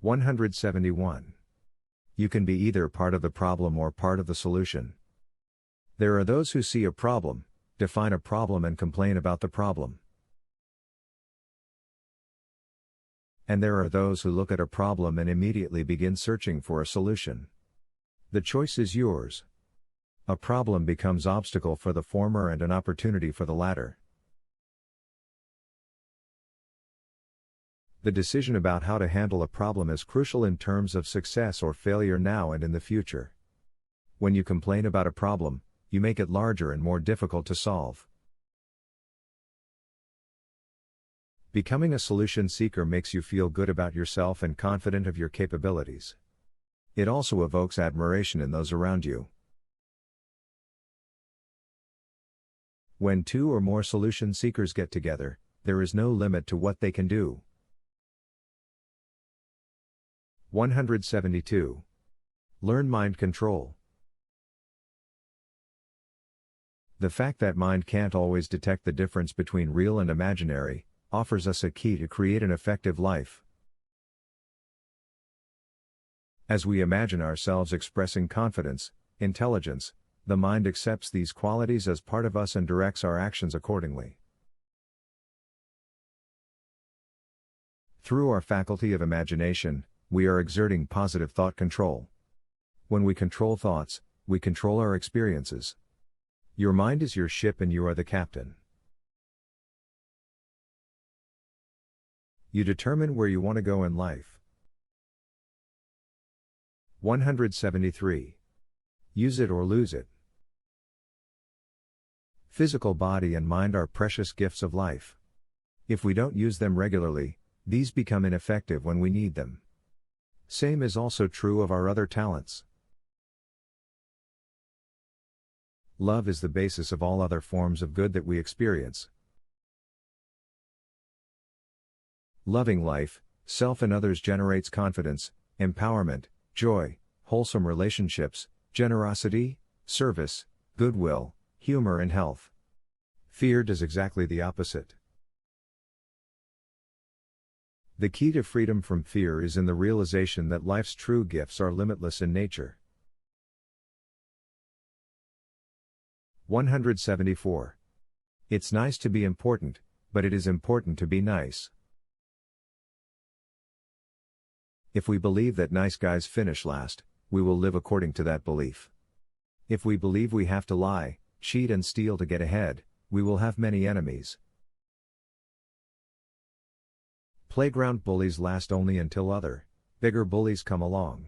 171. You can be either part of the problem or part of the solution. There are those who see a problem, define a problem, and complain about the problem. And there are those who look at a problem and immediately begin searching for a solution. The choice is yours. A problem becomes obstacle for the former and an opportunity for the latter. The decision about how to handle a problem is crucial in terms of success or failure now and in the future. When you complain about a problem, you make it larger and more difficult to solve. Becoming a solution seeker makes you feel good about yourself and confident of your capabilities. It also evokes admiration in those around you. When 2 or more solution seekers get together, there is no limit to what they can do. 172. Learn mind control. The fact that mind can't always detect the difference between real and imaginary, offers us a key to create an effective life. As we imagine ourselves expressing confidence, intelligence, the mind accepts these qualities as part of us and directs our actions accordingly. Through our faculty of imagination, we are exerting positive thought control. When we control thoughts, we control our experiences. Your mind is your ship and you are the captain. You determine where you want to go in life. 173. Use it or lose it. Physical body and mind are precious gifts of life. If we don't use them regularly, these become ineffective when we need them. Same is also true of our other talents. Love is the basis of all other forms of good that we experience. Loving life, self and others generates confidence, empowerment, joy, wholesome relationships, generosity, service, goodwill, humor and health. Fear does exactly the opposite. The key to freedom from fear is in the realization that life's true gifts are limitless in nature. 174. It's nice to be important, but it is important to be nice. If we believe that nice guys finish last, we will live according to that belief. If we believe we have to lie, cheat and steal to get ahead, we will have many enemies. Playground bullies last only until other, bigger bullies come along.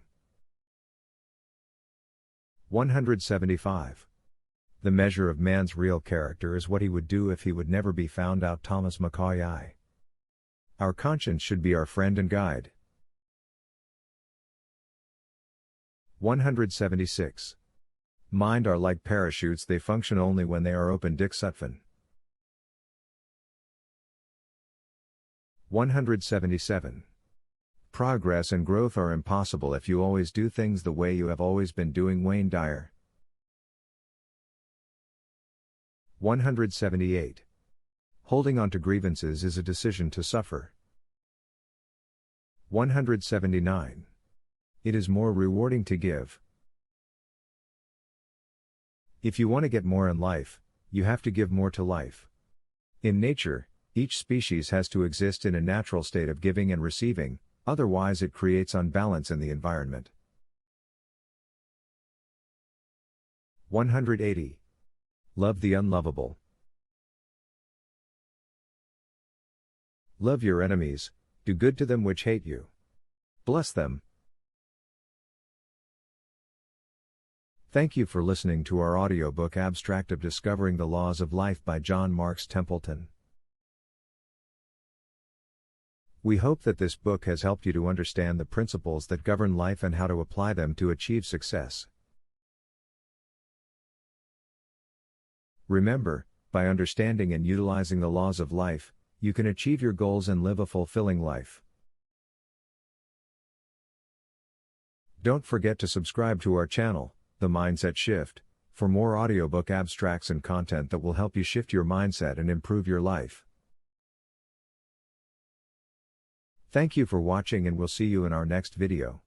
175. The measure of man's real character is what he would do if he would never be found out. Thomas Macaulay. Our conscience should be our friend and guide. 176. Mind are like parachutes, they function only when they are open. Dick Sutphin. 177. Progress and growth are impossible if you always do things the way you have always been doing. Wayne Dyer. 178. Holding on to grievances is a decision to suffer. 179. It is more rewarding to give. If you want to get more in life, you have to give more to life. In nature, each species has to exist in a natural state of giving and receiving, otherwise it creates unbalance in the environment. 180. Love the unlovable. Love your enemies, do good to them which hate you. Bless them. Thank you for listening to our audiobook Abstract of Discovering the Laws of Life by John Marks Templeton. We hope that this book has helped you to understand the principles that govern life and how to apply them to achieve success. Remember, by understanding and utilizing the laws of life, you can achieve your goals and live a fulfilling life. Don't forget to subscribe to our channel, The Mindset Shift, for more audiobook abstracts and content that will help you shift your mindset and improve your life. Thank you for watching, and we'll see you in our next video.